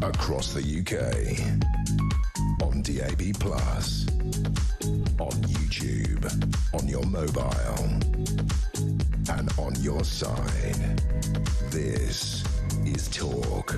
across the UK, on DAB+, on YouTube, on your mobile, and on your side. This is Talk.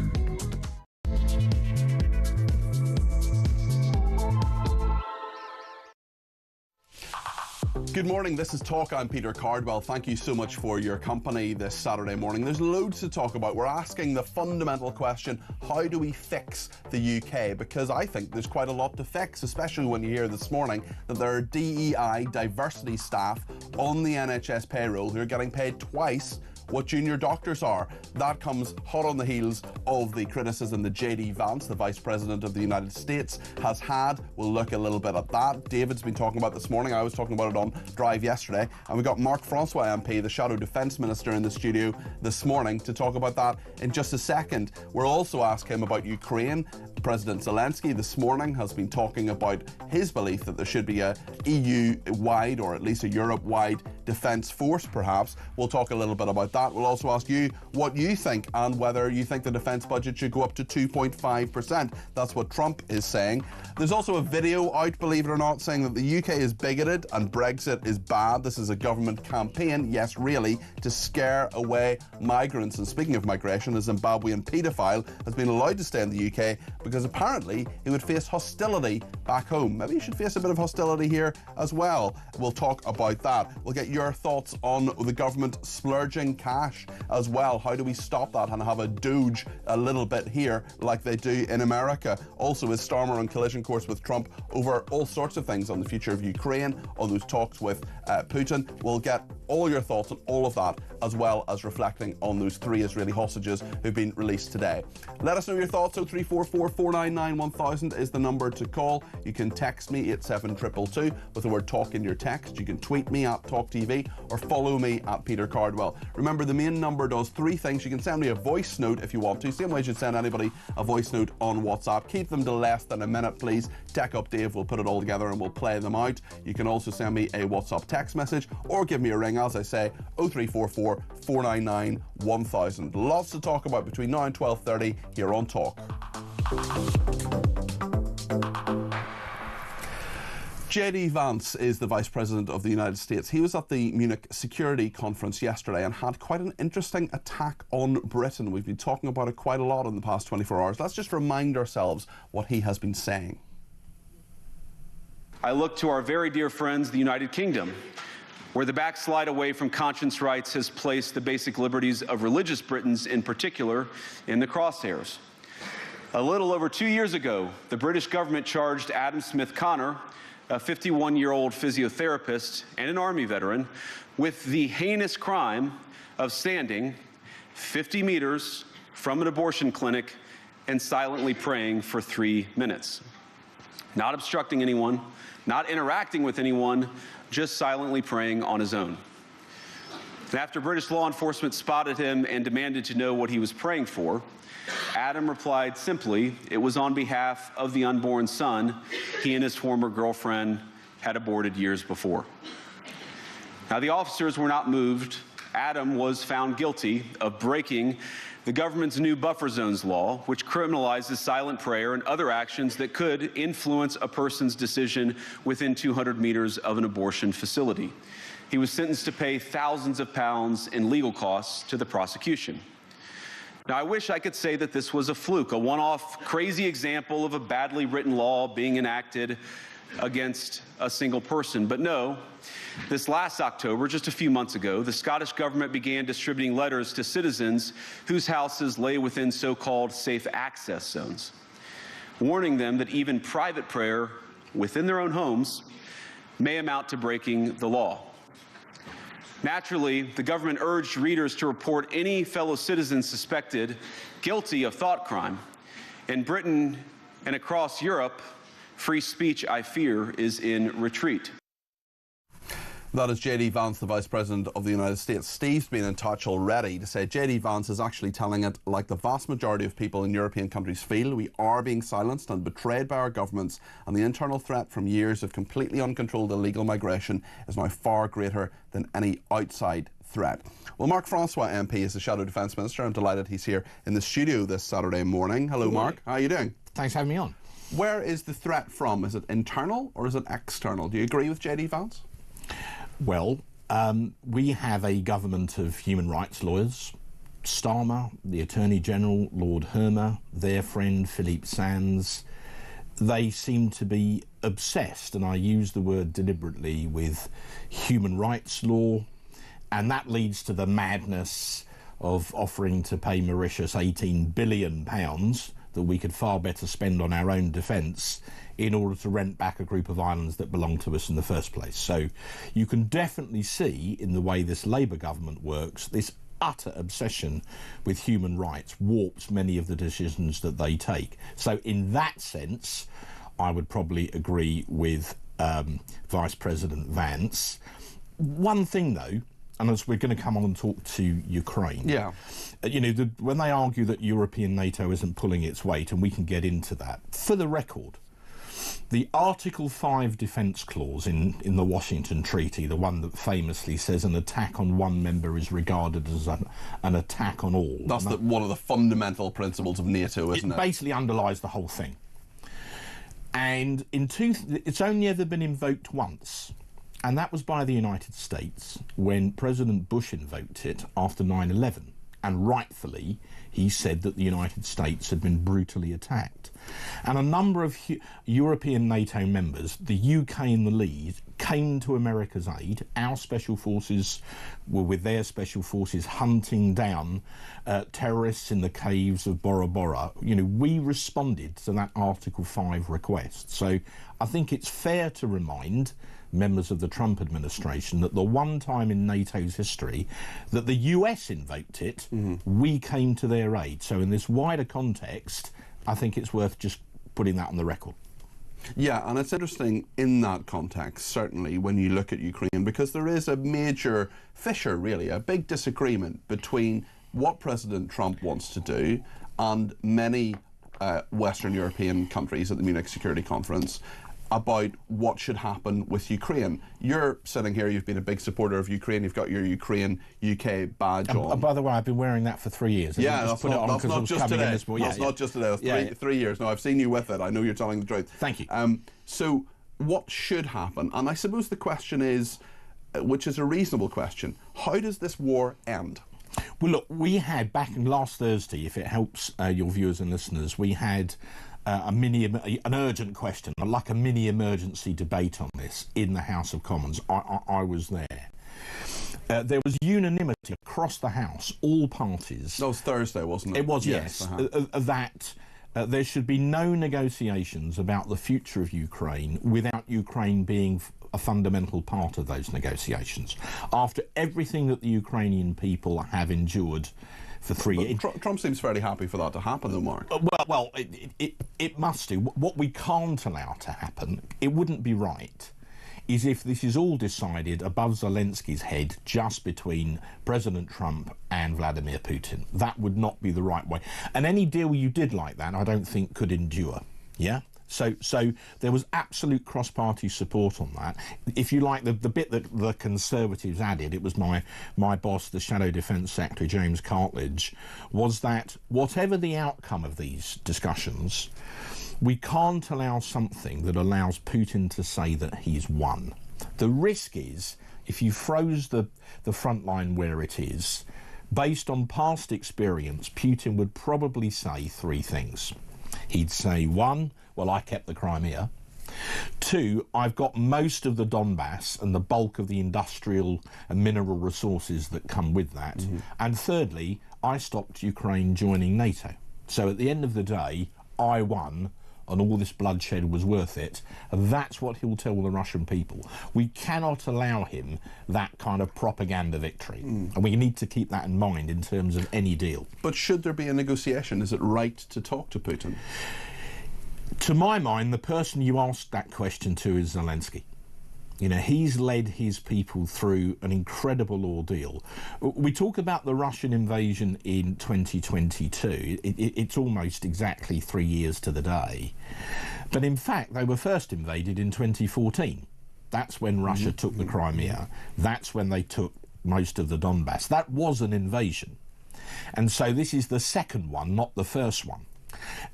Good morning, this is Talk. I'm Peter Cardwell. Thank you so much for your company this Saturday morning. There's loads to talk about. We're asking the fundamental question, how do we fix the UK? Because I think there's quite a lot to fix, especially when you hear this morning that there are DEI diversity staff on the NHS payroll who are getting paid twice what junior doctors are. That comes hot on the heels of the criticism that Vance, the Vice President of the United States, has had. We'll look a little bit at that. David's been talking about this morning. I was talking about it on Drive yesterday. And we got Mark Francois MP, the Shadow Defence Minister, in the studio this morning to talk about that in just a second. We'll also ask him about Ukraine. President Zelensky this morning has been talking about his belief that there should be a EU-wide, or at least a Europe-wide defence force, perhaps. We'll talk a little bit about that. We'll also ask you what you think and whether you think the defence budget should go up to 2.5%. That's what Trump is saying. There's also a video out, believe it or not, saying that the UK is bigoted and Brexit is bad. This is a government campaign, yes, really, to scare away migrants. And speaking of migration, a Zimbabwean paedophile has been allowed to stay in the UK because apparently he would face hostility back home. Maybe he should face a bit of hostility here as well. We'll talk about that. We'll get your thoughts on the government splurging cash as well. How do we stop that and have a doge a little bit here like they do in America? Also, is Starmer on collision course with Trump over all sorts of things on the future of Ukraine, on those talks with Putin? We'll get all your thoughts on all of that, as well as reflecting on those 3 Israeli hostages who've been released today. Let us know your thoughts. 0344 499 1000 is the number to call. You can text me 87222 with the word talk in your text. You can tweet me at talkTV or follow me at Peter Cardwell. Remember, the main number does 3 things. You can send me a voice note if you want to. Same way you should send anybody a voice note on WhatsApp. Keep them to less than a minute, please. Tech Up Dave will put it all together and we'll play them out. You can also send me a WhatsApp text message or give me a ring, as I say, 0344 499 1000. Lots to talk about between now and 12:30 here on Talk. Vance is the Vice President of the United States. He was at the Munich Security Conference yesterday and had quite an interesting attack on Britain. We've been talking about it quite a lot in the past 24 hours. Let's just remind ourselves what he has been saying. I look to our very dear friends, the United Kingdom, where the backslide away from conscience rights has placed the basic liberties of religious Britons in particular in the crosshairs. A little over 2 years ago, the British government charged Adam Smith Connor, a 51-year-old physiotherapist and an Army veteran, with the heinous crime of standing 50 meters from an abortion clinic and silently praying for 3 minutes. Not obstructing anyone, not interacting with anyone, just silently praying on his own. And after British law enforcement spotted him and demanded to know what he was praying for, Adam replied simply, it was on behalf of the unborn son he and his former girlfriend had aborted years before. Now, the officers were not moved. Adam was found guilty of breaking the government's new buffer zones law, which criminalizes silent prayer and other actions that could influence a person's decision within 200 meters of an abortion facility. He was sentenced to pay thousands of pounds in legal costs to the prosecution. Now, I wish I could say that this was a fluke, a one-off crazy example of a badly written law being enacted against a single person. But no, this last October, just a few months ago, the Scottish government began distributing letters to citizens whose houses lay within so-called safe access zones, warning them that even private prayer within their own homes may amount to breaking the law. Naturally, the government urged readers to report any fellow citizens suspected guilty of thought crime. In Britain and across Europe, free speech, I fear, is in retreat. That is J.D. Vance, the Vice President of the United States. Steve's been in touch already to say J.D. Vance is actually telling it like the vast majority of people in European countries feel. We are being silenced and betrayed by our governments, and the internal threat from years of completely uncontrolled illegal migration is now far greater than any outside threat. Well, Mark Francois MP is the Shadow Defence Minister. I'm delighted he's here in the studio this Saturday morning. Hello, Mark. How are you doing? Thanks for having me on. Where is the threat from? Is it internal or is it external? Do you agree with JD Vance? Well, we have a government of human rights lawyers. Starmer, the Attorney General, Lord Hermer, their friend Philippe Sands, they seem to be obsessed, and I use the word deliberately, with human rights law, and that leads to the madness of offering to pay Mauritius £18 billion that we could far better spend on our own defence in order to rent back a group of islands that belong to us in the first place. So you can definitely see in the way this Labour government works, this utter obsession with human rights warps many of the decisions that they take. So in that sense, I would probably agree with Vice President Vance. One thing, though, and as we're going to come on and talk to Ukraine, you know, when they argue that European NATO isn't pulling its weight, and we can get into that, for the record, the Article 5 defence clause in the Washington Treaty, the one that famously says an attack on one member is regarded as an attack on all. That's one of the fundamental principles of NATO, isn't it? It basically underlies the whole thing. And it's only ever been invoked once, and that was by the United States when President Bush invoked it after 9/11. And rightfully, he said that the United States had been brutally attacked. And a number of European NATO members, the UK in the lead, came to America's aid. Our special forces were with their special forces hunting down terrorists in the caves of Bora Bora. You know, we responded to that Article 5 request. So I think it's fair to remind members of the Trump administration that the one time in NATO's history that the US invoked it, we came to their aid. So in this wider context, I think it's worth just putting that on the record. Yeah, and it's interesting in that context, certainly, when you look at Ukraine, because there is a major fissure, really, a big disagreement between what President Trump wants to do and many Western European countries at the Munich Security Conference about what should happen with Ukraine. You're sitting here, you've been a big supporter of Ukraine, you've got your Ukraine-UK badge on. And by the way, I've been wearing that for 3 years. Yeah, that's not just today. That's not just today, that's 3 years. No, I've seen you with it, I know you're telling the truth. Thank you. So what should happen? And I suppose the question is, which is a reasonable question, how does this war end? Well, look, we had, back in last Thursday, if it helps your viewers and listeners, we had an urgent question, like a mini emergency debate on this in the House of Commons. I was there. There was unanimity across the House, all parties. That was Thursday, wasn't it? It was, yes. That there should be no negotiations about the future of Ukraine without Ukraine being a fundamental part of those negotiations. After everything that the Ukrainian people have endured for 3 years. Trump seems fairly happy for that to happen, though, Mark. Well, it must do. What we can't allow to happen, it wouldn't be right, is if this is all decided above Zelensky's head, just between President Trump and Vladimir Putin. That would not be the right way. And any deal you did like that, I don't think could endure. Yeah? So there was absolute cross-party support on that. If you like, the bit that the Conservatives added, it was my boss, the Shadow Defence Secretary, James Cartledge, was that whatever the outcome of these discussions, we can't allow something that allows Putin to say that he's won. The risk is, if you froze the front line where it is, based on past experience, Putin would probably say three things. He'd say, one, well, I kept the Crimea. Two, I've got most of the Donbass and the bulk of the industrial and mineral resources that come with that. And thirdly, I stopped Ukraine joining NATO. So at the end of the day, I won, and all this bloodshed was worth it. And that's what he'll tell the Russian people. We cannot allow him that kind of propaganda victory. And we need to keep that in mind in terms of any deal. But should there be a negotiation? Is it right to talk to Putin? To my mind, the person you asked that question to is Zelensky. You know, he's led his people through an incredible ordeal. We talk about the Russian invasion in 2022. It's almost exactly 3 years to the day. But in fact, they were first invaded in 2014. That's when Russia took the Crimea. That's when they took most of the Donbass. That was an invasion. And so this is the second one, not the first one.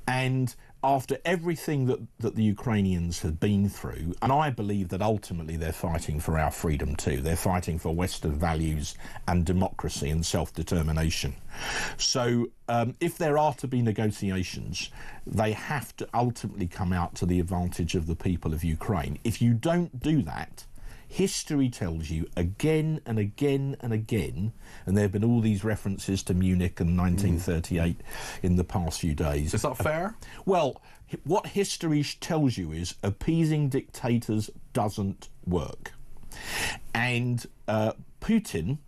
And after everything that the Ukrainians have been through, and I believe that ultimately they're fighting for our freedom too. They're fighting for Western values and democracy and self-determination. So if there are to be negotiations, they have to ultimately come out to the advantage of the people of Ukraine. If you don't do that, history tells you again and again and again, and there have been all these references to Munich and 1938 in the past few days. Is that fair? Well, what history tells you is appeasing dictators doesn't work. And Putin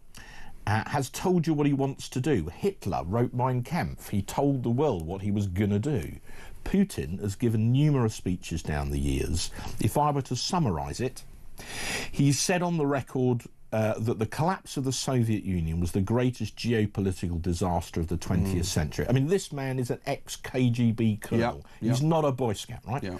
has told you what he wants to do. Hitler wrote Mein Kampf. He told the world what he was going to do. Putin has given numerous speeches down the years. If I were to summarise it, he said on the record that the collapse of the Soviet Union was the greatest geopolitical disaster of the 20th century. I mean, this man is an ex-KGB colonel. He's not a Boy Scout, right?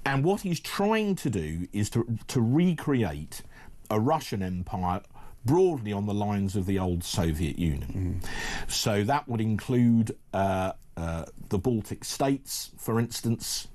And what he's trying to do is to recreate a Russian empire broadly on the lines of the old Soviet Union. So that would include the Baltic states, for instance.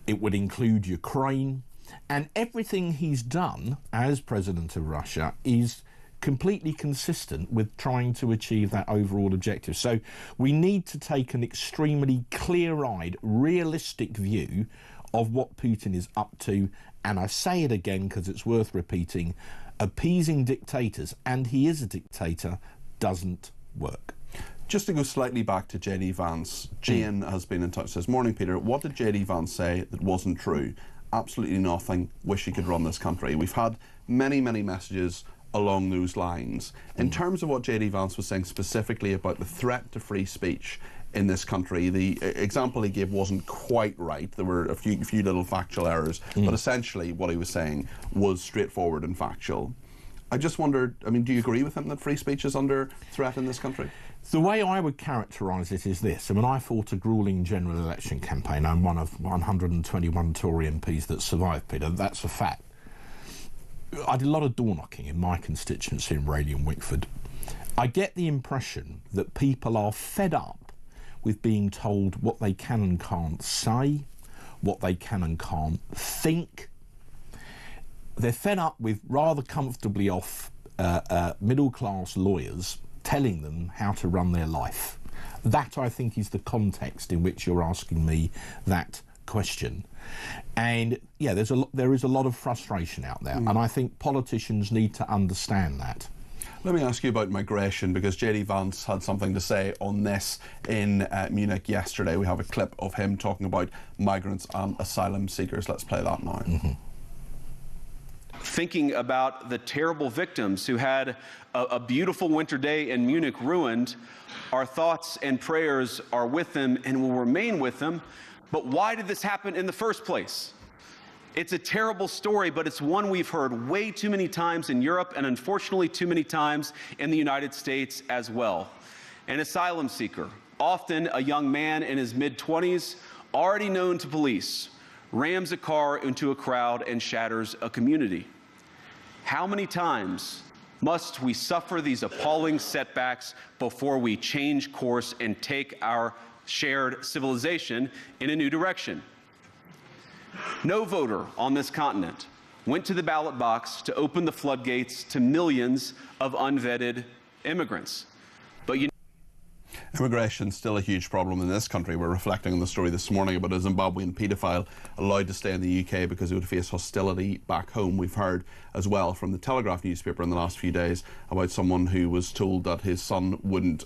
It would include Ukraine. And everything he's done as president of Russia is completely consistent with trying to achieve that overall objective. So we need to take an extremely clear-eyed, realistic view of what Putin is up to. And I say it again because it's worth repeating, appeasing dictators, and he is a dictator, doesn't work. Just to go slightly back to JD Vance, Jane has been in touch, says, "Morning, Peter. What did JD Vance say that wasn't true?" Absolutely nothing. Wish he could run this country. We've had many, many messages along those lines. In terms of what JD Vance was saying specifically about the threat to free speech in this country, the example he gave wasn't quite right. There were a few little factual errors, but essentially what he was saying was straightforward and factual. I just wondered, I mean, do you agree with him that free speech is under threat in this country? The way I would characterise it is this. I mean, I fought a gruelling general election campaign. I'm one of 121 Tory MPs that survived, Peter. That's a fact. I did a lot of door knocking in my constituency in Raleigh and Wickford. I get the impression that people are fed up with being told what they can and can't say, what they can and can't think. They're fed up with rather comfortably off middle-class lawyers telling them how to run their life. That, I think, is the context in which you're asking me that question. And yeah, there is a lot of frustration out there, and I think politicians need to understand that. Let me ask you about migration, because JD Vance had something to say on this in Munich yesterday. We have a clip of him talking about migrants and asylum seekers. Let's play that now. Thinking about the terrible victims who had a beautiful winter day in Munich ruined, our thoughts and prayers are with them and will remain with them. But why did this happen in the first place? It's a terrible story, but it's one we've heard way too many times in Europe and unfortunately too many times in the United States as well. An asylum seeker, often a young man in his mid-20s, already known to police, rams a car into a crowd and shatters a community. How many times must we suffer these appalling setbacks before we change course and take our shared civilization in a new direction? No voter on this continent went to the ballot box to open the floodgates to millions of unvetted immigrants. But Immigration is still a huge problem in this country. We're reflecting on the story this morning about a Zimbabwean paedophile allowed to stay in the UK because he would face hostility back home. We've heard as well from the Telegraph newspaper in the last few days about someone who was told that his son wouldn't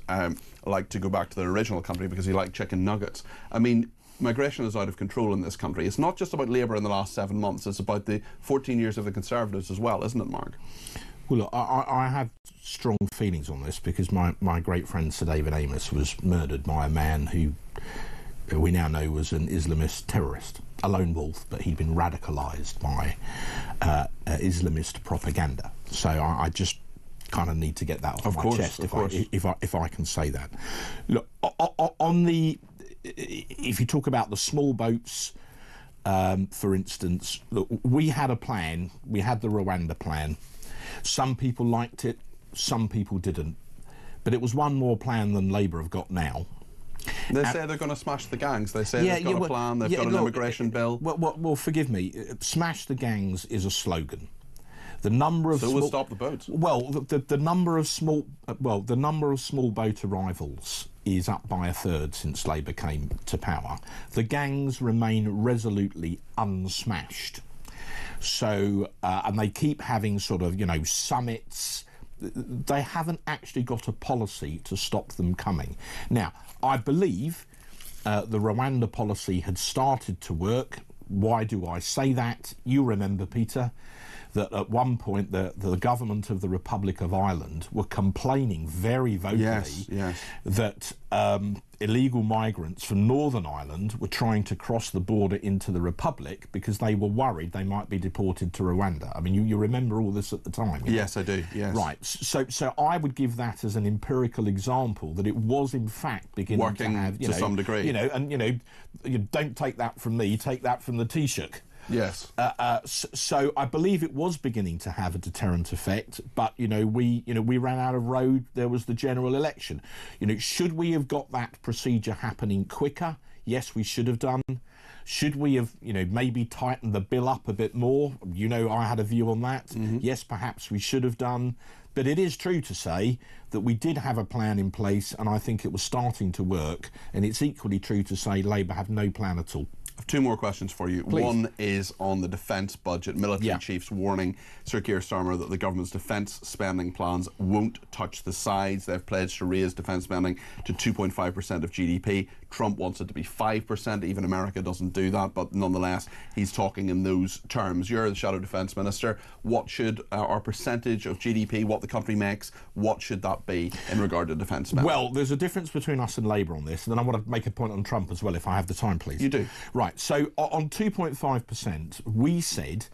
like to go back to their original country because he liked chicken nuggets. I mean, migration is out of control in this country. It's not just about Labour in the last 7 months, it's about the 14 years of the Conservatives as well, isn't it, Mark? Well, look, I have strong feelings on this because my great friend Sir David Amos was murdered by a man who we now know was an Islamist terrorist, a lone wolf, but he'd been radicalised by Islamist propaganda. So I just kind of need to get that off my chest if I can say that. Look, on the if you talk about the small boats, for instance, look, we had a plan. We had the Rwanda plan. Some people liked it, some people didn't. But it was one more plan than Labour have got now. They say they're going to smash the gangs. They say they've got a plan, they've got an immigration bill. Well, forgive me. Smash the gangs is a slogan. The number of we'll stop the boats. Well, the number of small boat arrivals is up by a third since Labour came to power. The gangs remain resolutely unsmashed. So, and they keep having sort of, summits. They haven't actually got a policy to stop them coming. Now, I believe the Rwanda policy had started to work. Why do I say that? You remember, Peter, that at one point the government of the Republic of Ireland were complaining very vocally that illegal migrants from Northern Ireland were trying to cross the border into the Republic because they were worried they might be deported to Rwanda. I mean, you remember all this at the time? Yes, I do, yes. Right, so I would give that as an empirical example that it was in fact beginning working to have... to some degree. You don't take that from me, take that from the Taoiseach. Yes. So I believe it was beginning to have a deterrent effect, but we ran out of road. There was the general election. Should we have got that procedure happening quicker? Yes, we should have done. Should we have, maybe tightened the bill up a bit more? I had a view on that. Mm-hmm. Yes, perhaps we should have done. But it is true to say that we did have a plan in place, and I think it was starting to work. And it's equally true to say Labour have no plan at all. I have two more questions for you. Please. One is on the defence budget. Military chiefs warning Sir Keir Starmer that the government's defence spending plans won't touch the sides. They've pledged to raise defence spending to 2.5% of GDP. Trump wants it to be 5%. Even America doesn't do that, but nonetheless, he's talking in those terms. You're the Shadow Defence Minister. What should our percentage of GDP, what the country makes, what should that be in regard to defence spending? Well, there's a difference between us and Labour on this, and then I want to make a point on Trump as well, if I have the time, please. You do. Right, so on 2.5%, we said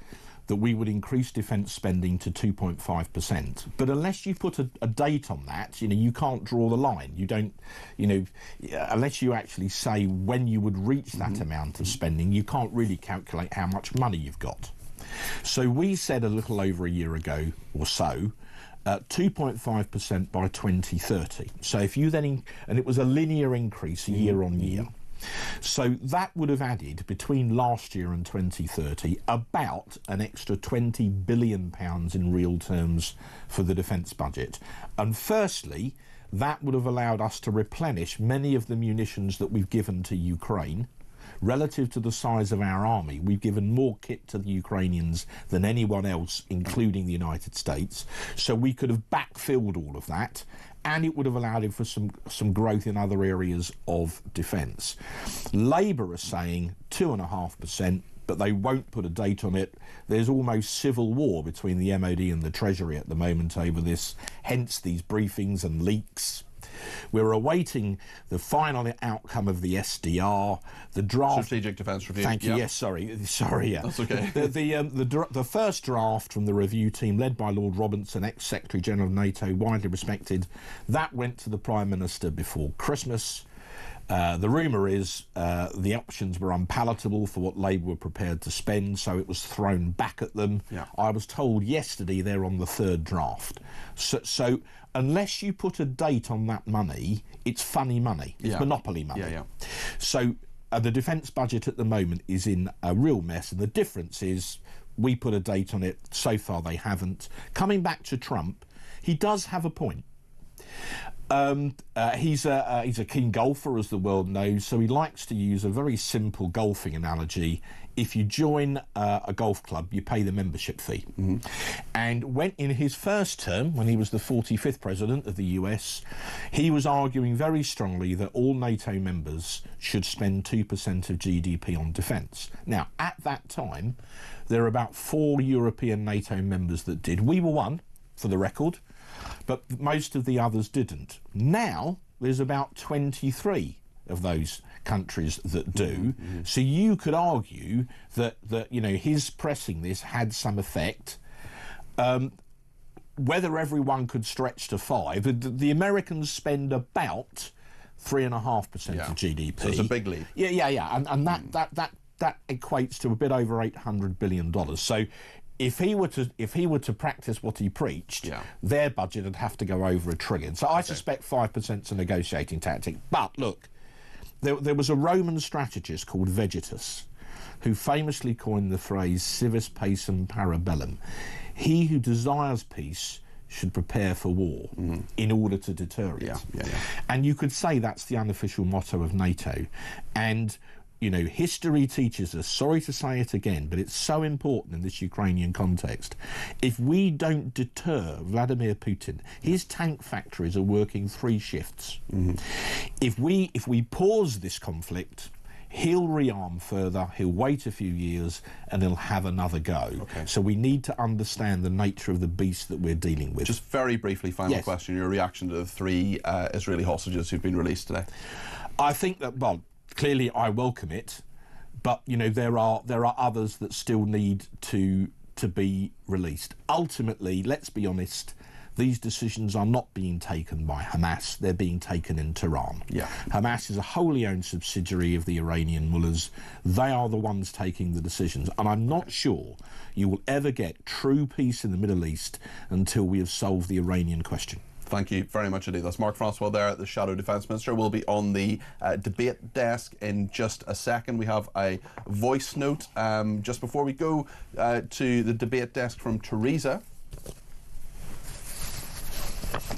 that we would increase defence spending to 2.5%. But unless you put a date on that, you can't draw the line. You don't, unless you actually say when you would reach that amount of spending, you can't really calculate how much money you've got. So we said a little over a year ago or so, 2.5% by 2030. So if you then, and it was a linear increase year on year. So that would have added, between last year and 2030, about an extra £20 billion in real terms for the defence budget. And firstly, that would have allowed us to replenish many of the munitions that we've given to Ukraine. Relative to the size of our army, we've given more kit to the Ukrainians than anyone else, including the United States. So we could have backfilled all of that, and it would have allowed it for some growth in other areas of defence. Labour are saying 2.5%, but they won't put a date on it. There's almost civil war between the MOD and the Treasury at the moment over this, hence these briefings and leaks. We're awaiting the final outcome of the SDR, the draft... Strategic Defence Review. Thank you, yes, sorry, yeah. That's okay. The first draft from the review team, led by Lord Robinson, ex-Secretary-General of NATO, widely respected, that went to the Prime Minister before Christmas. The rumour is the options were unpalatable for what Labour were prepared to spend, so it was thrown back at them. Yeah. I was told yesterday they're on the third draft. So unless you put a date on that money, it's funny money. It's monopoly money. Yeah. So the defence budget at the moment is in a real mess, and the difference is we put a date on it. So far they haven't. Coming back to Trump, he does have a point. He's a keen golfer, as the world knows, so he likes to use a very simple golfing analogy. If you join a golf club, you pay the membership fee. And when in his first term, when he was the 45th president of the US, he was arguing very strongly that all NATO members should spend 2% of GDP on defence. Now, at that time, there were about 4 European NATO members that did. We were one, for the record, but most of the others didn't. Now, there's about 23 of those countries that do. So you could argue that his pressing this had some effect. Whether everyone could stretch to 5, the Americans spend about 3.5% of GDP. So it's a big leap. Yeah, and that equates to a bit over $800 billion. So if he were to practice what he preached, their budget would have to go over $1 trillion. So I suspect 5% is a negotiating tactic. But look, there was a Roman strategist called Vegetus who famously coined the phrase civis pacem para bellum. He who desires peace should prepare for war in order to deter it. And you could say that's the unofficial motto of NATO. And, you know, history teaches us, sorry to say it again, but it's so important in this Ukrainian context. If we don't deter Vladimir Putin, his tank factories are working 3 shifts. If we pause this conflict, he'll rearm further, he'll wait a few years, and he'll have another go. So we need to understand the nature of the beast that we're dealing with. Just very briefly, final question, your reaction to the 3 Israeli hostages who've been released today? I think that, well, clearly I welcome it, but, you know, there are others that still need to be released. Ultimately, let's be honest, these decisions are not being taken by Hamas, they're being taken in Tehran. Hamas is a wholly owned subsidiary of the Iranian mullahs. They are the ones taking the decisions. And I'm not sure you will ever get true peace in the Middle East until we have solved the Iranian question. Thank you very much indeed. That's Mark Francois there, the Shadow Defence Minister. We'll be on the debate desk in just a second. We have a voice note just before we go to the debate desk from Teresa.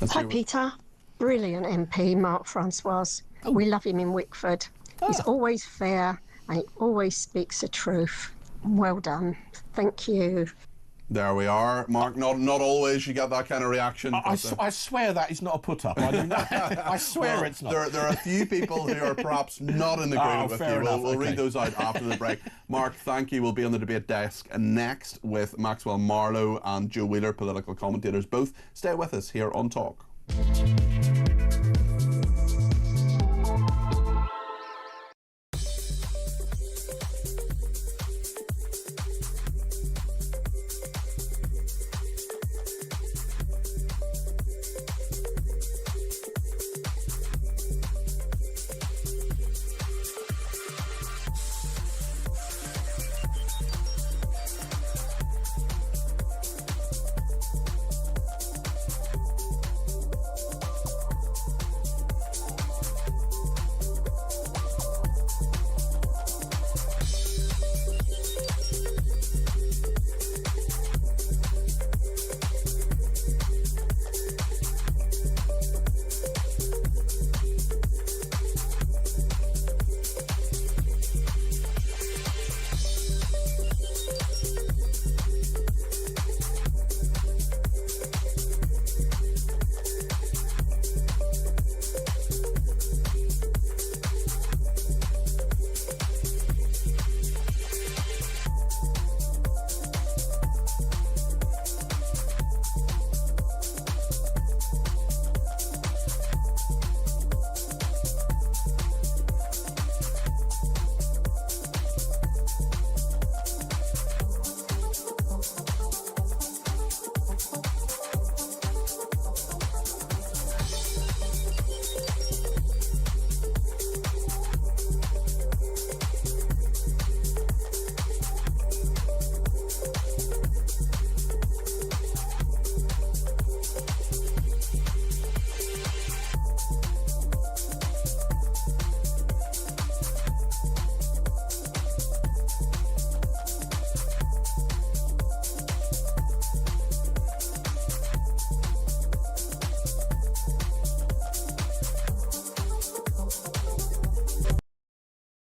Hi, Peter. Brilliant MP, Mark Francois. We love him in Wickford. He's always fair and he always speaks the truth. Well done. Thank you. There we are, Mark. Not always you get that kind of reaction. I swear that is not a put-up. I swear it's not. There are a few people who are perhaps not in agreement with you. We'll read those out after the break. Mark, thank you. We'll be on the debate desk next with Maxwell Marlowe and Joe Wheeler, political commentators. Both stay with us here on Talk.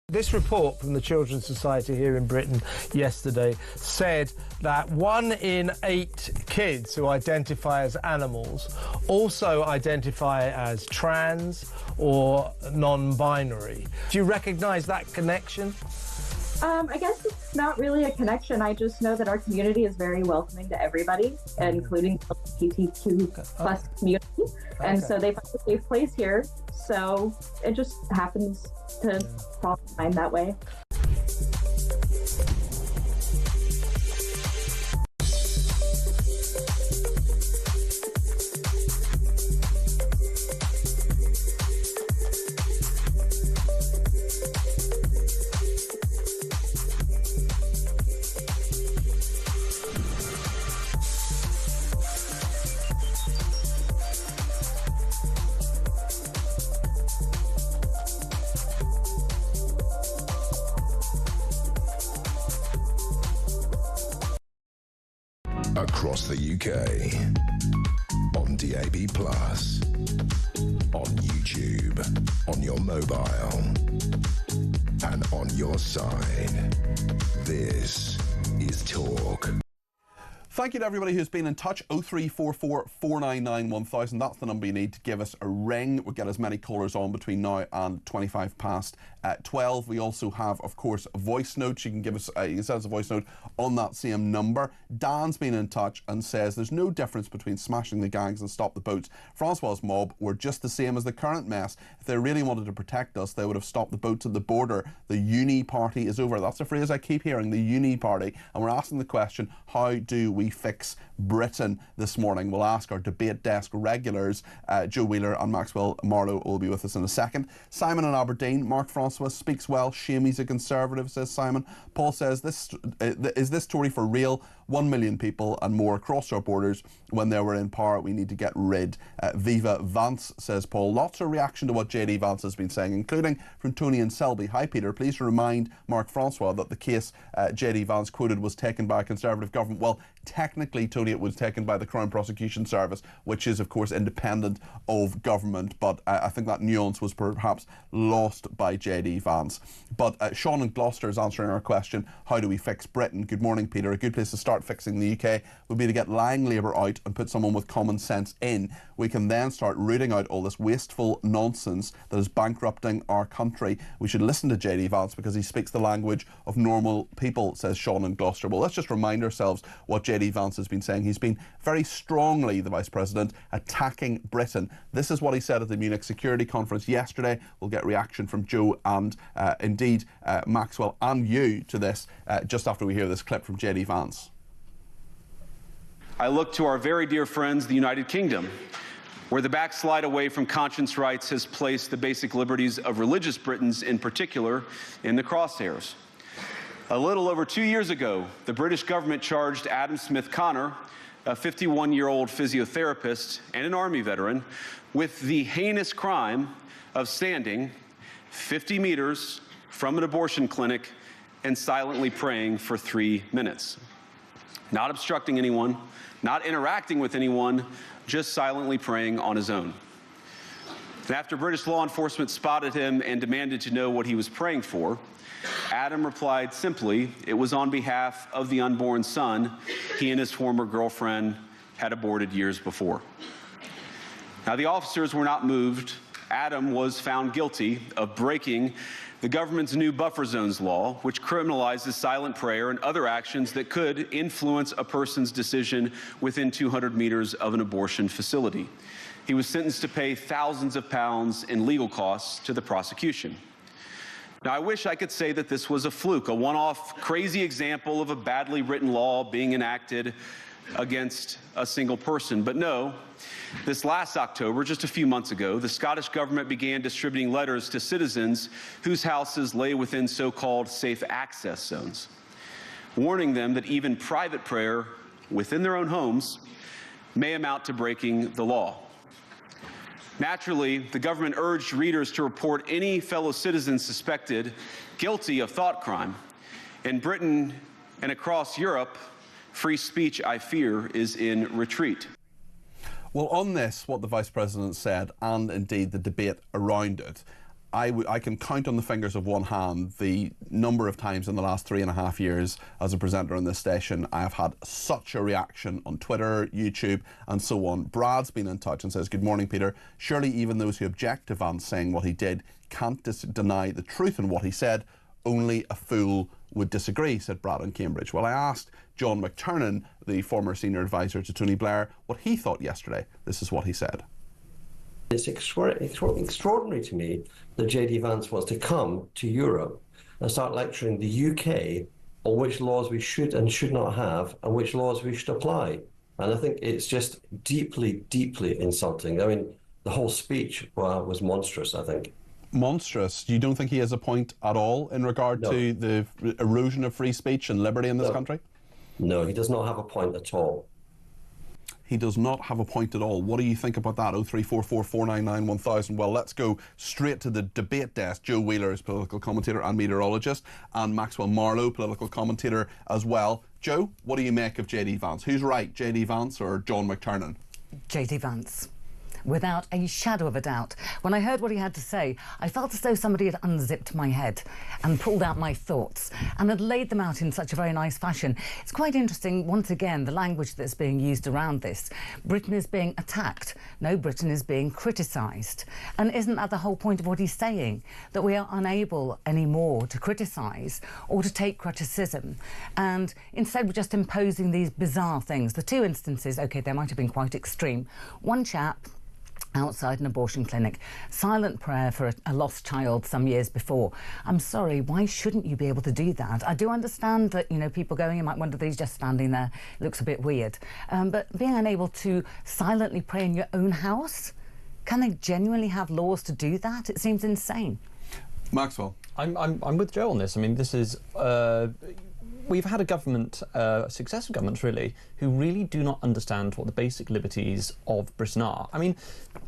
This report from the Children's Society here in Britain yesterday said that 1 in 8 kids who identify as animals also identify as trans or non-binary. Do you recognise that connection? I guess it's not really a connection. I just know that our community is very welcoming to everybody, including the LGBTQ+ community. And so they find a safe place here. So it just happens to fall in line that way. across the UK. On DAB+, on YouTube, on your mobile, and on your side. This is Talk. Thank you to everybody who's been in touch. 0344 499 1000. That's the number you need to give us a ring. We'll get as many callers on between now and 25 past 12. We also have, of course, voice notes. You can give us, you can send us a voice note on that same number. Dan's been in touch and says there's no difference between smashing the gangs and stop the boats. Francois' mob were just the same as the current mess. If they really wanted to protect us, they would have stopped the boats at the border. The uni party is over. That's a phrase I keep hearing, the uni party. And we're asking the question, how do we fix Britain this morning? We'll ask our debate desk regulars, Joe Wheeler and Maxwell Marlowe will be with us in a second. Simon in Aberdeen, Mark Francois speaks well, shame he's a Conservative, says Simon. Paul says, is this Tory for real? 1 million people and more crossed our borders when they were in power. We need to get rid. Viva Vance, says Paul. Lots of reaction to what JD Vance has been saying, including from Tony and Selby. Hi Peter, please remind Mark Francois that the case JD Vance quoted was taken by a Conservative government. Well, technically, Tony, it was taken by the Crown Prosecution Service, which is of course independent of government, but I think that nuance was perhaps lost by JD Vance. But Sean in Gloucester is answering our question, how do we fix Britain? Good morning, Peter. A good place to start fixing the UK would be to get lying Labour out and put someone with common sense in. We can then start rooting out all this wasteful nonsense that is bankrupting our country. We should listen to JD Vance because he speaks the language of normal people, says Sean in Gloucester. Well, let's just remind ourselves what JD Vance has been saying. He's been very strongly, the Vice President, attacking Britain. This is what he said at the Munich Security Conference yesterday. We'll get reaction from Joe and indeed Maxwell and you to this just after we hear this clip from JD Vance. I look to our very dear friends, the United Kingdom, where the backslide away from conscience rights has placed the basic liberties of religious Britons in particular in the crosshairs. A little over 2 years ago, the British government charged Adam Smith Connor, a 51-year-old physiotherapist and an Army veteran, with the heinous crime of standing 50 meters from an abortion clinic and silently praying for 3 minutes. Not obstructing anyone, not interacting with anyone, just silently praying on his own. And after British law enforcement spotted him and demanded to know what he was praying for, Adam replied simply, it was on behalf of the unborn son he and his former girlfriend had aborted years before. Now, the officers were not moved. Adam was found guilty of breaking the government's new buffer zones law, which criminalizes silent prayer and other actions that could influence a person's decision within 200 meters of an abortion facility. He was sentenced to pay thousands of pounds in legal costs to the prosecution. Now, I wish I could say that this was a fluke, a one-off crazy example of a badly written law being enacted against a single person. But no, this last October, just a few months ago, the Scottish government began distributing letters to citizens whose houses lay within so-called safe access zones, warning them that even private prayer within their own homes may amount to breaking the law. Naturally, the government urged readers to report any fellow citizens suspected guilty of thought crime. In Britain and across Europe, free speech, I fear, is in retreat. Well, on this, what the Vice President said, and indeed the debate around it, I can count on the fingers of one hand the number of times in the last 3.5 years as a presenter on this station I have had such a reaction on Twitter, YouTube and so on. Brad's been in touch and says, good morning Peter, surely even those who object to Vance saying what he did can't deny the truth in what he said. Only a fool would disagree, said Brad in Cambridge. Well, I asked John McTernan, the former senior advisor to Tony Blair, what he thought yesterday. This is what he said. It's extraordinary to me that JD Vance wants to come to Europe and start lecturing the UK on which laws we should and should not have and which laws we should apply. And I think it's just deeply, deeply insulting. I mean, the whole speech was monstrous, I think. Monstrous? You don't think he has a point at all in regard to the erosion of free speech and liberty in this country? No, he does not have a point at all. He does not have a point at all. What do you think about that? 0344 499 1000. Well, let's go straight to the debate desk. Joe Wheeler is political commentator and meteorologist, and Maxwell Marlowe, political commentator as well. Joe, what do you make of JD Vance? Who's right, JD Vance or John McTernan? JD Vance. Without a shadow of a doubt. When I heard what he had to say, I felt as though somebody had unzipped my head and pulled out my thoughts and had laid them out in such a very nice fashion. It's quite interesting, once again, the language that's being used around this. Britain is being attacked. No, Britain is being criticised. And isn't that the whole point of what he's saying? That we are unable anymore to criticise or to take criticism. And instead we're just imposing these bizarre things. The two instances, OK, they might have been quite extreme. One chap outside an abortion clinic, silent prayer for a lost child some years before. I'm sorry, why shouldn't you be able to do that? I do understand that, you know, people going, you might wonder that he's just standing there, looks a bit weird. But being unable to silently pray in your own house, can they genuinely have laws to do that? It seems insane. Maxwell? I'm with Joe on this. I mean, this is... We've had a government, successive governments really, who really do not understand what the basic liberties of Britain are. I mean,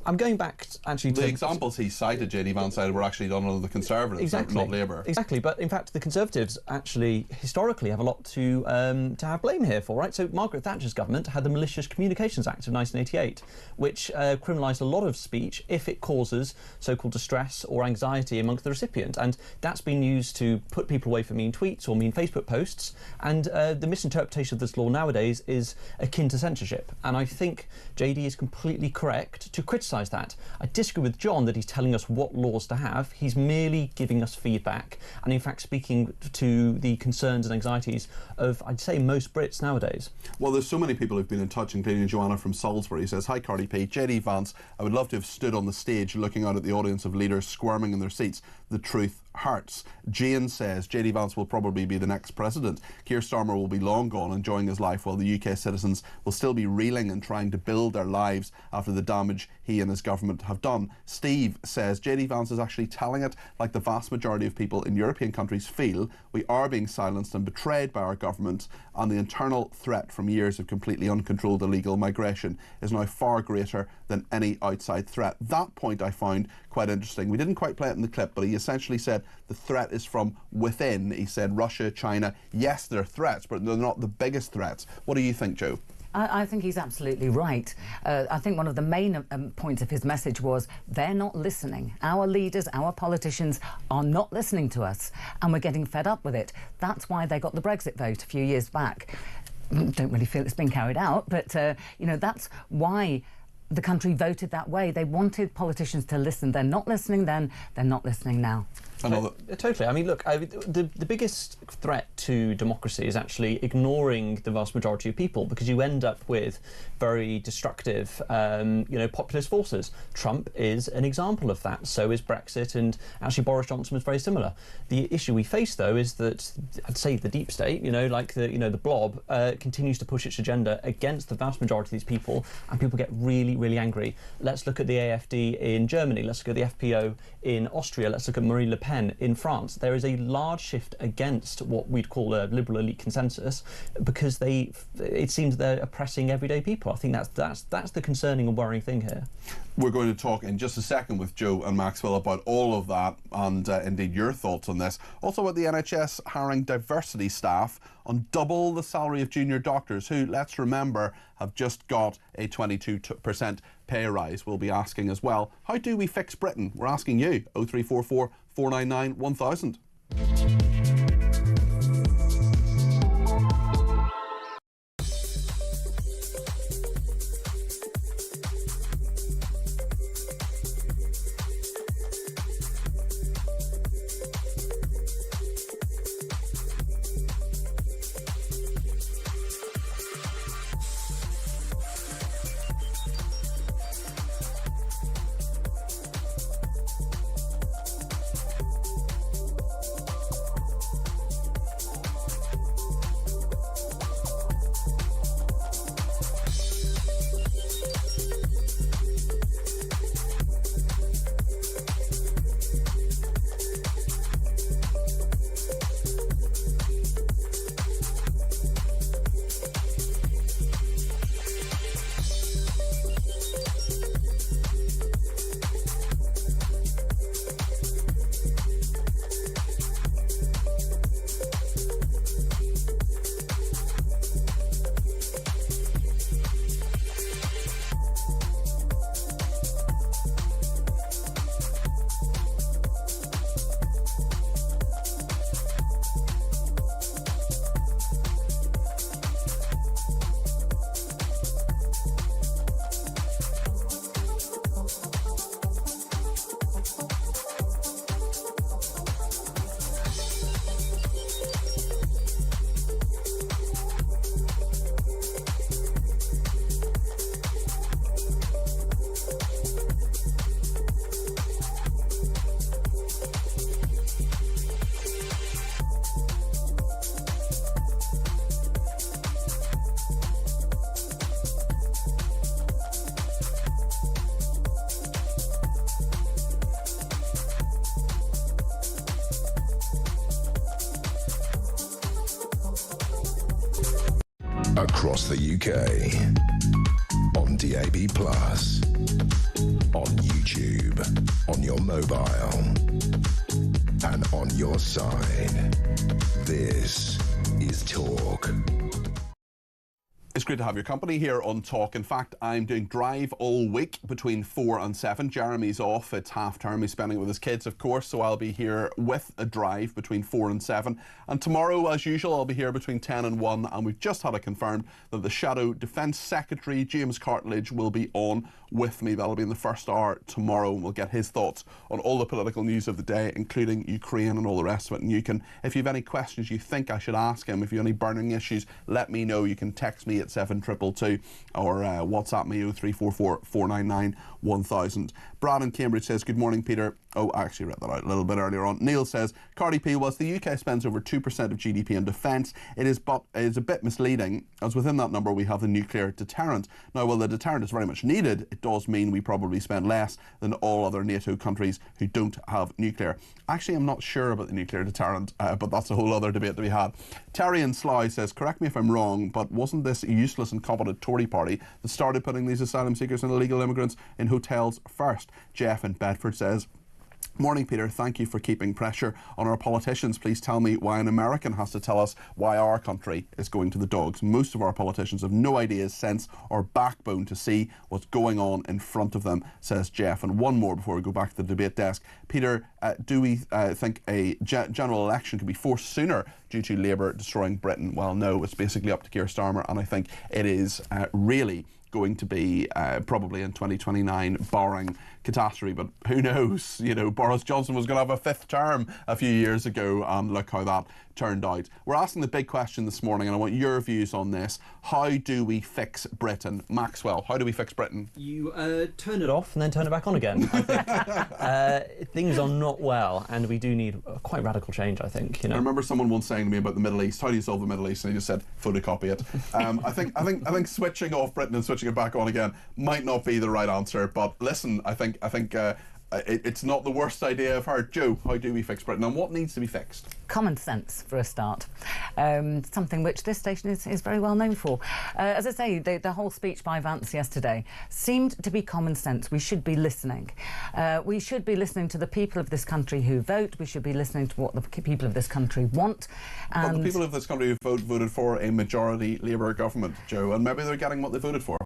I'm going back actually to... The examples he cited, JD Vance said, were actually done under the Conservatives, exactly, not Labour. Exactly, but in fact the Conservatives actually historically have a lot to have blame here for, right? So Margaret Thatcher's government had the Malicious Communications Act of 1988, which criminalised a lot of speech if it causes so-called distress or anxiety amongst the recipient, and that's been used to put people away for mean tweets or mean Facebook posts, and the misinterpretation of this law nowadays is akin to censorship, and I think JD is completely correct to criticise that. I disagree with John that he's telling us what laws to have. He's merely giving us feedback and in fact speaking to the concerns and anxieties of, I'd say, most Brits nowadays. Well, there's so many people who've been in touch, including Joanna from Salisbury, who says, "Hi Cardi P, JD Vance, I would love to have stood on the stage looking out at the audience of leaders squirming in their seats. The truth hurts." Jane says JD Vance will probably be the next president. Keir Starmer will be long gone, enjoying his life, while the UK citizens will still be reeling and trying to build their lives after the damage he and his government have done. Steve says JD Vance is actually telling it like the vast majority of people in European countries feel. We are being silenced and betrayed by our government, and the internal threat from years of completely uncontrolled illegal migration is now far greater than any outside threat. That point I found quite interesting. We didn't quite play it in the clip, but he essentially said the threat is from within. He said Russia, China, yes, they're threats, but they're not the biggest threats. What do you think, Joe? I think he's absolutely right. I think one of the main points of his message was they're not listening. Our leaders, our politicians are not listening to us, and we're getting fed up with it. That's why they got the Brexit vote a few years back. Don't really feel it's been carried out, but you know, that's why the country voted that way. They wanted politicians to listen. They're not listening then, they're not listening now. Totally. I mean, look, the biggest threat to democracy is actually ignoring the vast majority of people, because you end up with very destructive, populist forces. Trump is an example of that. So is Brexit, and actually Boris Johnson was very similar. The issue we face, though, is that I'd say the deep state, the blob, continues to push its agenda against the vast majority of these people, and people get really, really angry. Let's look at the AfD in Germany. Let's look at the FPO in Austria. Let's look at Marine Le Pen in France. There is a large shift against what we'd call a liberal elite consensus, because it seems they're oppressing everyday people. I think that's the concerning and worrying thing here. We're going to talk in just a second with Joe and Maxwell about all of that, and indeed your thoughts on this. Also about the NHS hiring diversity staff on double the salary of junior doctors, who, let's remember, have just got a 22% pay rise. We'll be asking as well, how do we fix Britain? We're asking you. 0344 499 1000. across the UK, on DAB+, on YouTube, on your mobile, and on your side. This is Talk. It's great to have your company here on Talk. In fact, I'm doing Drive all week between 4 and 7. Jeremy's off. It's half term. He's spending it with his kids, of course, so I'll be here with a Drive between 4 and 7. And tomorrow, as usual, I'll be here between 10 and 1. And we've just had it confirmed that the Shadow Defence Secretary, James Cartledge, will be on with me. That'll be in the first hour tomorrow, and we'll get his thoughts on all the political news of the day, including Ukraine and all the rest of it. And you can, if you have any questions you think I should ask him, if you have any burning issues, let me know. You can text me at 7222 or WhatsApp me 0344 499 1000. Brad in Cambridge says, good morning, Peter. Oh, I actually read that out a little bit earlier on. Neil says, Cardi P, whilst the UK spends over 2% of GDP on defence, it is a bit misleading, as within that number we have the nuclear deterrent. Now, while the deterrent is very much needed, it does mean we probably spend less than all other NATO countries who don't have nuclear. Actually, I'm not sure about the nuclear deterrent, but that's a whole other debate that we had. Terry in Slough says, correct me if I'm wrong, but wasn't this a useless and incompetent Tory party that started putting these asylum seekers and illegal immigrants in hotels first? Jeff in Bedford says, morning, Peter. Thank you for keeping pressure on our politicians. Please tell me why an American has to tell us why our country is going to the dogs. Most of our politicians have no ideas, sense or backbone to see what's going on in front of them, says Jeff. And one more before we go back to the debate desk. Peter, do we think a general election could be forced sooner due to Labour destroying Britain? Well, no, it's basically up to Keir Starmer, and I think it is really going to be probably in 2029, barring catastrophe, but who knows? You know, Boris Johnson was going to have a fifth term a few years ago, and look how that turned out. We're asking the big question this morning, and I want your views on this. How do we fix Britain? Maxwell, how do we fix Britain? You turn it off and then turn it back on again, I think. Things are not well, and we do need quite radical change, I think. You know? I remember someone once saying to me about the Middle East, how do you solve the Middle East? And he just said, photocopy it. I think switching off Britain and switching it back on again might not be the right answer, but listen, I think it's not the worst idea I've heard. Joe, how do we fix Britain, and what needs to be fixed? Common sense, for a start. Something which this station is very well known for. As I say, the whole speech by Vance yesterday seemed to be common sense. We should be listening. We should be listening to the people of this country who vote. We should be listening to what the people of this country want. And but the people of this country who voted for a majority Labour government, Joe, and maybe they're getting what they voted for.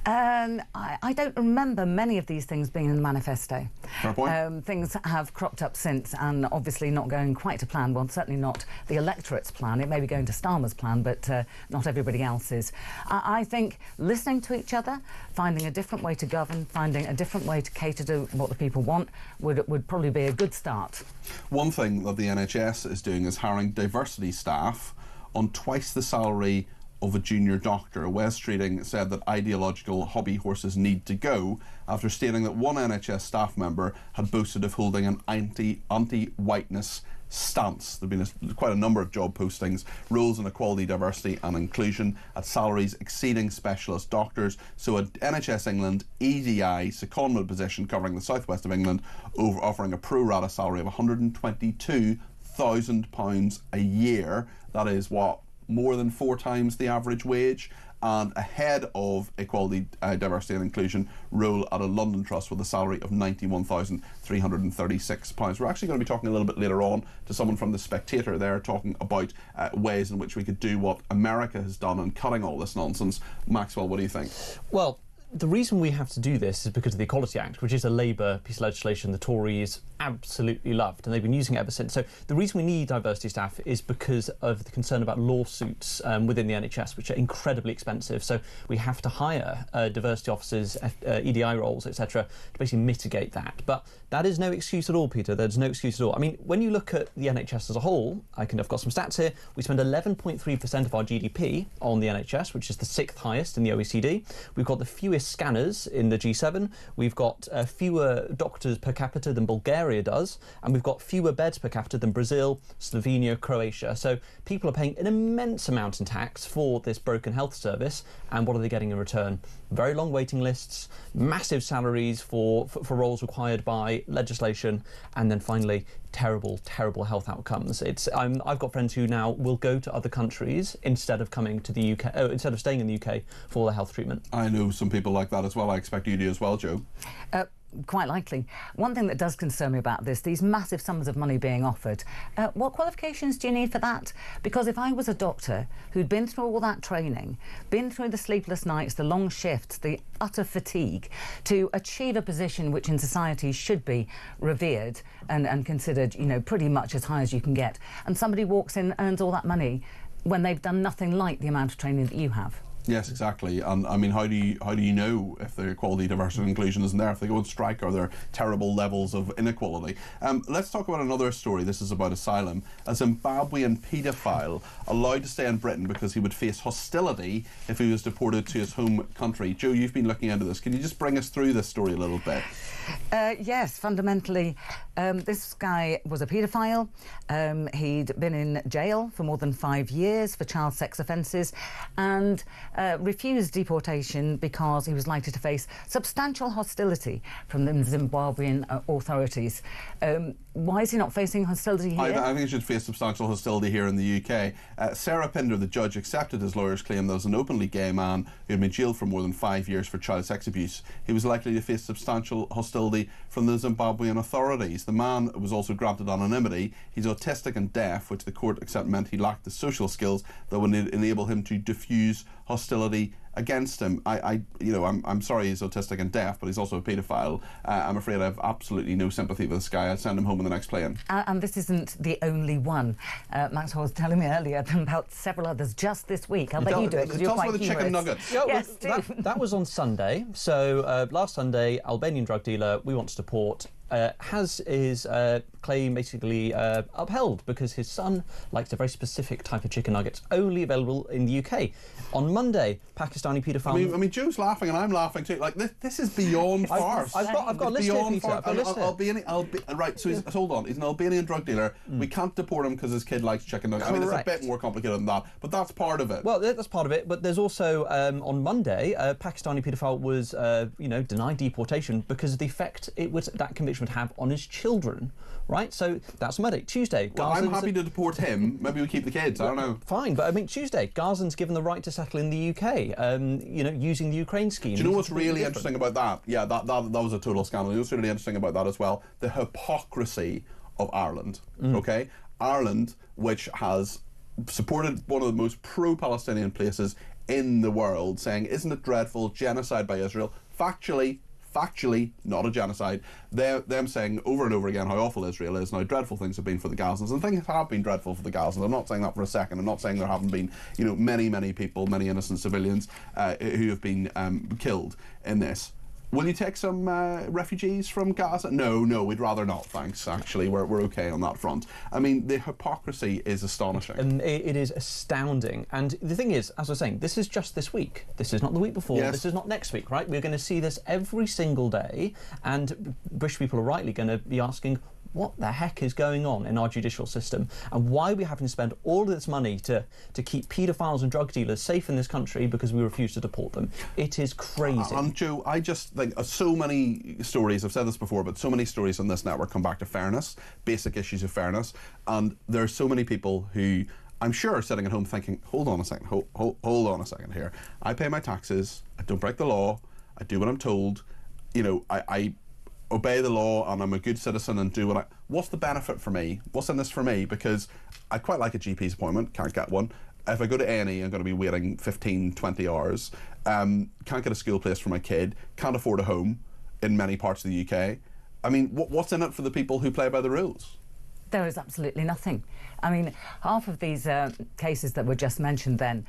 I don't remember many of these things being in the manifesto. Fair point. Things have cropped up since, and obviously not going quite to plan. Well, certainly not the electorate's plan. It may be going to Starmer's plan, but not everybody else's. I think listening to each other, finding a different way to govern, finding a different way to cater to what the people want would probably be a good start. One thing that the NHS is doing is hiring diversity staff on twice the salary of a junior doctor. Wes Streeting said that ideological hobby horses need to go after stating that one NHS staff member had boasted of holding an anti-whiteness stance. There have been quite a number of job postings, roles in equality, diversity and inclusion at salaries exceeding specialist doctors. So at NHS England, EDI secondment position covering the southwest of England, offering a pro rata salary of £122,000 a year. That is what? More than 4 times the average wage, and ahead of equality, diversity and inclusion role at a London trust with a salary of £91,336. We're actually going to be talking a little bit later on to someone from The Spectator there, talking about ways in which we could do what America has done and cutting all this nonsense. Maxwell, what do you think? Well, the reason we have to do this is because of the Equality Act, which is a Labour piece of legislation the Tories absolutely loved, and they've been using it ever since. So the reason we need diversity staff is because of the concern about lawsuits within the NHS, which are incredibly expensive. So we have to hire diversity officers, EDI roles, etc., to basically mitigate that. But that is no excuse at all, Peter. There's no excuse at all. I mean, when you look at the NHS as a whole, I've got some stats here. We spend 11.3% of our GDP on the NHS, which is the 6th highest in the OECD. We've got the fewest less scanners in the G7, we've got fewer doctors per capita than Bulgaria does, and we've got fewer beds per capita than Brazil, Slovenia, Croatia. So people are paying an immense amount in tax for this broken health service, and what are they getting in return? Very long waiting lists, massive salaries for roles required by legislation, and then finally terrible health outcomes. I've got friends who now will go to other countries instead of coming to the UK, instead of staying in the UK for their health treatment. I know some people like that as well. I expect you do as well, Joe. Quite likely. One thing that does concern me about this, these massive sums of money being offered, what qualifications do you need for that? Because if I was a doctor who'd been through all that training, been through the sleepless nights, the long shifts, the utter fatigue, to achieve a position which in society should be revered and considered, you know, pretty much as high as you can get, and somebody walks in and earns all that money when they've done nothing like the amount of training that you have. Yes, exactly. And I mean, how do you know if the equality, diversity and inclusion isn't there? If they go on strike, are there terrible levels of inequality? Let's talk about another story. This is about asylum. A Zimbabwean paedophile allowed to stay in Britain because he would face hostility if he was deported to his home country. Joe, you've been looking into this. Can you just bring us through this story a little bit? Yes, fundamentally, this guy was a paedophile. He'd been in jail for more than 5 years for child sex offences, and refused deportation because he was likely to face substantial hostility from the Zimbabwean authorities. Why is he not facing hostility here? I think he should face substantial hostility here in the UK. Sarah Pinder, the judge, accepted his lawyer's claim that as an openly gay man who had been jailed for more than 5 years for child sex abuse, he was likely to face substantial hostility from the Zimbabwean authorities. The man was also granted anonymity. He's autistic and deaf, which the court accepted meant he lacked the social skills that would enable him to diffuse hostility against him. I'm sorry he's autistic and deaf, but he's also a paedophile. I'm afraid I have absolutely no sympathy for this guy. I'd send him home in the next plane. And this isn't the only one. Maxwell was telling me earlier about several others just this week. I'll let you do it because you're quite humorous. Chicken nuggets. Yeah, yes, that was on Sunday. So last Sunday, Albanian drug dealer we want to deport has his claim basically upheld because his son likes a very specific type of chicken nuggets only available in the UK. On Monday, Pakistani paedophile... I mean, Joe's laughing and I'm laughing too. Like, this is beyond farce. I've got a list here, Peter. Right, so hold on. He's an Albanian drug dealer. We can't deport him because his kid likes chicken nuggets. Correct. I mean, it's a bit more complicated than that, but that's part of it. Well, that's part of it, but there's also, on Monday, a Pakistani paedophile was, denied deportation because of the effect that conviction would have on his children. Right, so that's Monday. Tuesday, well, I'm happy to deport him. Maybe we keep the kids. I don't know. Fine, but I mean Tuesday, Gazans given the right to settle in the UK. Using the Ukraine scheme. Do you know what's really interesting about that? Yeah, that was a total scandal. You know what's really interesting about that as well? The hypocrisy of Ireland. Okay, Ireland, which has supported one of the most pro-Palestinian places in the world, saying, "Isn't it dreadful? Genocide by Israel." Factually, not a genocide. Them saying over and over again how awful Israel is and how dreadful things have been for the Gazans, and things have been dreadful for the Gazans. I'm not saying that for a second. I'm not saying there haven't been, many people, many innocent civilians who have been killed in this. Will you take some refugees from Gaza? No, we'd rather not, thanks, actually. We're okay on that front. I mean, the hypocrisy is astonishing. It is astounding. And the thing is, as I was saying, this is just this week. This is not the week before. Yes. This is not next week, right? We're going to see this every single day. And British people are rightly going to be asking, what the heck is going on in our judicial system, and why are we having to spend all of this money to keep paedophiles and drug dealers safe in this country because we refuse to deport them? It is crazy. And Joe, I just think so many stories, I've said this before, but so many stories on this network come back to fairness, basic issues of fairness, and there are so many people who I'm sure are sitting at home thinking, hold on a second, hold on a second here. I pay my taxes, I don't break the law, I do what I'm told, I obey the law and I'm a good citizen and do what's the benefit for me? What's in this for me? Because I quite like a GP's appointment, can't get one. If I go to A&E, I'm going to be waiting 15, 20 hours. Can't get a school place for my kid. Can't afford a home in many parts of the UK. I mean, what's in it for the people who play by the rules? There is absolutely nothing. I mean, half of these cases that were just mentioned then,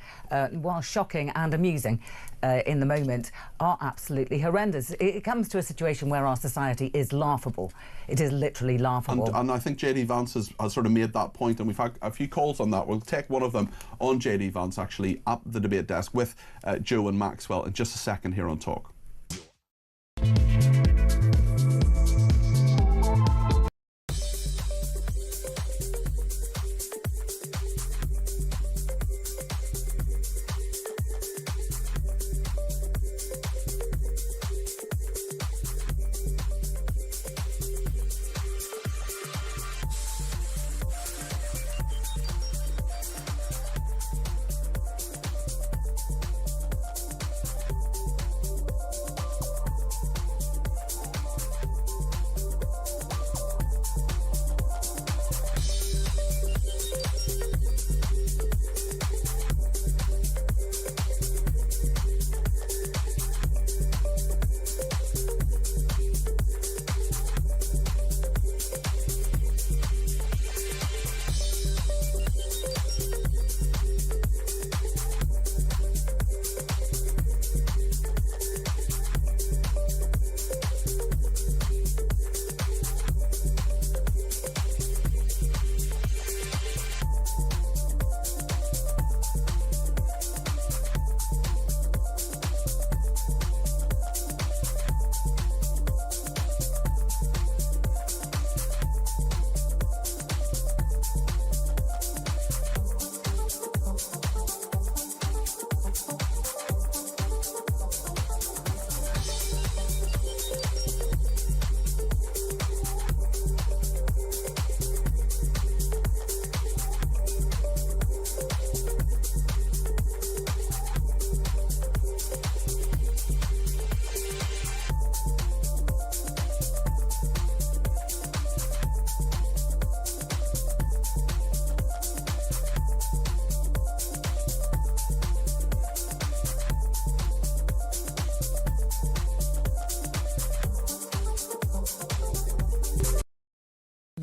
while shocking and amusing in the moment, are absolutely horrendous. It comes to a situation where our society is laughable. It is literally laughable. And I think JD Vance has sort of made that point, and we've had a few calls on that. We'll take one of them on JD Vance, actually, at the debate desk with Joe and Maxwell in just a second here on Talk.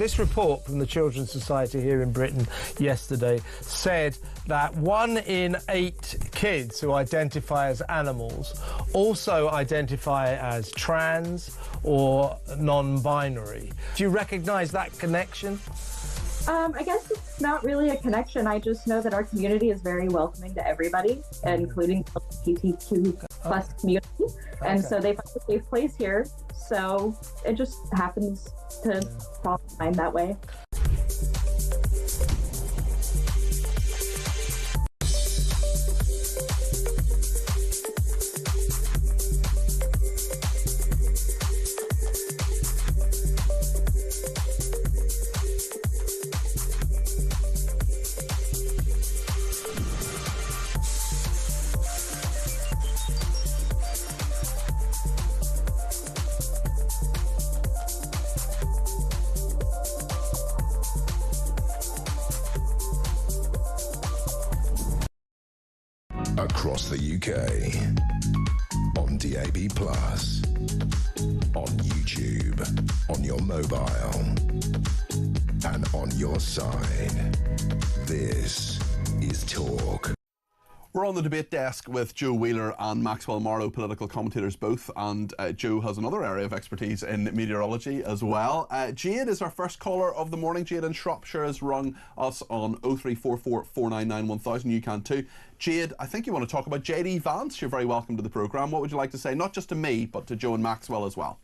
This report from the Children's Society here in Britain yesterday said that 1 in 8 kids who identify as animals also identify as trans or non-binary. Do you recognise that connection? I guess it's not really a connection. I just know that our community is very welcoming to everybody, including the LGBTQ plus community. And so they find a safe place here. So it just happens to fall in line that way. Across the UK, on DAB+, on YouTube, on your mobile, and on your side. This is Talk. We're on the debate desk with Joe Wheeler and Maxwell Marlowe, political commentators both, and Joe has another area of expertise in meteorology as well. Jade is our first caller of the morning. Jade in Shropshire has rung us on 0344 499 1000. You can too. Jade, I think you want to talk about JD Vance. You're very welcome to the programme. What would you like to say, not just to me, but to Joe and Maxwell as well?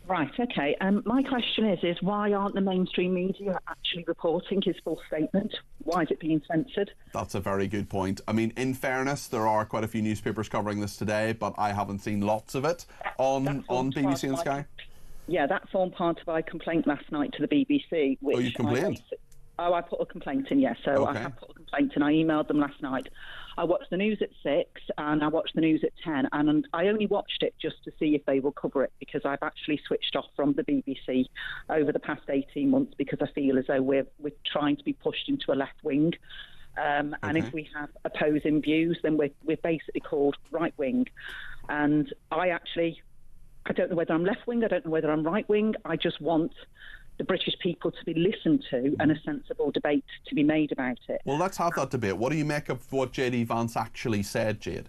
Right, okay. My question is why aren't the mainstream media actually reporting his full statement? Why is it being censored? That's a very good point. I mean, in fairness, there are quite a few newspapers covering this today, but I haven't seen lots of it on BBC and Sky. Yeah, that formed part of my complaint last night to the BBC. Which you complained? I put a complaint in, yes. So okay. I have put a complaint in. I emailed them last night. I watched the news at 6 and I watched the news at 10, and I only watched it just to see if they will cover it, because I've actually switched off from the BBC over the past 18 months because I feel as though we're trying to be pushed into a left wing. And if we have opposing views, then we're basically called right wing. And I don't know whether I'm left wing, I don't know whether I'm right wing. I just want the British people to be listened to and a sensible debate to be made about it. Well, let's have that debate. What do you make of what JD Vance actually said, Jade?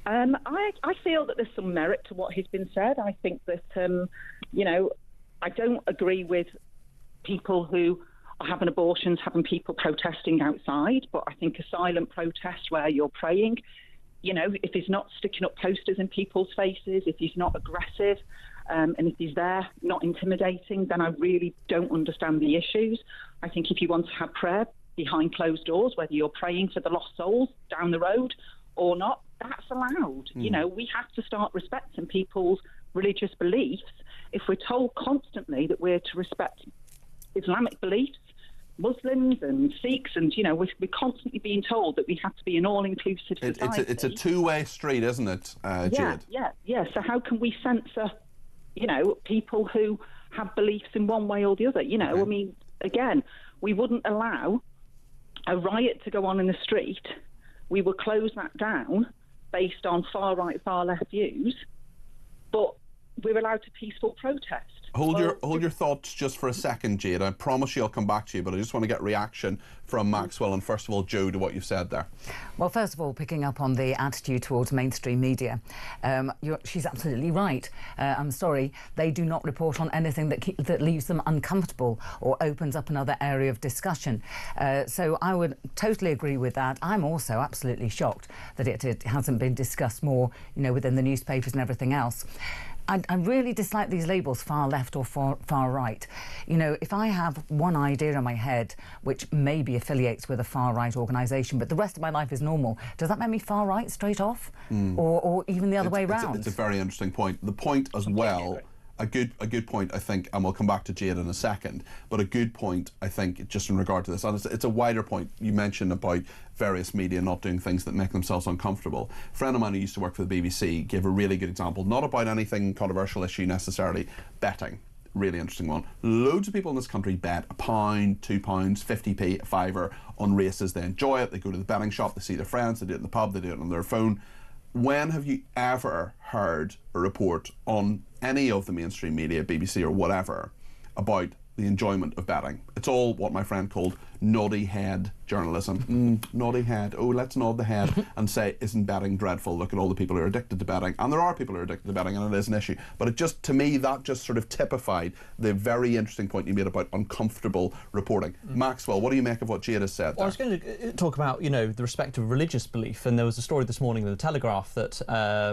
I feel that there's some merit to what has been said. I think that, I don't agree with people who are having abortions, having people protesting outside, but I think a silent protest where you're praying, if he's not sticking up posters in people's faces, if he's not aggressive, and if he's there not intimidating, then I really don't understand the issues. I think if you want to have prayer behind closed doors, whether you're praying for the lost souls down the road or not, that's allowed. We have to start respecting people's religious beliefs. If we're told constantly that we're to respect Islamic beliefs, Muslims and Sikhs, and we're constantly being told that we have to be an all-inclusive society. It's a two-way street, isn't it, Jade? Yeah. So how can we censor, people who have beliefs in one way or the other? I mean, again, we wouldn't allow a riot to go on in the street. We would close that down based on far right, far left views, but we're allowed to peaceful protest. Hold your thoughts just for a second, Jade. I promise you I'll come back to you, but I just want to get reaction from Maxwell and first of all, Joe, to what you've said there. Well, first of all, picking up on the attitude towards mainstream media, she's absolutely right. I'm sorry, they do not report on anything that leaves them uncomfortable or opens up another area of discussion. So I would totally agree with that. I'm also absolutely shocked that it hasn't been discussed more, within the newspapers and everything else. I really dislike these labels, far left or far right. If I have one idea in my head which maybe affiliates with a far right organisation, but the rest of my life is normal, does that make me far right straight off? Or even the other way round? It's a very interesting point. The point as well, a good point, I think, and we'll come back to Jade in a second, but a good point, I think, just in regard to this, and it's a wider point. You mentioned about various media not doing things that make themselves uncomfortable. A friend of mine who used to work for the BBC gave a really good example, not about anything controversial issue necessarily, betting. Really interesting one. Loads of people in this country bet £1, £2, 50p, a fiver on races. They enjoy it, they go to the betting shop, they see their friends, they do it in the pub, they do it on their phone. When have you ever heard a report on any of the mainstream media, BBC or whatever, about the enjoyment of betting. It's all what my friend called noddy head journalism. Noddy head. Oh, let's nod the head and say, isn't betting dreadful? Look at all the people who are addicted to betting. And there are people who are addicted to betting, and it is an issue. But it just, to me, that just sort of typified the very interesting point you made about uncomfortable reporting. Maxwell, what do you make of what Jade has said? Well, I was going to talk about, the respect of religious belief, and there was a story this morning in the Telegraph that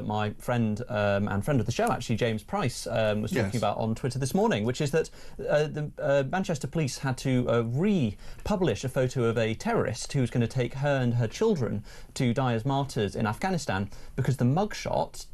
my friend and friend of the show, actually, James Price, was talking about on Twitter this morning, which is that the Manchester police had to republish a photo of a terrorist who was going to take her and her children to die as martyrs in Afghanistan because the mugshot,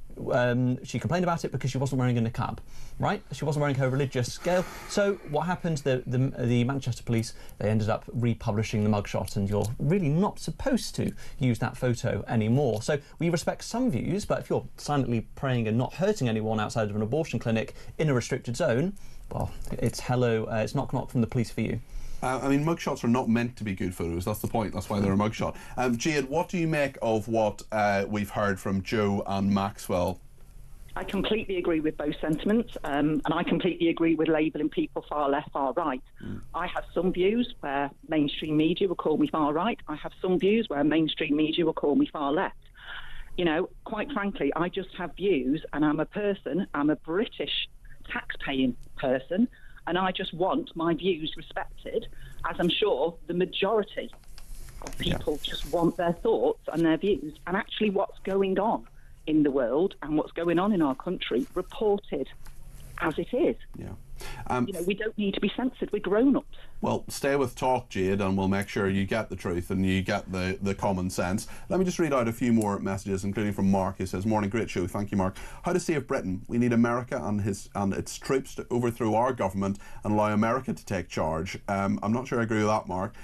she complained about it because she wasn't wearing a niqab, right? She wasn't wearing her religious scale. So what happened? The Manchester police, they ended up republishing the mugshot, and you're really not supposed to use that photo anymore. So we respect some views, but if you're silently praying and not hurting anyone outside of an abortion clinic in a restricted zone, well, it's it's knock knock from the police for you. I mean, mugshots are not meant to be good photos. That's the point. That's why they're a mugshot. Jade, what do you make of what we've heard from Joe and Maxwell? I completely agree with both sentiments, and I completely agree with labelling people far left, far right. I have some views where mainstream media will call me far right. I have some views where mainstream media will call me far left. Quite frankly, I just have views, and I'm a British tax-paying person, and I just want my views respected, as I'm sure the majority of people just want their thoughts and their views, and actually what's going on in the world and what's going on in our country reported as it is. We don't need to be censored. We're grown-ups. Well, stay with talk, Jade, and we'll make sure you get the truth and you get the common sense. Let me just read out a few more messages, including from Mark, who says, "Morning, great show." Thank you, Mark. "How to save Britain? We need America and its troops to overthrow our government and allow America to take charge." I'm not sure I agree with that, Mark.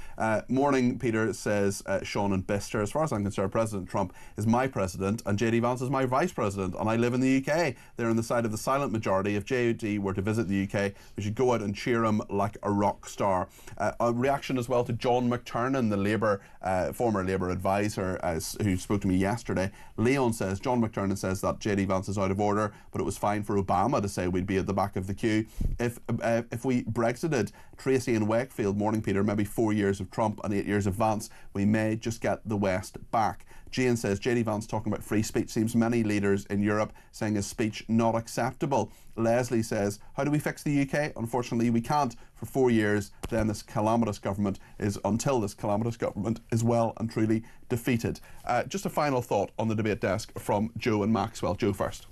Morning, Peter, says Sean and Bister. "As far as I'm concerned, President Trump is my president and JD Vance is my vice president, and I live in the UK. They're on the side of the silent majority. If JD were to visit the UK, we should go out and cheer him like a rock star." A reaction as well to John McTernan, the former Labour advisor, who spoke to me yesterday. Leon says, John McTernan says that JD Vance is out of order, but it was fine for Obama to say we'd be at the back of the queue. If we Brexited Tracy and Wakefield, morning Peter, maybe 4 years of Trump and 8 years of Vance, we may just get the West back. Jane says, JD Vance talking about free speech seems many leaders in Europe saying his speech not acceptable. Leslie says, how do we fix the UK? Unfortunately, we can't for 4 years. Until this calamitous government is well and truly defeated. Just a final thought on the debate desk from Joe and Maxwell. Joe first.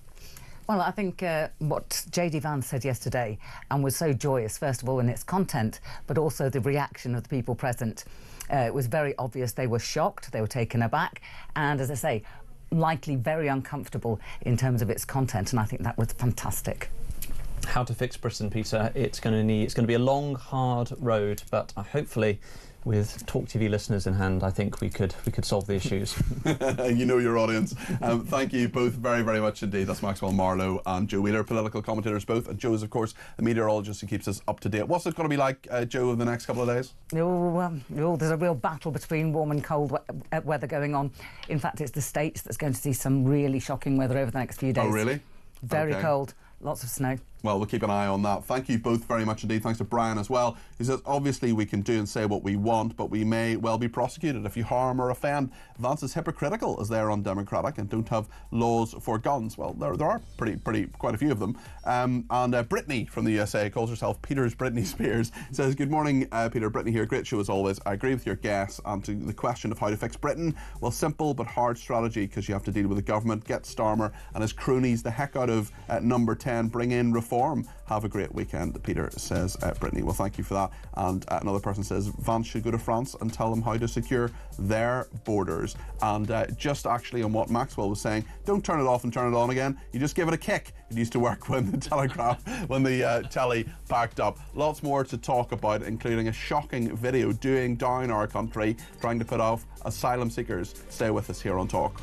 Well, I think what JD Vance said yesterday and was so joyous, first of all, in its content, but also the reaction of the people present. It was very obvious they were shocked, they were taken aback, and as I say, likely very uncomfortable in terms of its content, and I think that was fantastic. How to fix Britain, Peter? It's going to be a long, hard road, but hopefully, with talkTV listeners in hand, I think we could solve the issues. You know your audience. Thank you both very, very much indeed. That's Maxwell Marlowe and Joe Wheeler, political commentators both. And Joe's, of course, the meteorologist who keeps us up to date. What's it going to be like, Joe, over the next couple of days? There's a real battle between warm and cold weather going on. In fact, it's the States that's going to see some really shocking weather over the next few days. Oh, really? Very cold. Lots of snow. Well, we'll keep an eye on that. Thank you both very much indeed. Thanks to Brian as well. He says, obviously we can do and say what we want, but we may well be prosecuted if you harm or offend. Vance is hypocritical as they're undemocratic and don't have laws for guns. Well, there are quite a few of them. And Brittany from the USA calls herself Peter's Britney Spears. Says, good morning, Peter. Brittany here. Great show as always. I agree with your guess and to the question of how to fix Britain. Well, simple but hard strategy because you have to deal with the government. Get Starmer and his cronies the heck out of number 10. Bring in reform. Have a great weekend, Peter, says Brittany. Well, thank you for that. And another person says Vance should go to France and tell them how to secure their borders. And just actually on what Maxwell was saying, don't turn it off and turn it on again. You just give it a kick. It used to work when the telly backed up. Lots more to talk about, including a shocking video doing down our country, trying to put off asylum seekers. Stay with us here on Talk.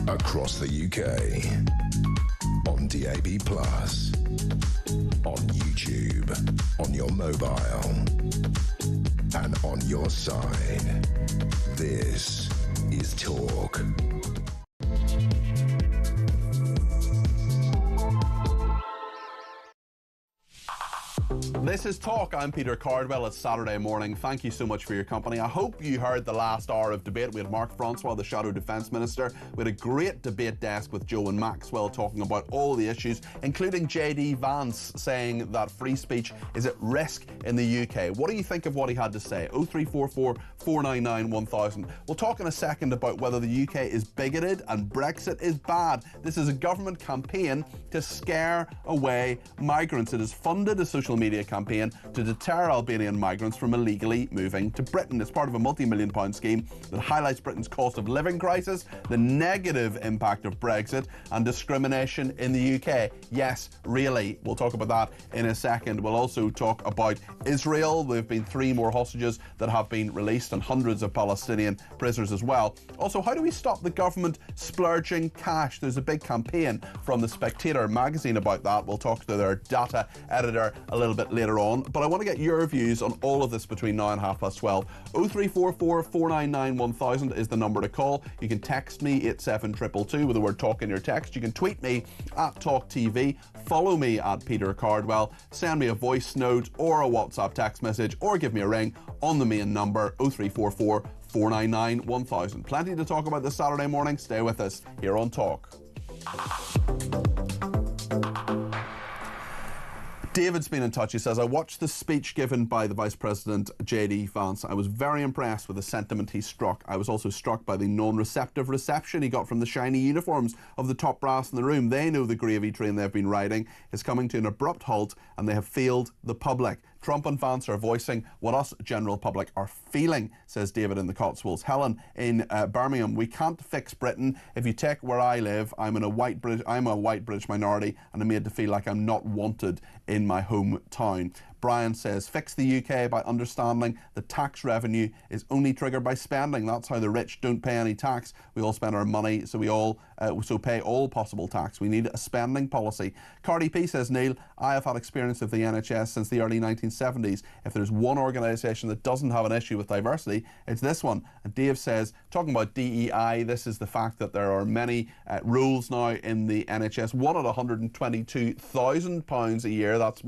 Across the UK. On DAB+. On YouTube. On your mobile. And on your side. This is Talk. This is Talk. I'm Peter Cardwell. It's Saturday morning. Thank you so much for your company. I hope you heard the last hour of debate. We had Mark Francois, the Shadow Defence Minister. We had a great debate desk with Joe and Maxwell talking about all the issues, including JD Vance saying that free speech is at risk in the UK. What do you think of what he had to say? 0344 499 1000. We'll talk in a second about whether the UK is bigoted and Brexit is bad. This is a government campaign to scare away migrants. It has funded a social media campaign to deter Albanian migrants from illegally moving to Britain. It's part of a multi-million pound scheme that highlights Britain's cost of living crisis, the negative impact of Brexit and discrimination in the UK. Yes, really. We'll talk about that in a second. We'll also talk about Israel. There have been 3 more hostages that have been released and hundreds of Palestinian prisoners as well. Also, how do we stop the government splurging cash? There's a big campaign from the Spectator magazine about that. We'll talk to their data editor a little bit later on, but I want to get your views on all of this between now and 12:30. 0344 499 1000 is the number to call. You can text me 87222 with the word talk in your text. You can tweet me at talkTV, follow me at Peter Cardwell, send me a voice note or a WhatsApp text message, or give me a ring on the main number 0344 499 1000. Plenty to talk about this Saturday morning. Stay with us here on Talk. David's been in touch. He says, I watched the speech given by the Vice President JD Vance. I was very impressed with the sentiment he struck. I was also struck by the non-receptive reception he got from the shiny uniforms of the top brass in the room. They know the gravy train they've been riding is coming to an abrupt halt and they have failed the public. Trump and Vance are voicing what us general public are feeling, says David in the Cotswolds. Helen in Birmingham, we can't fix Britain. If you take where I live, I'm a white British minority and I'm made to feel like I'm not wanted in my hometown. Brian says, fix the UK by understanding the tax revenue is only triggered by spending. That's how the rich don't pay any tax. We all spend our money, so we all pay all possible tax. We need a spending policy. Cardi P says, Neil, I have had experience of the NHS since the early 1970s. If there's one organisation that doesn't have an issue with diversity, it's this one. And Dave says, talking about DEI, this is the fact that there are many rules now in the NHS. One at £122,000 a year. That's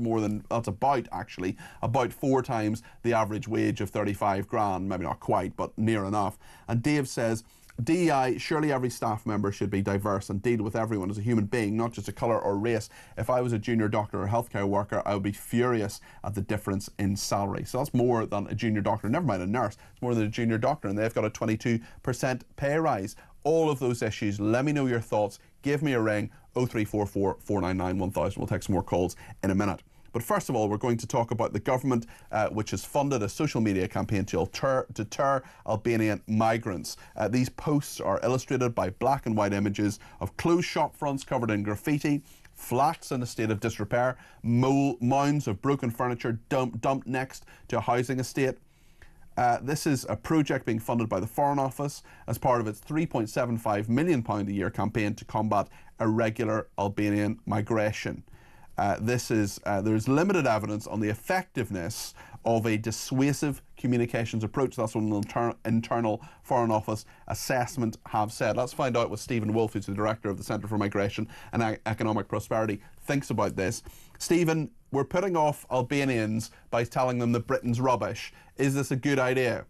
about 4 times the average wage of 35 grand. Maybe not quite, but near enough. And Dave says, DEI, surely every staff member should be diverse and deal with everyone as a human being, not just a colour or race. If I was a junior doctor or healthcare worker, I would be furious at the difference in salary. So that's more than a junior doctor, never mind a nurse, it's more than a junior doctor, and they've got a 22% pay rise. All of those issues, let me know your thoughts. Give me a ring, 0344 499 1000. We'll take some more calls in a minute. But first of all, we're going to talk about the government which has funded a social media campaign to deter Albanian migrants. These posts are illustrated by black and white images of closed shop fronts covered in graffiti, flats in a state of disrepair, mounds of broken furniture dumped next to a housing estate. This is a project being funded by the Foreign Office as part of its £3.75 million a year campaign to combat irregular Albanian migration. There's limited evidence on the effectiveness of a dissuasive communications approach. That's what an internal Foreign Office assessment have said. Let's find out what Stephen Wolfe, who's the director of the Centre for Migration and Economic Prosperity, thinks about this. Stephen, we're putting off Albanians by telling them that Britain's rubbish. Is this a good idea?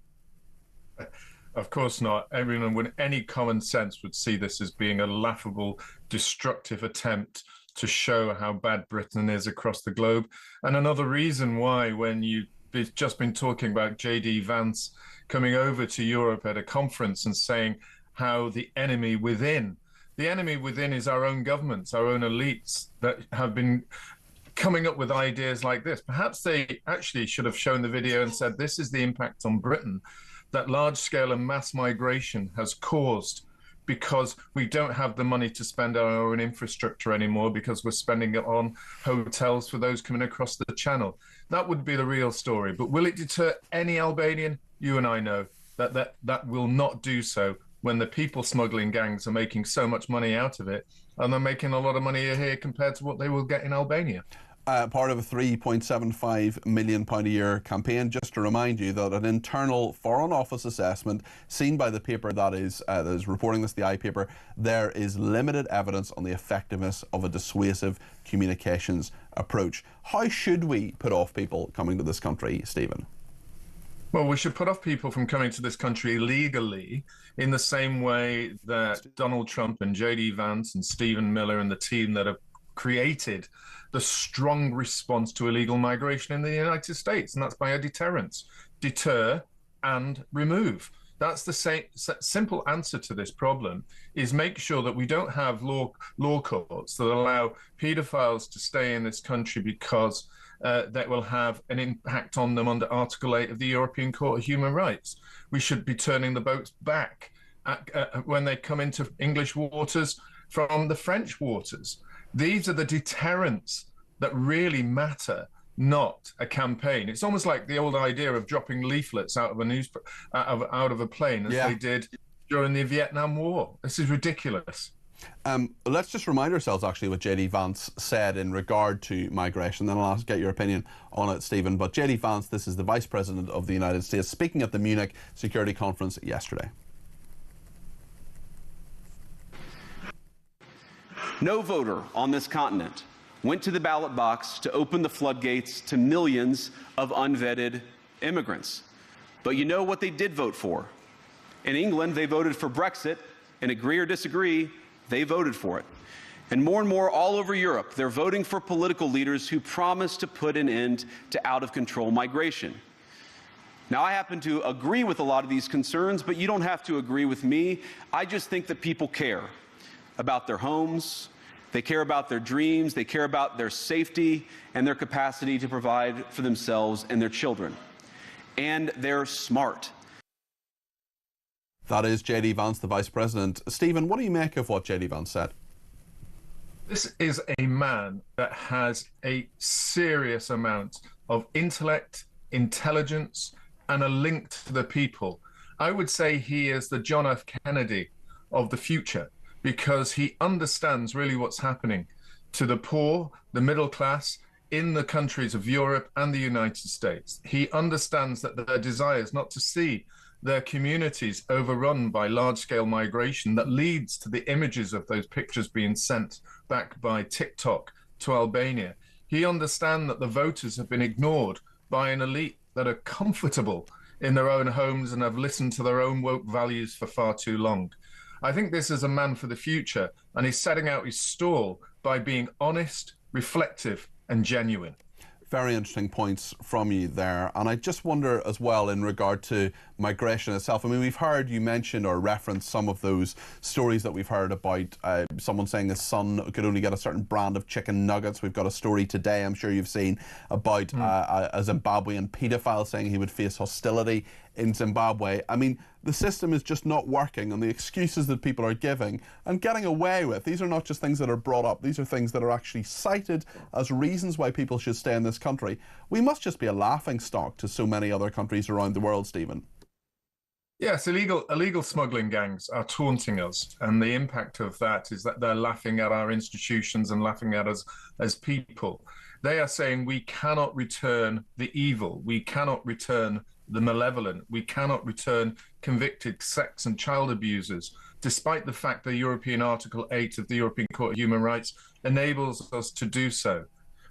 Of course not. Everyone with any common sense would see this as being a laughable, destructive attempt to show how bad Britain is across the globe. And another reason why, when you've just been talking about JD Vance coming over to Europe at a conference and saying how the enemy within is our own governments, our own elites that have been coming up with ideas like this. Perhaps they actually should have shown the video and said, this is the impact on Britain that large-scale and mass migration has caused, because we don't have the money to spend on our own infrastructure anymore because we're spending it on hotels for those coming across the channel. That would be the real story. But will it deter any Albanian? You and I know that will not do so when the people smuggling gangs are making so much money out of it, and they're making a lot of money here compared to what they will get in Albania. Part of a £3.75 million a year campaign. Just to remind you that an internal Foreign Office assessment seen by the paper that is reporting this, the iPaper, there is limited evidence on the effectiveness of a dissuasive communications approach. How should we put off people coming to this country, Stephen? Well, we should put off people from coming to this country illegally in the same way that Donald Trump and JD Vance and Stephen Miller and the team that have created the strong response to illegal migration in the United States, and that's by a deterrence. Deter and remove. That's the simple answer to this problem, is make sure that we don't have law courts that allow paedophiles to stay in this country because that will have an impact on them under Article 8 of the European Court of Human Rights. We should be turning the boats back when they come into English waters from the French waters. These are the deterrents that really matter, not a campaign. It's almost like the old idea of dropping leaflets out of a out of a plane, as they did during the Vietnam War. This is ridiculous. Let's just remind ourselves actually what JD Vance said in regard to migration, then I'll get your opinion on it, Stephen. But JD Vance, this is the Vice President of the United States, speaking at the Munich Security Conference yesterday. No voter on this continent went to the ballot box to open the floodgates to millions of unvetted immigrants. But you know what they did vote for? In England, they voted for Brexit, and agree or disagree, they voted for it. And more all over Europe, they're voting for political leaders who promise to put an end to out-of-control migration. Now, I happen to agree with a lot of these concerns, but you don't have to agree with me. I just think that people care about their homes, they care about their dreams, they care about their safety and their capacity to provide for themselves and their children. And they're smart. That is JD Vance, the Vice President. Stephen, what do you make of what JD Vance said? This is a man that has a serious amount of intellect, intelligence, and a link to the people. I would say he is the John F. Kennedy of the future, because he understands really what's happening to the poor, the middle class, in the countries of Europe and the United States. He understands that their desire is not to see their communities overrun by large-scale migration that leads to the images of those pictures being sent back by TikTok to Albania. He understands that the voters have been ignored by an elite that are comfortable in their own homes and have listened to their own woke values for far too long. I think this is a man for the future, and he's setting out his stall by being honest, reflective, and genuine. Very interesting points from you there. And I just wonder as well in regard to migration itself. I mean, we've heard you mention or reference some of those stories that we've heard about someone saying his son could only get a certain brand of chicken nuggets. We've got a story today, I'm sure you've seen, about a Zimbabwean paedophile saying he would face hostility in Zimbabwe. I mean, the system is just not working, and the excuses that people are giving and getting away with, these are not just things that are brought up, these are things that are actually cited as reasons why people should stay in this country. We must just be a laughingstock to so many other countries around the world, Stephen. Yes, illegal smuggling gangs are taunting us, and the impact of that is that they're laughing at our institutions and laughing at us as people. They are saying we cannot return the evil, we cannot return the malevolent, we cannot return convicted sex and child abusers, despite the fact that European Article 8 of the European Court of Human Rights enables us to do so.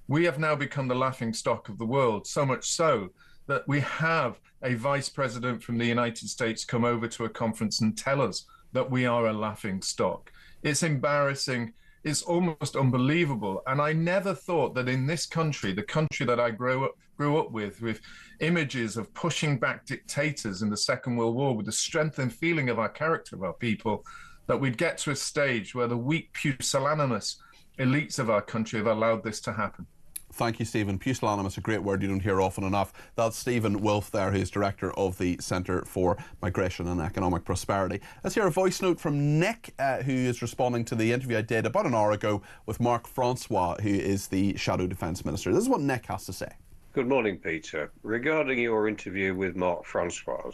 We have now become the laughing stock of the world, so much so that we have a vice president from the United States come over to a conference and tell us that we are a laughing stock. It's embarrassing. It's almost unbelievable. And I never thought that in this country, the country that I grew up with images of pushing back dictators in the Second World War, with the strength and feeling of our character of our people, that we'd get to a stage where the weak, pusillanimous elites of our country have allowed this to happen. Thank you, Stephen. Pusillanimous, a great word you don't hear often enough. That's Stephen Wolfe there, who's Director of the Centre for Migration and Economic Prosperity. Let's hear a voice note from Nick, who is responding to the interview I did about an hour ago with Mark Francois, who is the Shadow Defence Minister. This is what Nick has to say. Good morning, Peter. Regarding your interview with Mark Francois,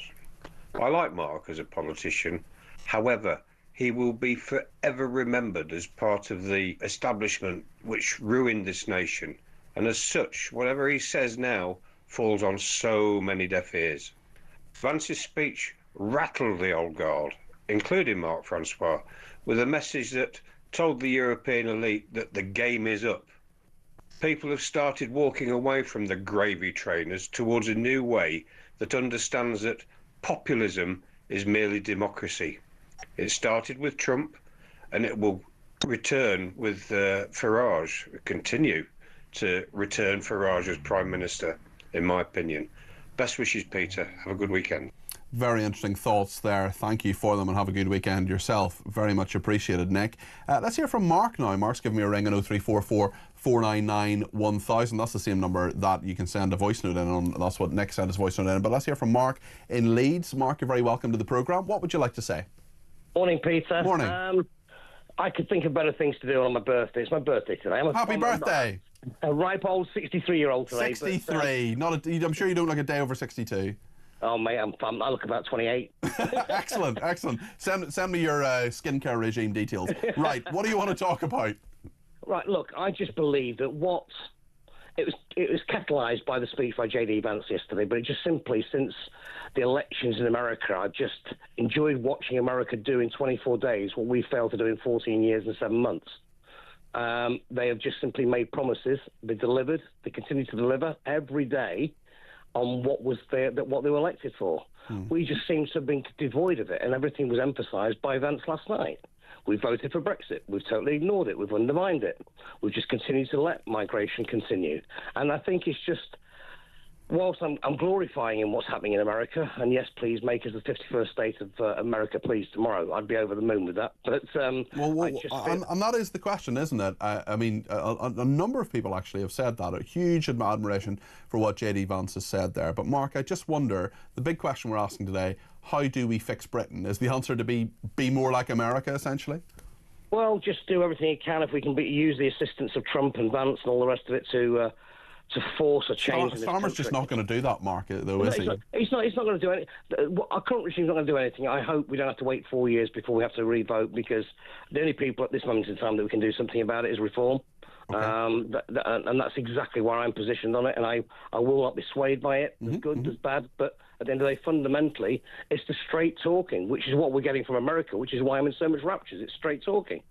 I like Mark as a politician, However, he will be forever remembered as part of the establishment which ruined this nation, and as such, whatever he says now falls on so many deaf ears. Vance's speech rattled the old guard, including Marc Francois, with a message that told the European elite that the game is up. People have started walking away from the gravy trainers towards a new way that understands that populism is merely democracy. It started with Trump, and it will return with Farage, continue to return Farage as Prime Minister, in my opinion. Best wishes, Peter. Have a good weekend. Very interesting thoughts there. Thank you for them, and have a good weekend yourself. Very much appreciated, Nick. Let's hear from Mark now. Mark's giving me a ring on 0344 499 1000. That's the same number that you can send a voice note in on. That's what Nick sent his voice note in. But let's hear from Mark in Leeds. Mark, you're very welcome to the programme. What would you like to say? Morning, Peter. Morning. I could think of better things to do on my birthday. It's my birthday today. Happy birthday! A ripe old 63-year-old today. 63. I'm sure you don't look a day over 62. Oh, mate, I look about 28. Excellent, excellent. Send me your skincare regime details. Right, what do you want to talk about? Right, look, I just believe that it was catalysed by the speech by J.D. Vance yesterday, but it just simply, since the elections in America, I've just enjoyed watching America do in 24 days what we failed to do in 14 years and 7 months. They have just simply made promises. They delivered. They continue to deliver every day on what they were elected for. We just seem to have been devoid of it, and everything was emphasised by Vance last night. We voted for Brexit. We've totally ignored it. We've undermined it. We've just continued to let migration continue. And I think it's just, whilst I'm glorifying in what's happening in America, and yes, please make us the 51st state of America, please, tomorrow. I'd be over the moon with that. But and that is the question, isn't it? I mean, a number of people actually have said that. A huge admiration for what J.D. Vance has said there. But Mark, I just wonder, the big question we're asking today, how do we fix Britain? Is the answer to be more like America, essentially? Well, just do everything you can. If we can use the assistance of Trump and Vance and all the rest of it to force a change. Starmer's just not going to do that, Mark, though, is he? He's not going to do anything. Our current regime's not going to do anything. I hope we don't have to wait 4 years before we have to re-vote, because the only people at this moment in time that we can do something about it is reform. Okay. And that's exactly where I'm positioned on it, and I will not be swayed by it. There's good, there's bad, but at the end of the day, fundamentally, it's the straight talking, which is what we're getting from America, which is why I'm in so much raptures. It's straight talking,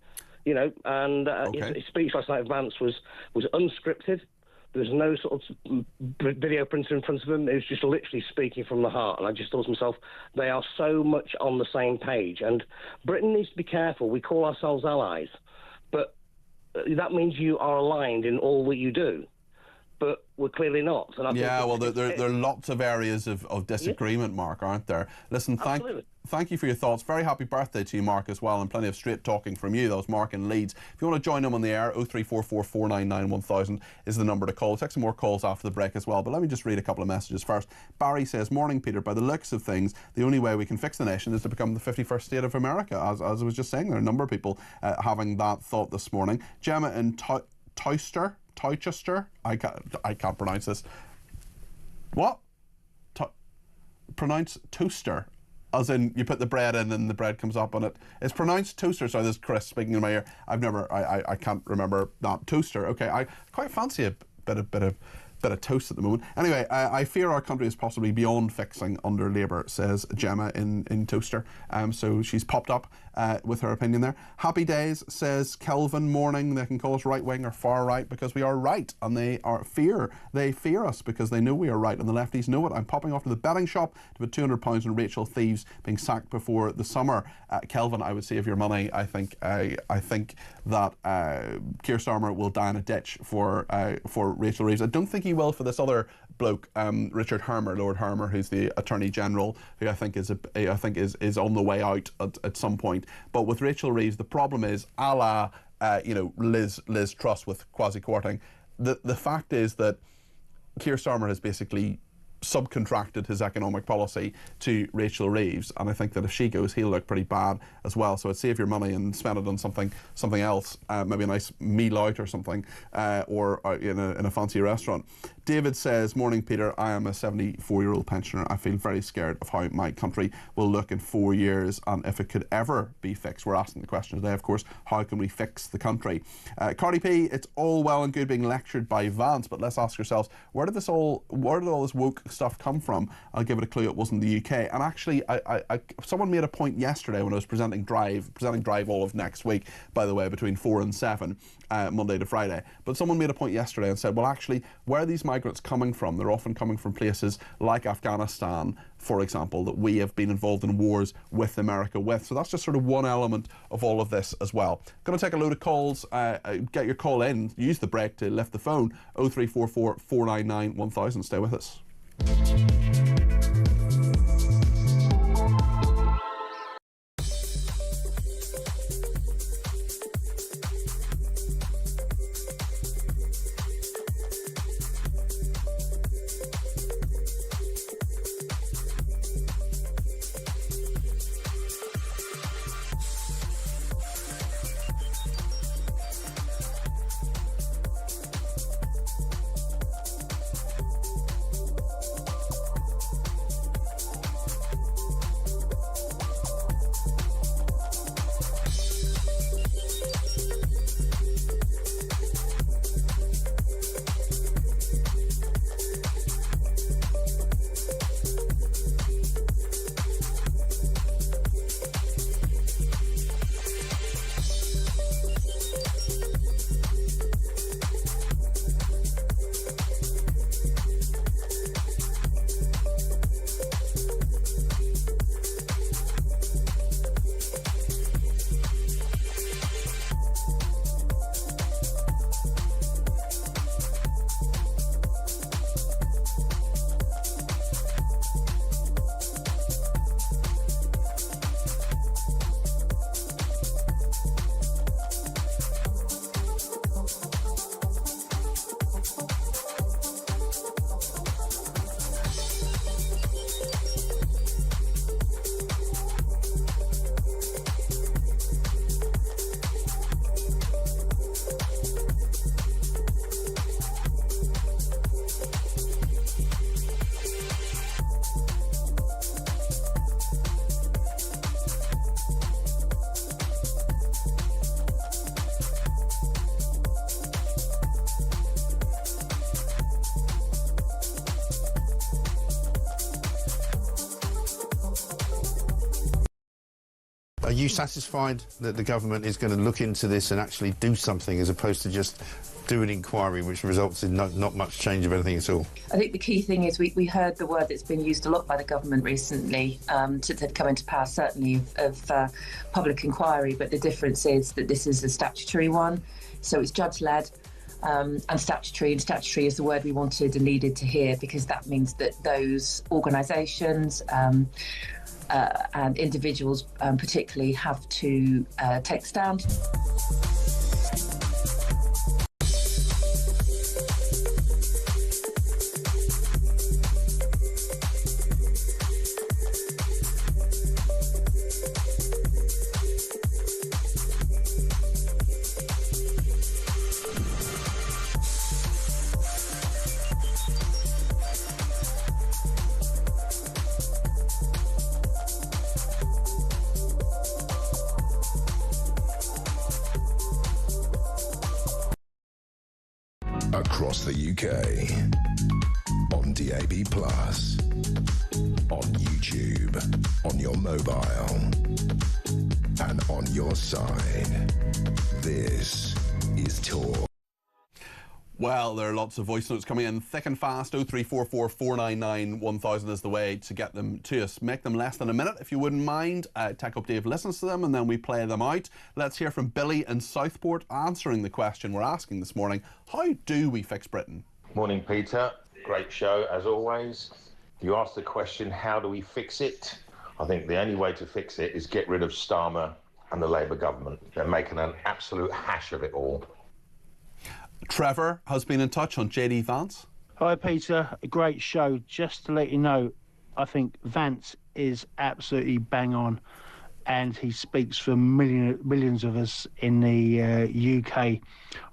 and his speech last night, Vance, was unscripted. There was no sort of video printer in front of him. It was just literally speaking from the heart. And I just thought to myself, they are so much on the same page. And Britain needs to be careful. We call ourselves allies, but that means you are aligned in all that you do. But we're clearly not. And there are lots of areas of disagreement, Mark, aren't there? Listen, thank you for your thoughts. Very happy birthday to you, Mark, as well, and plenty of straight talking from you. That was Mark in Leeds. If you want to join him on the air, 0344 499 1000 is the number to call. Take some more calls after the break as well, but let me just read a couple of messages first. Barry says, morning, Peter. By the looks of things, the only way we can fix the nation is to become the 51st state of America. As I was just saying, there are a number of people having that thought this morning. Gemma in Towcester, I can't pronounce this. What? Pronounce toaster, as in you put the bread in and the bread comes up on it. It's pronounced toaster. Sorry, this is Chris speaking in my ear. I can't remember that. Toaster. Okay, I quite fancy a bit of toast at the moment. Anyway, I fear our country is possibly beyond fixing under Labour, says Gemma in Toaster. So she's popped up with her opinion there. Happy days, says Kelvin. Morning. They can call us right wing or far right because we are right, and they fear us because they know we are right, and the lefties know it. I'm popping off to the betting shop to put £200 on Rachel Thieves being sacked before the summer. Kelvin, I would save your money. I think that Keir Starmer will die in a ditch for Rachel Reeves. I don't think he will for this other bloke, Richard Hermer, Lord Hermer, who's the Attorney General, who I think is on the way out at some point. But with Rachel Reeves, the problem is, a la Liz Truss with Kwasi Kwarteng, the fact is that Keir Starmer has basically subcontracted his economic policy to Rachel Reeves, and I think that if she goes, he'll look pretty bad as well. So I'd save your money and spend it on something else, maybe a nice meal out or something, or in a fancy restaurant. David says, morning Peter, I am a 74-year-old pensioner. I feel very scared of how my country will look in 4 years and if it could ever be fixed. We're asking the question today, of course, how can we fix the country? Cardi P, it's all well and good being lectured by Vance, but let's ask ourselves, where did all this woke stuff come from? I'll give it a clue, it wasn't the UK. And actually, someone made a point yesterday when I was presenting Drive all of next week, by the way, between 4 and 7, Monday to Friday. But someone made a point yesterday and said, well, actually, where are these migrants coming from? They're often coming from places like Afghanistan, for example, that we have been involved in wars with America with. So that's just sort of one element of all of this as well. Going to take a load of calls. Get your call in. Use the break to lift the phone. 0344 499 1000. Stay with us. Are you satisfied that the government is going to look into this and actually do something as opposed to just do an inquiry which results in not much change of anything at all? I think the key thing is we heard the word that's been used a lot by the government recently to come into power, certainly of public inquiry, but the difference is that this is a statutory one, so it's judge-led. And statutory is the word we wanted and needed to hear, because that means that those organisations and individuals particularly have to take a stand. Across the UK, on DAB+, on YouTube, on your mobile, and on your side. This is Talk. Well, there are lots of voice notes coming in thick and fast. 0344 499 1000 is the way to get them to us. Make them less than a minute if you wouldn't mind. Tech Up Dave listens to them and then we play them out. Let's hear from Billy in Southport answering the question we're asking this morning. How do we fix Britain? Morning, Peter. Great show, as always. You asked the question, how do we fix it? I think the only way to fix it is get rid of Starmer and the Labour government. They're making an absolute hash of it all. Trevor has been in touch on JD Vance. Hi, Peter. A great show. Just to let you know, I think Vance is absolutely bang on, and he speaks for millions of us in the UK.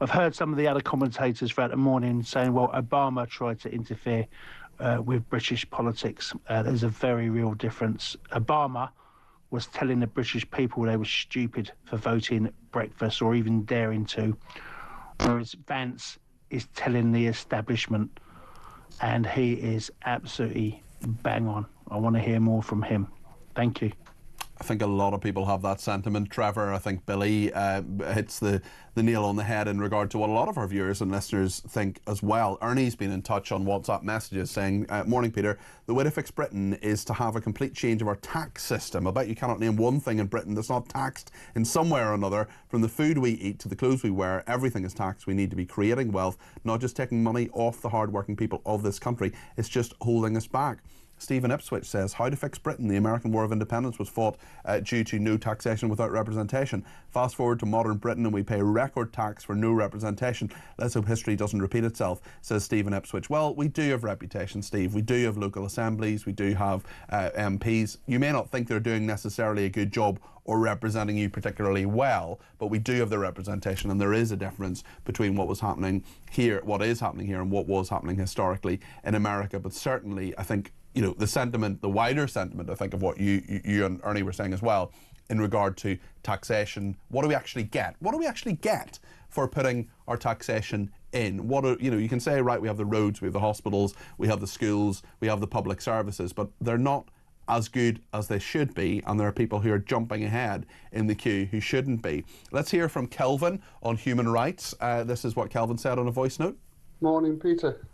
I've heard some of the other commentators throughout the morning saying, well, Obama tried to interfere with British politics. There's a very real difference. Obama was telling the British people they were stupid for voting breakfast or even daring to, whereas Vance is telling the establishment, and he is absolutely bang on. I want to hear more from him. Thank you. I think a lot of people have that sentiment, Trevor. I think Billy hits the nail on the head in regard to what a lot of our viewers and listeners think as well. Ernie's been in touch on WhatsApp messages saying, morning Peter, the way to fix Britain is to have a complete change of our tax system. I bet you cannot name one thing in Britain that's not taxed in some way or another. From the food we eat to the clothes we wear, everything is taxed. We need to be creating wealth, not just taking money off the hard-working people of this country. It's just holding us back. Stephen Ipswich says, how to fix Britain? The American War of Independence was fought due to no taxation without representation. Fast forward to modern Britain and we pay record tax for no representation. Let's hope history doesn't repeat itself, says Stephen Ipswich. Well, we do have reputation, Steve. We do have local assemblies. We do have MPs. You may not think they're doing necessarily a good job or representing you particularly well, but we do have the representation, and there is a difference between what was happening here, what is happening here, and what was happening historically in America. But certainly, I think, you know, the sentiment, the wider sentiment, I think, of what you and Ernie were saying as well, in regard to taxation. What do we actually get? What do we actually get for putting our taxation in? What are, you know, you can say, right, we have the roads, we have the hospitals, we have the schools, we have the public services, but they're not as good as they should be, and there are people who are jumping ahead in the queue who shouldn't be. Let's hear from Kelvin on human rights. This is what Kelvin said on a voice note. Morning, Peter.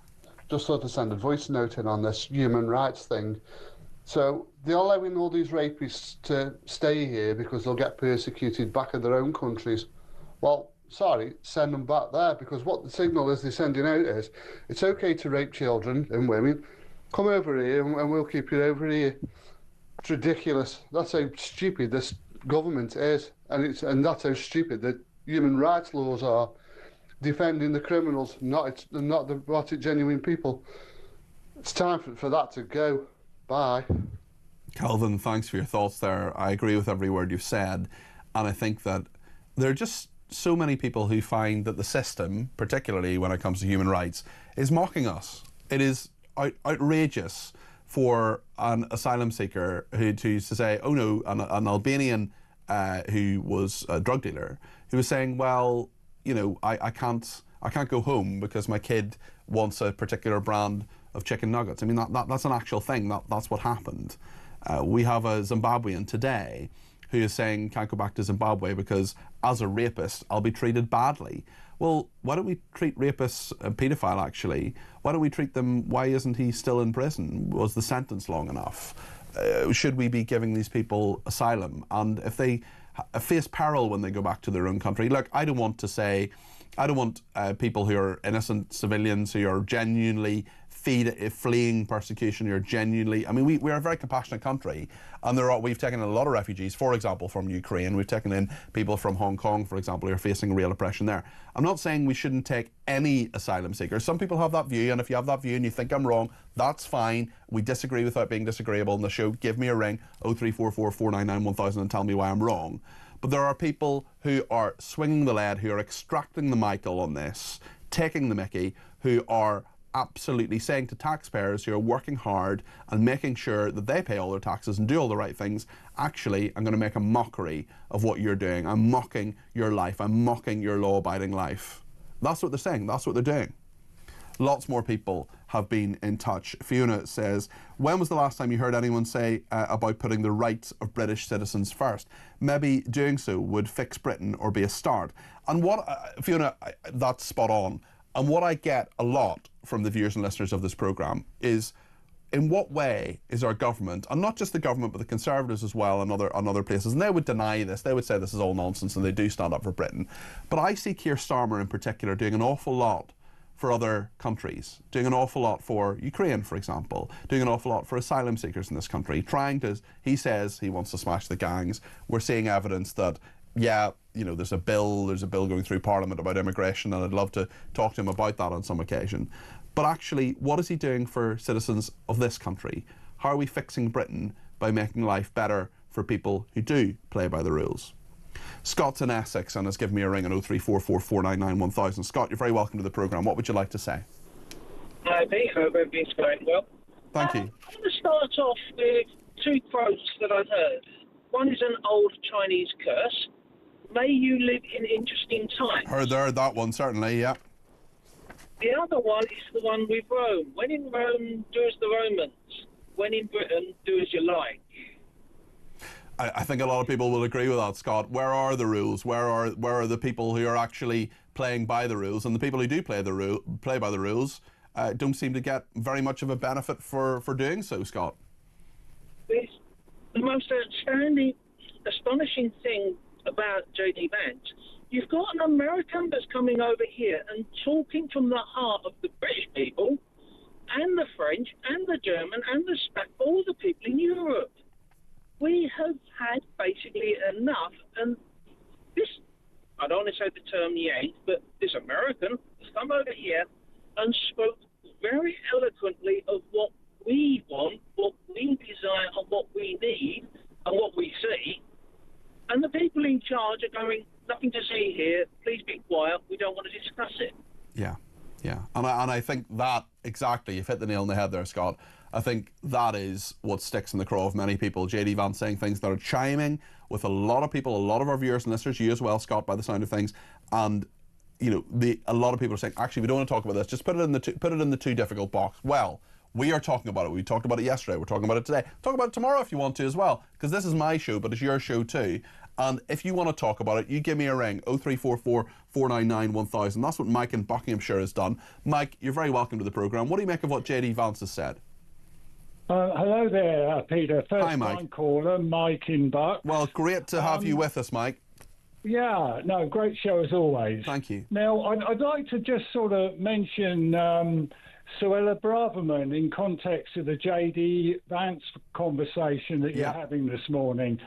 Just thought to send a voice note in on this human rights thing. So they're allowing all these rapists to stay here because they'll get persecuted back in their own countries. Well, sorry, send them back there, because what the signal is they're sending out is, it's okay to rape children and women. Come over here and we'll keep you over here. It's ridiculous. That's how stupid this government is, and that's how stupid the human rights laws are. Defending the criminals, not the genuine people. It's time for that to go. Bye. Calvin, thanks for your thoughts there. I agree with every word you've said, and I think that there are just so many people who find that the system, particularly when it comes to human rights, is mocking us. It is outrageous for an asylum seeker who to say, oh no, an Albanian who was a drug dealer, who was saying, well, you know, I can't go home because my kid wants a particular brand of chicken nuggets. I mean, that's an actual thing. That's what happened. We have a Zimbabwean today who is saying, can't go back to Zimbabwe because as a rapist, I'll be treated badly. Well, why don't we treat rapists, a paedophile actually, why don't we treat them, why isn't he still in prison? Was the sentence long enough? Should we be giving these people asylum? And if they face peril when they go back to their own country, look, I don't want people who are innocent civilians who are genuinely fleeing persecution, who are genuinely, I mean, we are a very compassionate country, and we've taken in a lot of refugees, for example, from Ukraine. We've taken in people from Hong Kong, for example, who are facing real oppression there. I'm not saying we shouldn't take any asylum seekers. Some people have that view, and if you have that view and you think I'm wrong, that's fine. We disagree without being disagreeable on the show. Give me a ring, 0344 499 1000, and tell me why I'm wrong. But there are people who are swinging the lead, who are extracting the Michael on this, taking the Mickey, who are absolutely saying to taxpayers who are working hard and making sure that they pay all their taxes and do all the right things, actually, I'm going to make a mockery of what you're doing. I'm mocking your life. I'm mocking your law-abiding life. That's what they're saying. That's what they're doing. Lots more people have been in touch. Fiona says, when was the last time you heard anyone say about putting the rights of British citizens first? Maybe doing so would fix Britain or be a start. And what, Fiona, that's spot on. And what I get a lot from the viewers and listeners of this programme is, in what way is our government, and not just the government but the Conservatives as well and other places, and they would deny this, they would say this is all nonsense and they do stand up for Britain, but I see Keir Starmer in particular doing an awful lot for other countries, doing an awful lot for Ukraine, for example, doing an awful lot for asylum seekers in this country, trying to, he says he wants to smash the gangs. We're seeing evidence that, yeah, you know, there's a bill going through Parliament about immigration, and I'd love to talk to him about that on some occasion. But actually, what is he doing for citizens of this country? How are we fixing Britain by making life better for people who do play by the rules? Scott's in Essex and has given me a ring on 0344 499 1000. Scott, you're very welcome to the programme. What would you like to say? Hi, Pete. Hope everything's going well. Thank you. I want to start off with two quotes that I've heard. One is an old Chinese curse. May you live in interesting times. Heard that one, certainly, yeah. The other one is the one with Rome. When in Rome, do as the Romans. When in Britain, do as you like. I think a lot of people will agree with that, Scott. Where are the rules? Where are the people who are actually playing by the rules? And the people who do play by the rules don't seem to get very much of a benefit for doing so, Scott. It's the most astonishing thing about J.D. Vance. You've got an American that's coming over here and talking from the heart of the British people and the French and the German and the Spanish, all the people in Europe. We have had basically enough, and this, I don't want to say the term yank, but this American has come over here and spoke very eloquently of what we want, what we desire, and what we need, and what we see. And the people in charge are going, nothing to see here, please be quiet, we don't want to discuss it. Yeah. And I think that, exactly, you've hit the nail on the head there, Scott. I think that is what sticks in the craw of many people. J.D. Vance saying things that are chiming with a lot of people, a lot of our viewers and listeners, you as well, Scott, by the sound of things. And, you know, a lot of people are saying, actually, we don't want to talk about this, just put it in the too difficult box. Well, we are talking about it. We talked about it yesterday. We're talking about it today. Talk about it tomorrow if you want to as well, because this is my show, but it's your show too. And if you want to talk about it, you give me a ring, 0344 499 1000. That's what Mike in Buckinghamshire has done. Mike, you're very welcome to the programme. What do you make of what J.D. Vance has said? Hello there, Peter. Hi, Mike. First-time caller, Mike in Buck. Well, great to have you with us, Mike. Yeah, no, great show as always. Thank you. Now, I'd like to just sort of mention Suella Braverman in context of the J.D. Vance conversation that you're having this morning.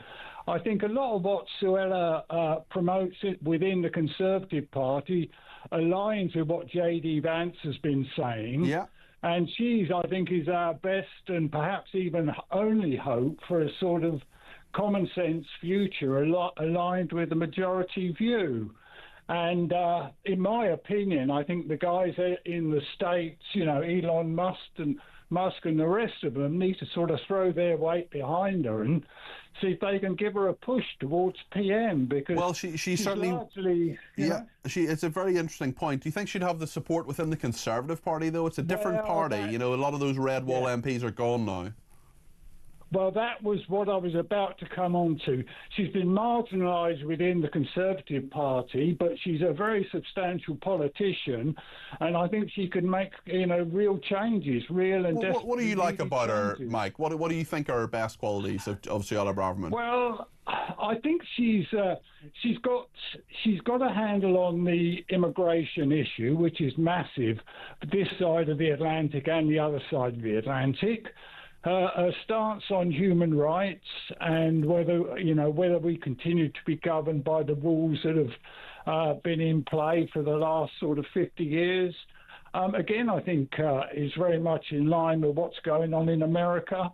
I think a lot of what Suella promotes within the Conservative Party aligns with what J.D. Vance has been saying. Yeah. And she's, I think, is our best and perhaps even only hope for a sort of common sense future aligned with the majority view. And in my opinion, I think the guys in the States, you know, Elon Musk and the rest of them need to sort of throw their weight behind her and see if they can give her a push towards PM, because she's certainly largely, you know, it's a very interesting point. Do you think she'd have the support within the Conservative Party, though? It's a different party. You know, a lot of those red wall MPs are gone now. Well, that was what I was about to come on to. She's been marginalised within the Conservative Party, but she's a very substantial politician, and I think she can make, you know, real changes, real and desperate. What do you like about her, Mike? What do you think are her best qualities of Suella Braverman? Well, I think she's got a handle on the immigration issue, which is massive, this side of the Atlantic and the other side of the Atlantic. Her stance on human rights and whether we continue to be governed by the rules that have been in play for the last sort of 50 years, again, I think is very much in line with what's going on in America.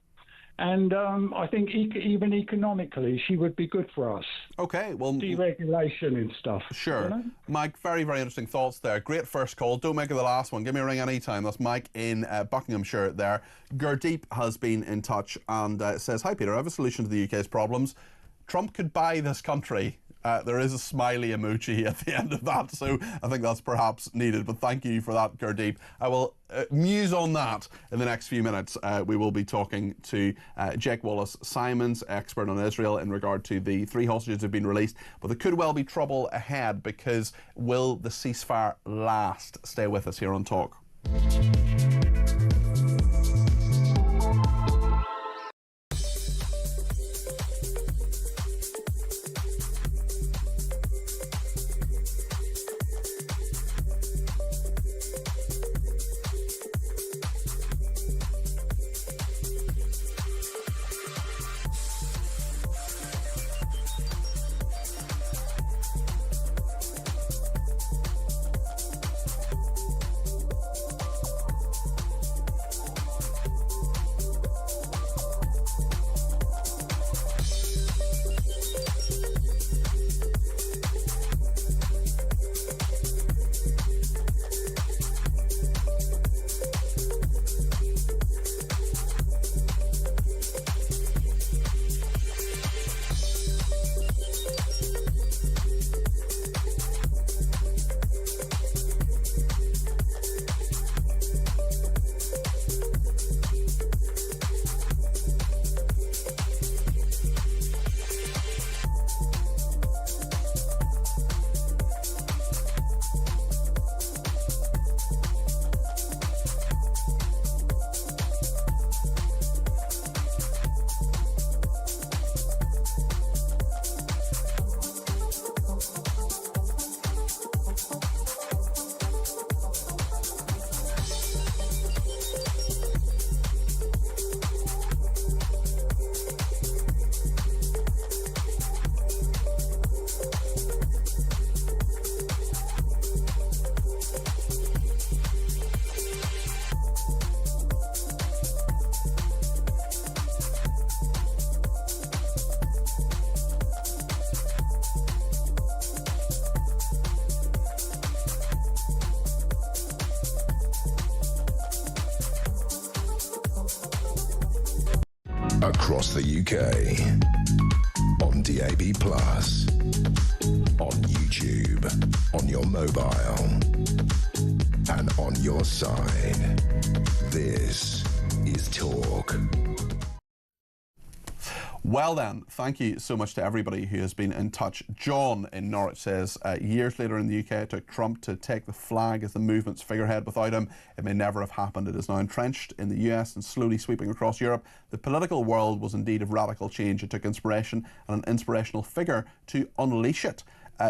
And I think even economically, she would be good for us. Okay, well... Deregulation and stuff. Sure. You know? Mike, very, very interesting thoughts there. Great first call. Don't make it the last one. Give me a ring anytime. That's Mike in Buckinghamshire there. Gurdeep has been in touch and says, "Hi, Peter. I have a solution to the UK's problems. Trump could buy this country." There is a smiley emoji at the end of that, so I think that's perhaps needed. But thank you for that, Gurdeep. I will muse on that in the next few minutes. We will be talking to Jake Wallace-Simons, expert on Israel, in regard to the 3 hostages who have been released. But there could well be trouble ahead, because will the ceasefire last? Stay with us here on Talk. across the UK, on DAB+, on YouTube, on your mobile, and on your side. This is Talk. Well then, thank you so much to everybody who has been in touch. John in Norwich says, years later in the UK, it took Trump to take the flag as the movement's figurehead. Without him, it may never have happened. It is now entrenched in the US and slowly sweeping across Europe. The political world was indeed of radical change. It took inspiration and an inspirational figure to unleash it.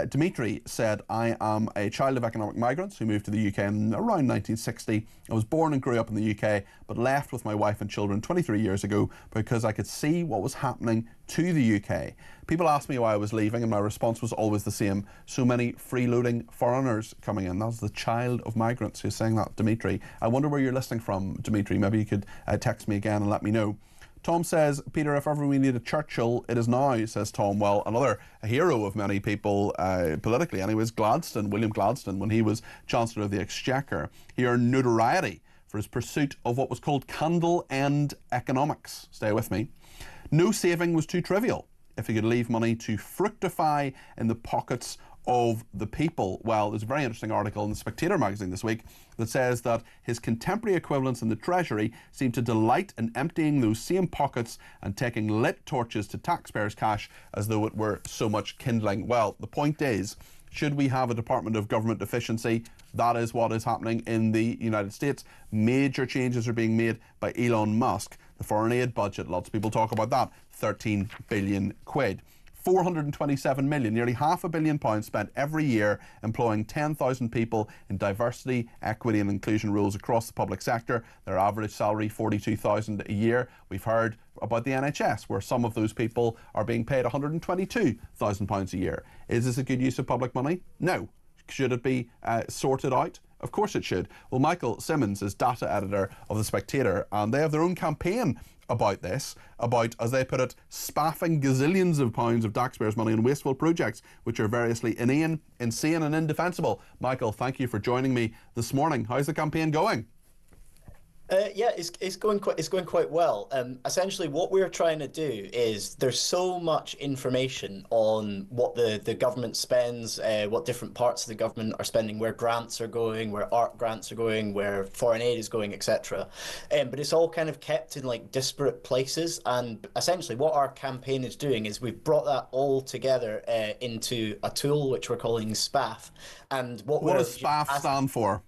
Dimitri said, I am a child of economic migrants who moved to the UK in around 1960. I was born and grew up in the UK, but left with my wife and children 23 years ago because I could see what was happening to the UK. People asked me why I was leaving, and my response was always the same. So many freeloading foreigners coming in. That's the child of migrants who's saying that, Dimitri. I wonder where you're listening from, Dimitri. Maybe you could text me again and let me know. Tom says, Peter, if ever we need a Churchill, it is now, says Tom. Well, another hero of many people, politically anyways, Gladstone, William Gladstone, when he was Chancellor of the Exchequer, he earned notoriety for his pursuit of what was called candle-end economics. Stay with me. No saving was too trivial if he could leave money to fructify in the pockets of the people. Well, there's a very interesting article in the Spectator magazine this week that says that his contemporary equivalents in the Treasury seem to delight in emptying those same pockets and taking lit torches to taxpayers' cash as though it were so much kindling. Well, the point is, should we have a Department of Government Efficiency? That is what is happening in the United States. Major changes are being made by Elon Musk. The foreign aid budget, lots of people talk about that, 13 billion quid. 427 million, nearly £500 million spent every year employing 10,000 people in diversity, equity and inclusion roles across the public sector. Their average salary £42,000 a year. We've heard about the NHS, where some of those people are being paid £122,000 a year. Is this a good use of public money? No. Should it be sorted out? Of course it should. Well, Michael Simmons is data editor of The Spectator, and they have their own campaign about this, about, as they put it, spaffing gazillions of pounds of taxpayers' money on wasteful projects, which are variously inane, insane and indefensible. Michael, thank you for joining me this morning. How's the campaign going? Yeah, it's going quite well. Essentially, what we're trying to do is there's so much information on what the government spends, what different parts of the government are spending, where grants are going, where art grants are going, where foreign aid is going, etc. But it's all kind of kept in like disparate places. And essentially, what our campaign is doing is we've brought that all together into a tool which we're calling SPAF. And what does SPAF stand for?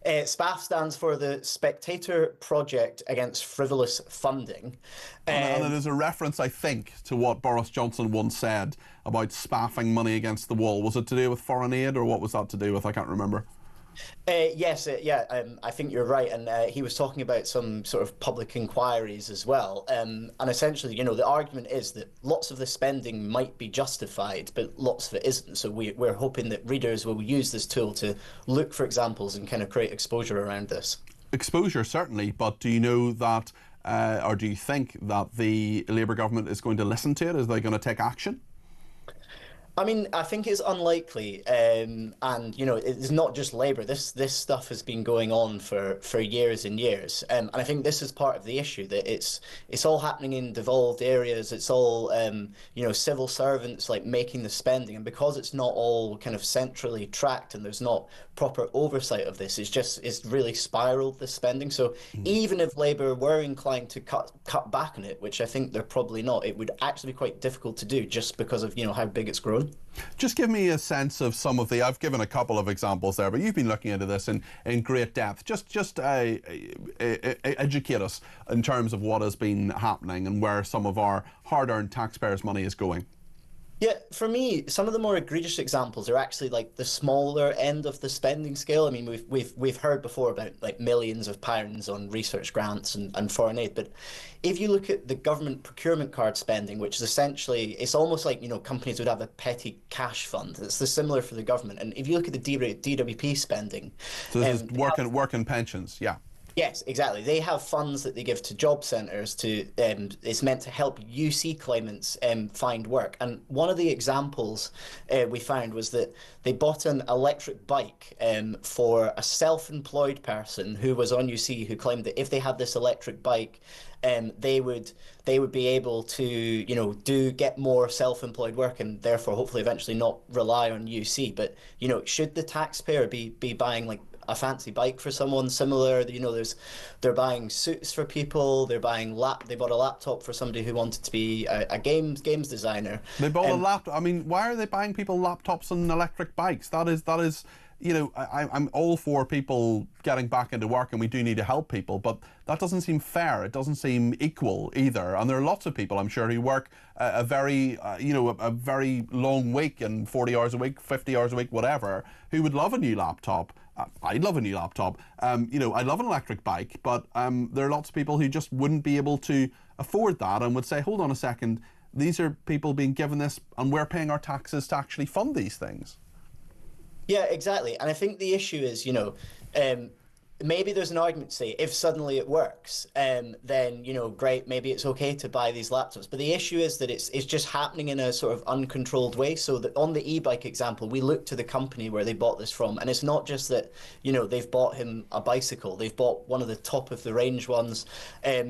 SPAF stands for the Spectator Project Against Frivolous Funding. And it is a reference, I think, to what Boris Johnson once said about spaffing money against the wall. Was it to do with foreign aid, or what was that to do with? I can't remember. Yes, I think you're right, and he was talking about some sort of public inquiries as well, and essentially, you know, the argument is that lots of the spending might be justified, but lots of it isn't, so we're hoping that readers will use this tool to look for examples and kind of create exposure around this. Exposure, certainly, but do you know that, or do you think that the Labour government is going to listen to it? Is they going to take action? I mean, I think it's unlikely, and you know, it's not just Labour. This stuff has been going on for years and years, and I think this is part of the issue, that it's all happening in devolved areas. It's all you know, civil servants like making the spending, and because it's not all kind of centrally tracked and there's not proper oversight of this, it's really spiraled, the spending. So even if Labour were inclined to cut back on it, which I think they're probably not, it would actually be quite difficult to do just because of, you know, how big it's grown. Just give me a sense of some of the, I've given a couple of examples there, but you've been looking into this in great depth. Just educate us in terms of what has been happening and where some of our hard-earned taxpayers' money is going. Yeah, for me, some of the more egregious examples are actually like the smaller end of the spending scale. I mean, we've heard before about like millions of pounds on research grants and foreign aid, but if you look at the government procurement card spending, which is essentially, it's almost like, you know, companies would have a petty cash fund. It's similar for the government. And if you look at the DWP spending, so this is work and pensions, yeah. Yes, exactly. They have funds that they give to job centres to. It's meant to help UC claimants find work. And one of the examples we found was that they bought an electric bike for a self-employed person who was on UC, who claimed that if they had this electric bike, they would be able to, you know, get more self-employed work and therefore hopefully eventually not rely on UC. But, you know, should the taxpayer be buying like a fancy bike for someone similar? You know, they're buying suits for people. They bought a laptop for somebody who wanted to be a games designer. They bought a laptop. I mean, why are they buying people laptops and electric bikes? That is. You know, I'm all for people getting back into work, and we do need to help people, but that doesn't seem fair. It doesn't seem equal either. And there are lots of people, I'm sure, who work a very long week, and 40 hours a week, 50 hours a week, whatever, who would love a new laptop. I'd love a new laptop. You know, I love an electric bike, but there are lots of people who just wouldn't be able to afford that and would say, hold on a second, these are people being given this, and we're paying our taxes to actually fund these things. Yeah, exactly. And I think the issue is, you know, maybe there's an argument to say if suddenly it works, then, you know, great, maybe it's okay to buy these laptops. But the issue is that it's just happening in a sort of uncontrolled way. So that on the e-bike example, we looked to the company where they bought this from, and it's not just that, you know, they've bought him a bicycle. They've bought one of the top of the range ones.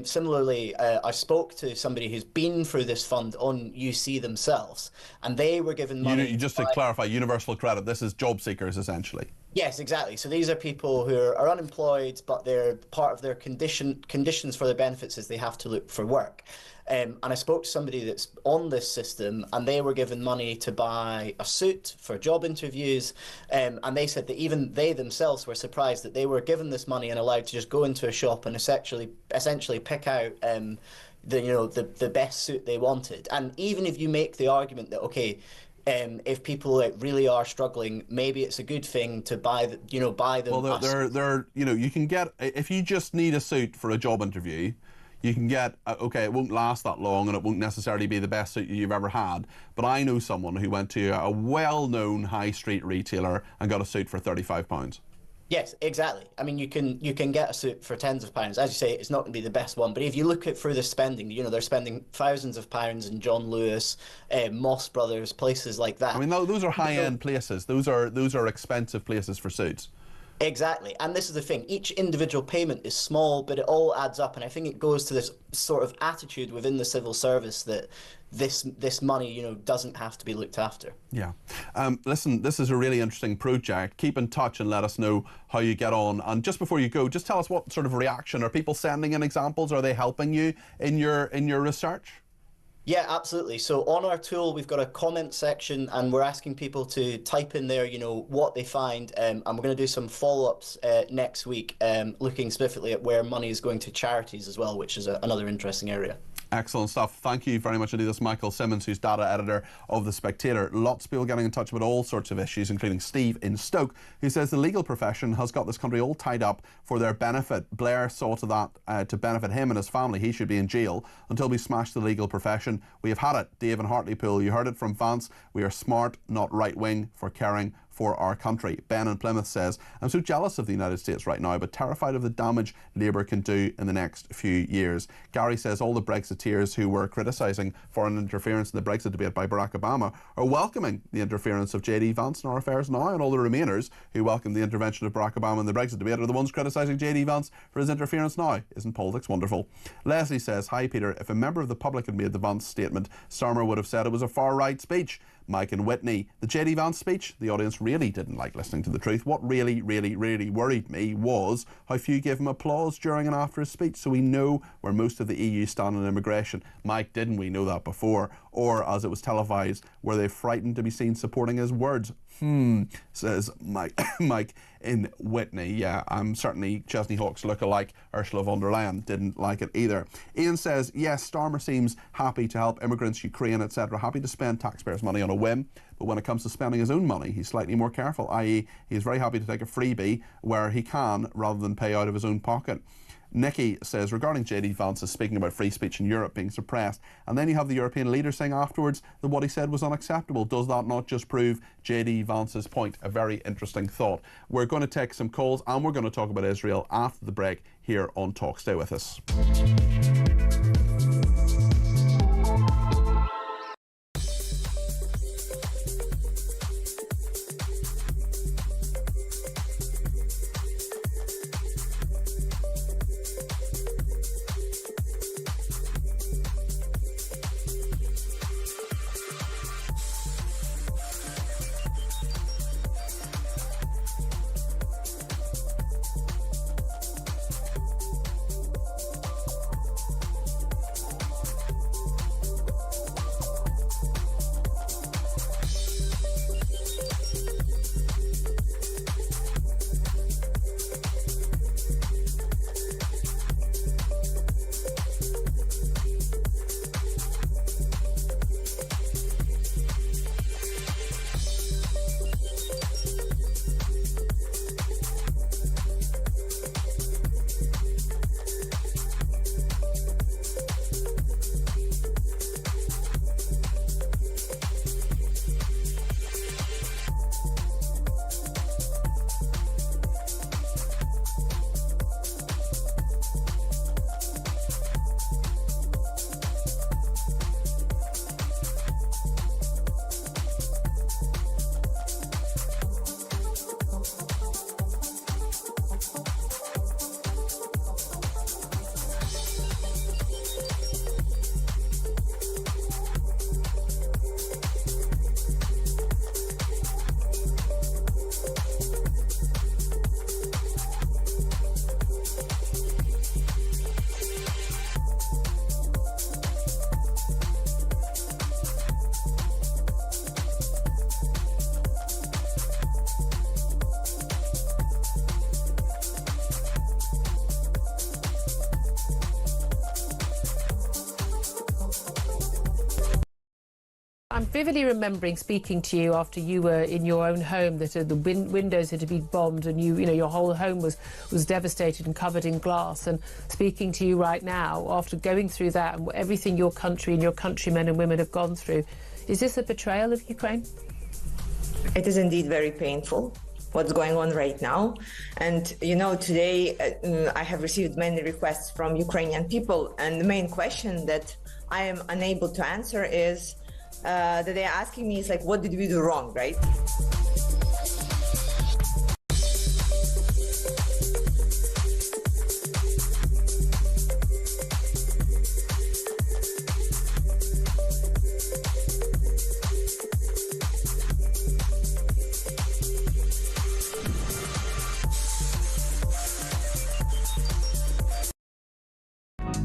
Similarly, I spoke to somebody who's been through this fund on UC themselves, and they were given money. Just to clarify, universal credit, this is job seekers essentially. Yes, exactly. So these are people who are unemployed, but they're part of their conditions for their benefits is they have to look for work. And I spoke to somebody that's on this system, and they were given money to buy a suit for job interviews. And they said that even they themselves were surprised that they were given this money and allowed to just go into a shop and essentially pick out the best suit they wanted. And even if you make the argument that, okay, if people really are struggling, maybe it's a good thing to buy them. Well, you can get, if you just need a suit for a job interview, you can get, okay, it won't last that long and it won't necessarily be the best suit you've ever had, but I know someone who went to a well-known high street retailer and got a suit for £35. Yes, exactly. I mean, you can get a suit for tens of pounds. As you say, it's not going to be the best one, but if you look at through the spending, you know, they're spending thousands of pounds in John Lewis, Moss Brothers, places like that. I mean, those are high-end places. Those are expensive places for suits. Exactly. And this is the thing. Each individual payment is small, but it all adds up. And I think it goes to this sort of attitude within the civil service that this money, you know, doesn't have to be looked after. Yeah. Listen, this is a really interesting project. Keep in touch and let us know how you get on. And just before you go, just tell us what sort of reaction. Are people sending in examples? Are they helping you in your research? Yeah, absolutely. So on our tool, we've got a comment section, and we're asking people to type in there, you know, what they find. And we're going to do some follow-ups next week, looking specifically at where money is going to charities as well, which is another interesting area. Excellent stuff. Thank you very much indeed. This is Michael Simmons, who's data editor of The Spectator. Lots of people getting in touch about all sorts of issues, including Steve in Stoke, who says the legal profession has got this country all tied up for their benefit. Blair saw to that to benefit him and his family. He should be in jail until we smash the legal profession. We have had it. Dave in Hartlepool, you heard it from Vance. We are smart, not right-wing, for caring for our country. Ben in Plymouth says, I'm so jealous of the United States right now, but terrified of the damage Labour can do in the next few years. Gary says all the Brexiteers who were criticising foreign interference in the Brexit debate by Barack Obama are welcoming the interference of JD Vance in our affairs now, and all the Remainers who welcomed the intervention of Barack Obama in the Brexit debate are the ones criticising JD Vance for his interference now. Isn't politics wonderful? Leslie says, hi Peter, if a member of the public had made the Vance statement, Starmer would have said it was a far-right speech. Mike and Whitney, the JD Vance speech, the audience really didn't like listening to the truth. What really worried me was how few gave him applause during and after his speech, so we know where most of the EU stand on immigration. Mike, didn't we know that before? Or, as it was televised, were they frightened to be seen supporting his words? Says Mike in Whitney. Yeah, I'm certainly Chesney Hawkes look-alike. Ursula von der Leyen didn't like it either. Ian says, yes, Starmer seems happy to help immigrants, Ukraine, etc. Happy to spend taxpayers' money on a whim. But when it comes to spending his own money, he's slightly more careful, i.e. he's very happy to take a freebie where he can rather than pay out of his own pocket. Nikki says, regarding JD Vance speaking about free speech in Europe being suppressed, and then you have the European leader saying afterwards that what he said was unacceptable. Does that not just prove JD Vance's point? A very interesting thought. We're going to take some calls and we're going to talk about Israel after the break here on Talk. Stay with us. I'm vividly remembering speaking to you after you were in your own home, that the windows had been bombed and you know, your whole home was devastated and covered in glass. And speaking to you right now, after going through that and everything your country and your countrymen and women have gone through, is this a betrayal of Ukraine? It is indeed very painful what's going on right now. And, you know, today I have received many requests from Ukrainian people. And the main question that I am unable to answer is that they're asking me is like, what did we do wrong, right?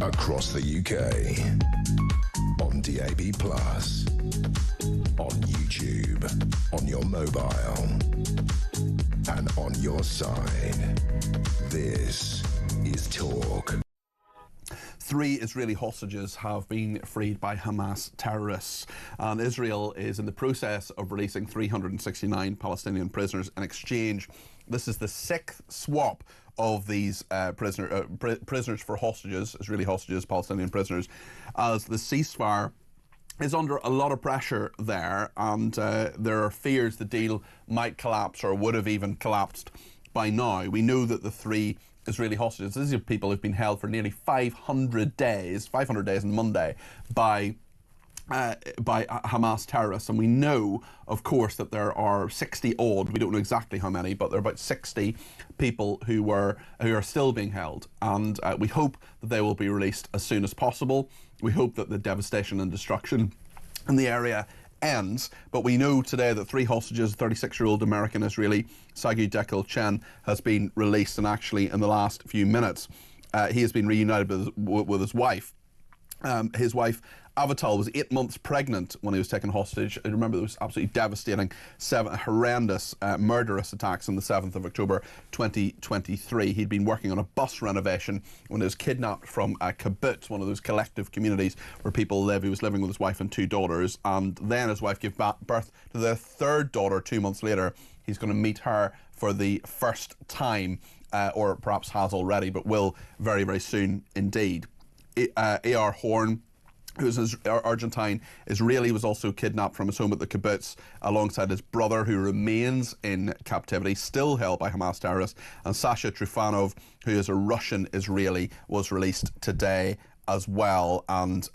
Across the UK, on DAB+, on YouTube, on your mobile, and on your side. This is Talk. 3 Israeli hostages have been freed by Hamas terrorists, and Israel is in the process of releasing 369 Palestinian prisoners in exchange. This is the 6th swap of these prisoners for hostages, Israeli hostages, Palestinian prisoners, as the ceasefire is under a lot of pressure there, and there are fears the deal might collapse or would have even collapsed by now. We know that the 3 Israeli hostages, these are people who've been held for nearly 500 days on Monday by Hamas terrorists, and we know, of course, that there are 60 odd, we don't know exactly how many, but there are about 60 people who are still being held, and we hope that they will be released as soon as possible. We hope that the devastation and destruction in the area ends, but we know today that 3 hostages, 36-year-old American Israeli Sagi Dekel Chen has been released, and actually in the last few minutes he has been reunited with his wife. His wife Avital was 8 months pregnant when he was taken hostage. I remember there was absolutely devastating, horrendous, murderous attacks on the 7th of October 2023. He'd been working on a bus renovation when he was kidnapped from a kibbutz, one of those collective communities where people live. He was living with his wife and 2 daughters, and then his wife gave birth to their 3rd daughter 2 months later. He's going to meet her for the first time, or perhaps has already, but will very, very soon indeed. A.R. Horn, who's an Argentine Israeli, was also kidnapped from his home at the kibbutz alongside his brother, who remains in captivity, still held by Hamas terrorists. And Sasha Trufanov, who is a Russian Israeli, was released today as well, and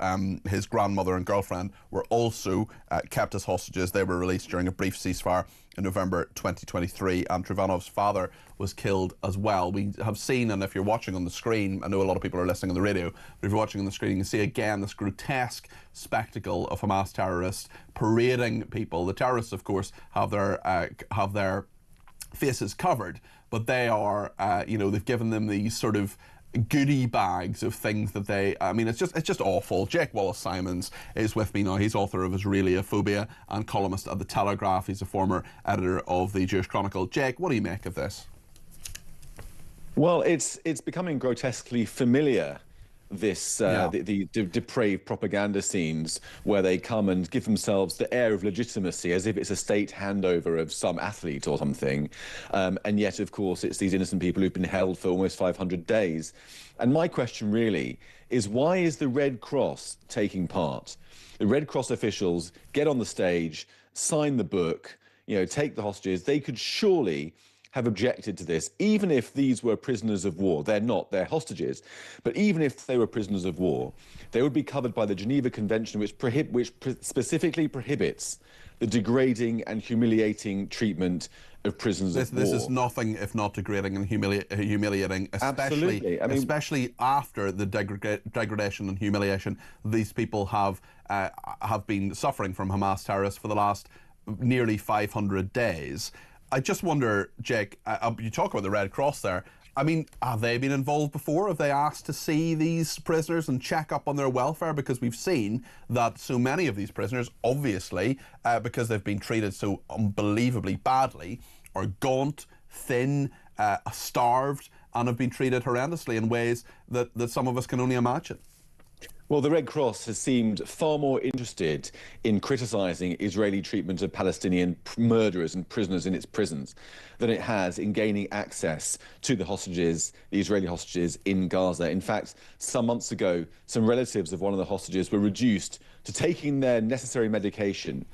his grandmother and girlfriend were also kept as hostages. They were released during a brief ceasefire in November 2023, and Trufanov's father was killed as well. We have seen, and if you're watching on the screen, I know a lot of people are listening on the radio, but if you're watching on the screen, you can see again this grotesque spectacle of Hamas terrorists parading people. The terrorists, of course, have their faces covered, but they are, they've given them these sort of goodie bags of things that it's just awful. Jake Wallace-Simons is with me now. He's author of Israeliophobia and columnist at The Telegraph. He's a former editor of the Jewish Chronicle. Jake, what do you make of this? Well, it's becoming grotesquely familiar, this the depraved propaganda scenes where they come and give themselves the air of legitimacy as if it's a state handover of some athlete or something, and yet of course it's these innocent people who've been held for almost 500 days. And my question really is, why is the Red Cross taking part? The Red Cross officials get on the stage, sign the book, take the hostages. They could surely have objected to this, even if these were prisoners of war. They're not, they're hostages. But even if they were prisoners of war, they would be covered by the Geneva Convention, which specifically prohibits the degrading and humiliating treatment of prisoners of war. This is nothing if not degrading and humiliating, especially after the degradation and humiliation these people have been suffering from Hamas terrorists for the last nearly 500 days. I just wonder, Jake, you talk about the Red Cross there. I mean, have they been involved before? Have they asked to see these prisoners and check up on their welfare? Because we've seen that so many of these prisoners, obviously, because they've been treated so unbelievably badly, are gaunt, thin, starved, and have been treated horrendously in ways that some of us can only imagine. Well, the Red Cross has seemed far more interested in criticising Israeli treatment of Palestinian murderers and prisoners in its prisons than it has in gaining access to the hostages, the Israeli hostages in Gaza. In fact, some months ago, some relatives of one of the hostages were reduced to taking their necessary medication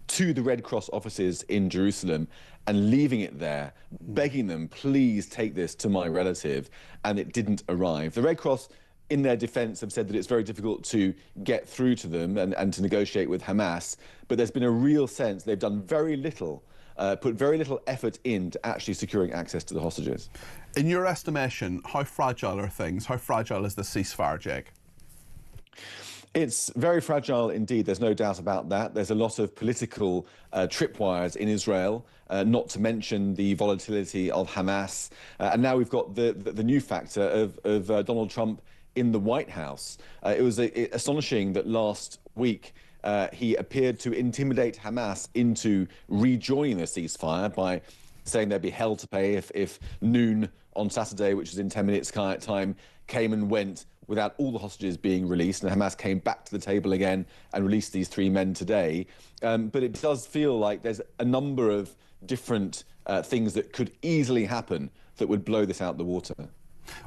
to the Red Cross offices in Jerusalem and leaving it there, begging them, please take this to my relative, and it didn't arrive. The Red Cross, in their defence, have said that it's very difficult to get through to them and to negotiate with Hamas, but there's been a real sense they've done very little, put very little effort into actually securing access to the hostages. In your estimation, how fragile are things? How fragile is the ceasefire, Jake? It's very fragile indeed, there's no doubt about that. There's a lot of political tripwires in Israel, not to mention the volatility of Hamas. And now we've got the new factor of Donald Trump in the White House. It was astonishing that last week he appeared to intimidate Hamas into rejoining the ceasefire by saying they'd be hell to pay if noon on Saturday, which is in 10 minutes time, came and went without all the hostages being released, and Hamas came back to the table again and released these 3 men today. But it does feel like there's a number of different things that could easily happen that would blow this out the water.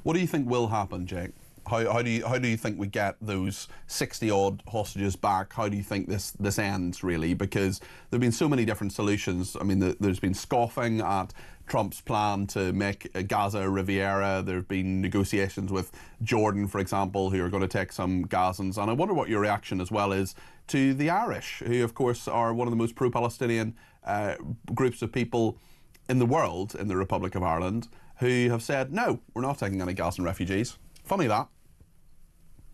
What do you think will happen, Jake? How do you think we get those 60-odd hostages back? How do you think this ends, really? Because there have been so many different solutions. I mean, there's been scoffing at Trump's plan to make Gaza a Riviera. There have been negotiations with Jordan, for example, who are going to take some Gazans. And I wonder what your reaction as well is to the Irish, who, of course, are one of the most pro-Palestinian groups of people in the world, in the Republic of Ireland, who have said, no, we're not taking any Gazan refugees. Funny that.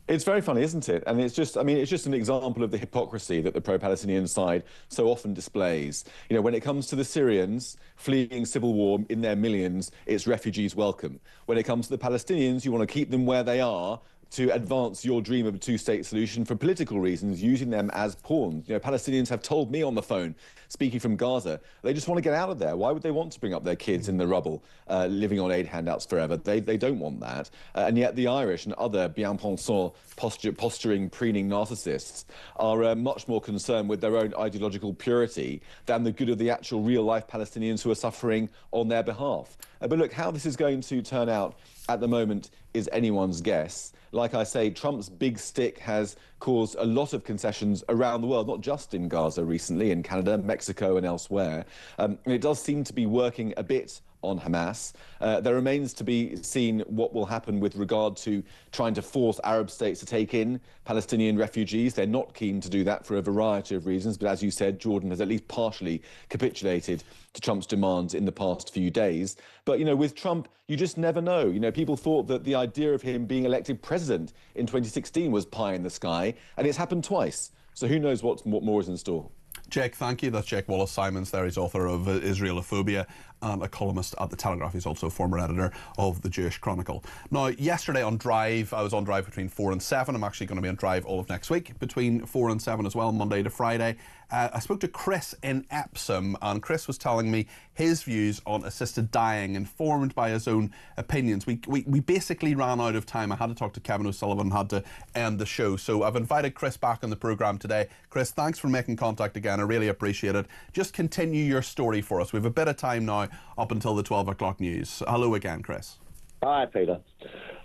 It's very funny, isn't it? And it's just, it's just an example of the hypocrisy that the pro-Palestinian side so often displays. You know, when it comes to the Syrians fleeing civil war in their millions, it's refugees welcome. When it comes to the Palestinians, you want to keep them where they are to advance your dream of a two-state solution for political reasons, using them as pawns. You know, Palestinians have told me on the phone, speaking from Gaza, they just want to get out of there. Why would they want to bring up their kids in the rubble, living on aid handouts forever? They don't want that. And yet the Irish and other bien-pensant, posturing, preening narcissists are much more concerned with their own ideological purity than the good of the actual real-life Palestinians who are suffering on their behalf. But look, how this is going to turn out at the moment is anyone's guess. Like I say, Trump's big stick has caused a lot of concessions around the world, not just in Gaza recently, in Canada, Mexico and elsewhere. And it does seem to be working a bit on Hamas. There remains to be seen what will happen with regard to trying to force Arab states to take in Palestinian refugees. They're not keen to do that for a variety of reasons, but as you said, Jordan has at least partially capitulated to Trump's demands in the past few days. But, you know, with Trump, you just never know. You know, people thought that the idea of him being elected president in 2016 was pie in the sky, and it's happened twice. So who knows what more is in store. Jake, thank you. That's Jake Wallace-Simons there. He's author of Israelophobia and a columnist at The Telegraph. He's also former editor of the Jewish Chronicle. Now, yesterday on Drive, I was on Drive between 4 and 7. I'm actually going to be on Drive all of next week between 4 and 7 as well, Monday to Friday. I spoke to Chris in Epsom, and Chris was telling me his views on assisted dying, informed by his own opinions. We basically ran out of time. I had to talk to Kevin O'Sullivan and had to end the show. So I've invited Chris back on the programme today. Chris, thanks for making contact again. I really appreciate it. Just continue your story for us. We have a bit of time now up until the 12 o'clock news. Hello again, Chris. Hi, Peter.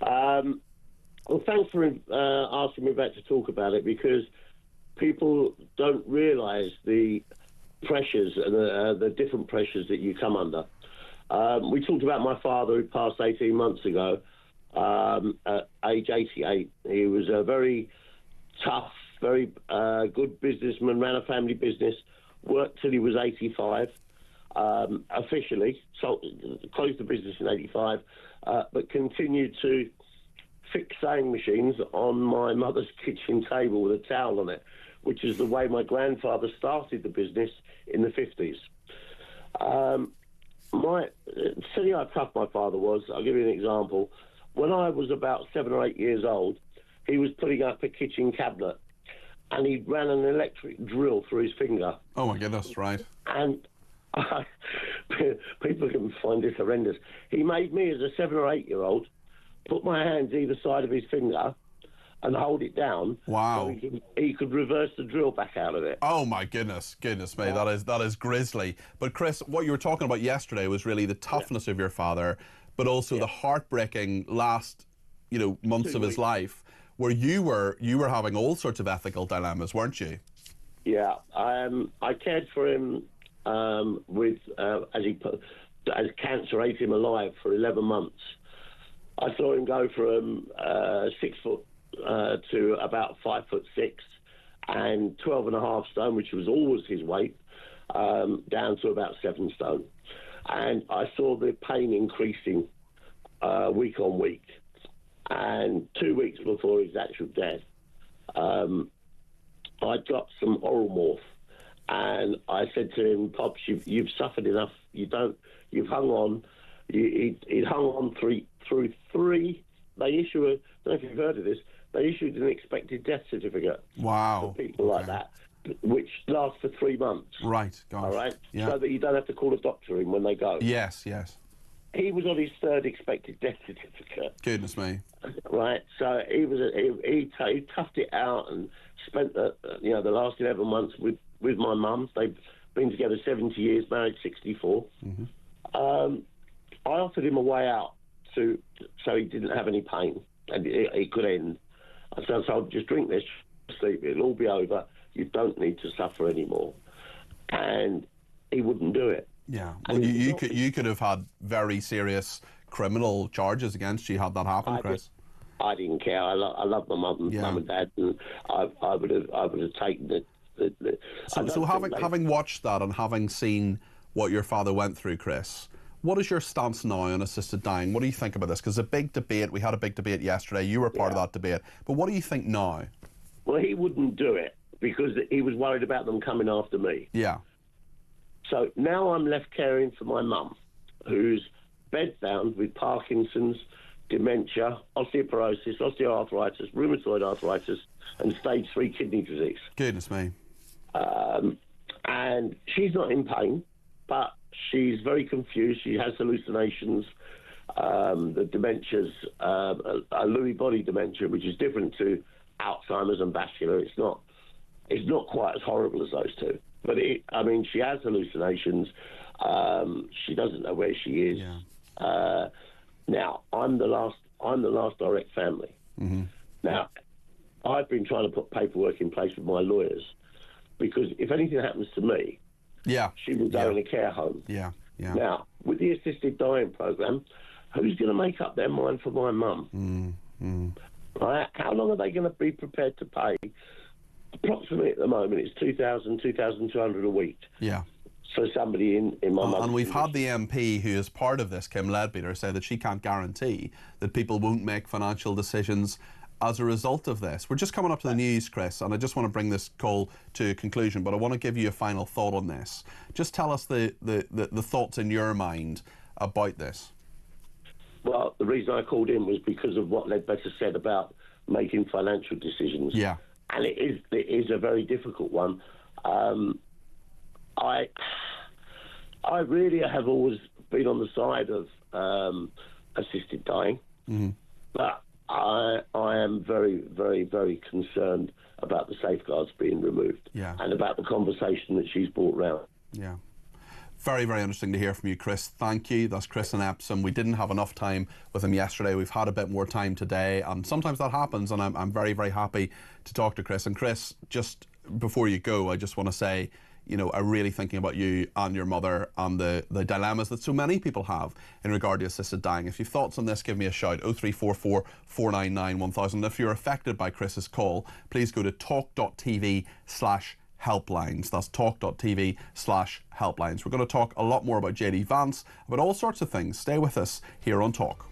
Well, thanks for asking me back to talk about it, because people don't realise the pressures and the different pressures that you come under. We talked about my father, who passed 18 months ago, at age 88. He was a very tough, very good businessman, ran a family business, worked till he was 85, officially, closed the business in 85, but continued to fix sewing machines on my mother's kitchen table with a towel on it, which is the way my grandfather started the business in the 50s. See how tough my father was. I'll give you an example. When I was about 7 or 8 years old, he was putting up a kitchen cabinet, and he ran an electric drill through his finger. Oh my goodness, right. And people can find this horrendous. He made me, as a 7 or 8 year old, put my hands either side of his finger and hold it down. Wow. So he could reverse the drill back out of it. Oh my goodness me, yeah. that is grisly. But Chris, what you were talking about yesterday was really the toughness of your father, but also the heartbreaking last, months of his life, where you were having all sorts of ethical dilemmas, weren't you? Yeah, I cared for him as cancer ate him alive for 11 months. I saw him go from 6 foot to about 5'6", and 12.5 stone, which was always his weight, down to about 7 stone. And I saw the pain increasing week on week. And 2 weeks before his actual death, I got some oral morph, and I said to him, "Pops, you've suffered enough. You've hung on. He'd hung on through three. They issue I don't know if you've heard of this. They issued an expected death certificate. Wow. For people like that, which lasts for 3 months. Right. Gosh. All right. Yeah. So that you don't have to call a doctor in when they go. Yes. He was on his 3rd expected death certificate. Goodness me. Right. So he toughed it out and spent the last 11 months with my mum. They've been together 70 years, married 64. Mm-hmm. I offered him a way out so he didn't have any pain and he could end. I said, "So just drink this, sleep. It'll all be over. You don't need to suffer anymore." And he wouldn't do it. Yeah. Well, you could have had very serious criminal charges against you had that happened, Chris. I didn't care. I love my mum and dad, and I would have taken it. So having watched that and having seen what your father went through, Chris, what is your stance now on assisted dying? What do you think about this? Because a big debate, we had a big debate yesterday. You were part of that debate. But what do you think now? Well, he wouldn't do it because he was worried about them coming after me. Yeah. So now I'm left caring for my mum, who's bedbound with Parkinson's, dementia, osteoporosis, osteoarthritis, rheumatoid arthritis, and stage 3 kidney disease. Goodness me. And she's not in pain, but she's very confused. She has hallucinations. The dementia's a Lewy body dementia, which is different to Alzheimer's and vascular. It's not quite as horrible as those two. But she has hallucinations. She doesn't know where she is. Yeah. Now, I'm the last direct family. Mm-hmm. Now, I've been trying to put paperwork in place with my lawyers because if anything happens to me, she will go in a care home. Yeah. Now, with the assisted dying program, who's going to make up their mind for my mum? Right? How long are they going to be prepared to pay? Approximately at the moment, it's $2,000, $2,200 a week. Yeah. So somebody in my mother's and we've had the MP who is part of this, Kim Leadbeater, say that she can't guarantee that people won't make financial decisions as a result of this. We're just coming up to the news, Chris, and I just want to bring this call to a conclusion, but I want to give you a final thought on this. Just tell us the thoughts in your mind about this. Well, the reason I called in was because of what Leadbeater said about making financial decisions. Yeah. And it is a very difficult one. I really have always been on the side of assisted dying, but I am very, very, very concerned about the safeguards being removed and about the conversation that she's brought round. Yeah. Very, very interesting to hear from you, Chris. Thank you. That's Chris in Epsom. We didn't have enough time with him yesterday. We've had a bit more time today, and sometimes that happens, and I'm very, very happy to talk to Chris. And Chris, just before you go, I just want to say, I'm really thinking about you and your mother and the dilemmas that so many people have in regard to assisted dying. If you've thoughts on this, give me a shout, 0344 499 1000. If you're affected by Chris's call, please go to talk.tv/helplines. That's talk.tv/helplines. We're going to talk a lot more about JD Vance, about all sorts of things. Stay with us here on Talk.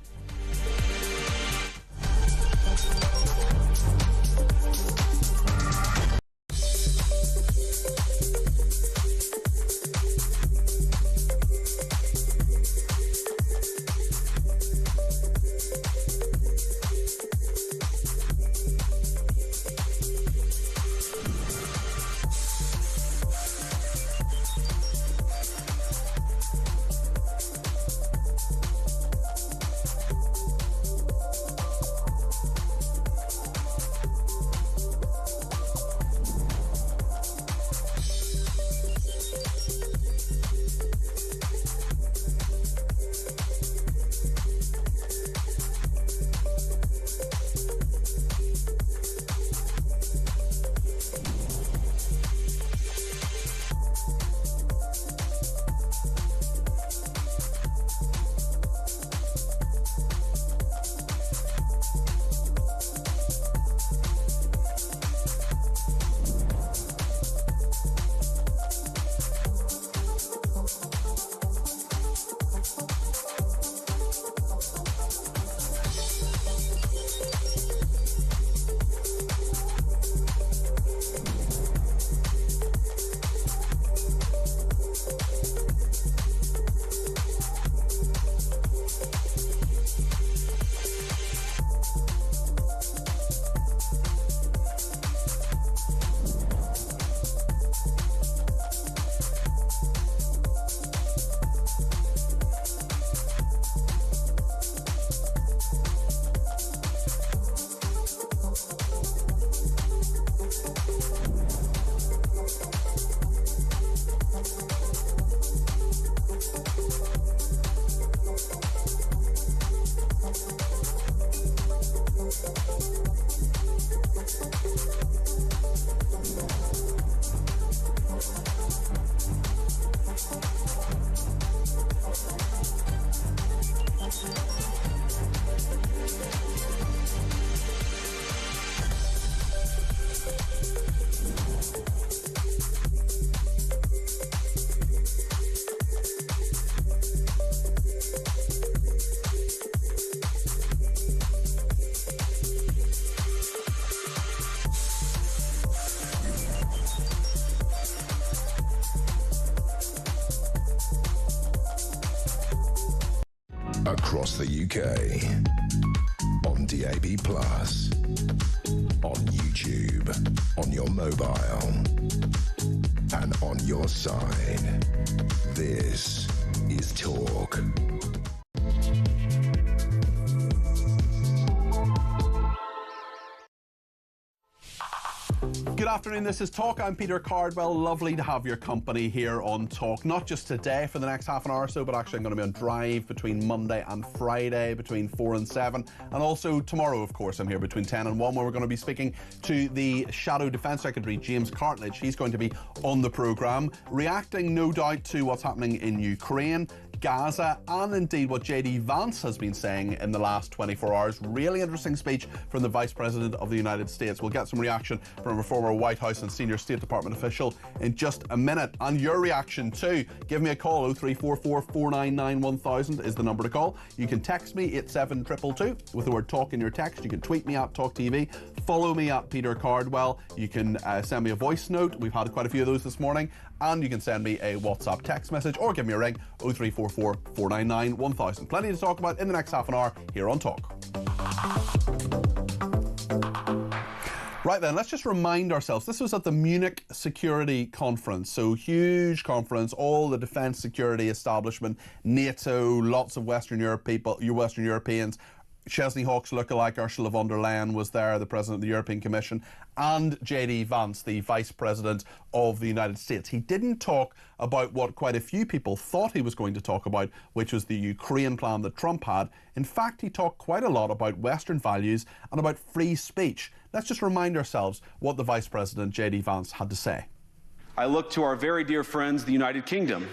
across the UK, on DAB+, on YouTube, on your mobile, and on your side. This is Talk. Good afternoon, this is Talk. I'm Peter Cardwell. Lovely to have your company here on Talk. Not just today for the next half an hour or so, but actually I'm going to be on Drive between Monday and Friday between 4 and 7. And also tomorrow, of course, I'm here between 10 and 1, where we're going to be speaking to the Shadow Defence Secretary, James Cartledge. He's going to be on the programme, reacting no doubt to what's happening in Ukraine, Gaza, and indeed what JD Vance has been saying in the last 24 hours. Really interesting speech from the Vice President of the United States. We'll get some reaction from a former White House and senior State Department official in just a minute. And your reaction too. Give me a call. 0344 499 1000 is the number to call. You can text me 87222 with the word Talk in your text. You can tweet me at talkTV. Follow me at Peter Cardwell. You can send me a voice note. We've had quite a few of those this morning. And you can send me a WhatsApp text message or give me a ring 0344 499 1000. Plenty to talk about in the next half an hour here on Talk. Right then, let's just remind ourselves, this was at the Munich Security Conference, so huge conference, all the defence security establishment, NATO, lots of Western Europeans, Chesney Hawkes lookalike Ursula von der Leyen was there, the President of the European Commission, and JD Vance, the Vice President of the United States. He didn't talk about what quite a few people thought he was going to talk about, which was the Ukraine plan that Trump had. In fact, he talked quite a lot about Western values and about free speech. Let's just remind ourselves what the Vice President, JD Vance, had to say. I look to our very dear friends, the United Kingdom,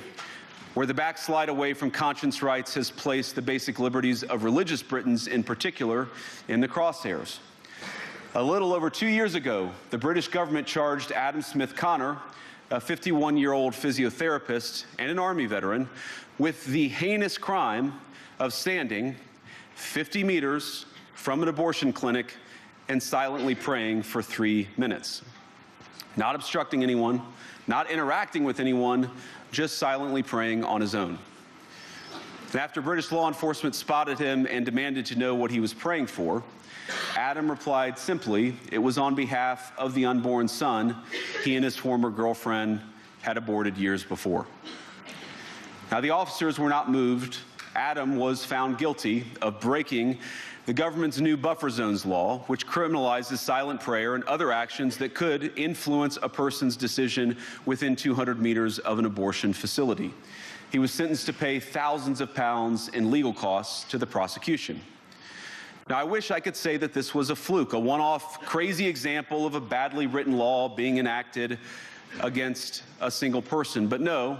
where the backslide away from conscience rights has placed the basic liberties of religious Britons in particular in the crosshairs. A little over 2 years ago, the British government charged Adam Smith Connor, a 51-year-old physiotherapist and an Army veteran, with the heinous crime of standing 50 meters from an abortion clinic and silently praying for 3 minutes. Not obstructing anyone, not interacting with anyone, just silently praying on his own. And after British law enforcement spotted him and demanded to know what he was praying for, Adam replied simply, it was on behalf of the unborn son he and his former girlfriend had aborted years before. Now, the officers were not moved. Adam was found guilty of breaking the government's new buffer zones law, which criminalizes silent prayer and other actions that could influence a person's decision within 200 meters of an abortion facility. He was sentenced to pay thousands of pounds in legal costs to the prosecution. Now, I wish I could say that this was a fluke, a one-off crazy example of a badly written law being enacted against a single person. But no,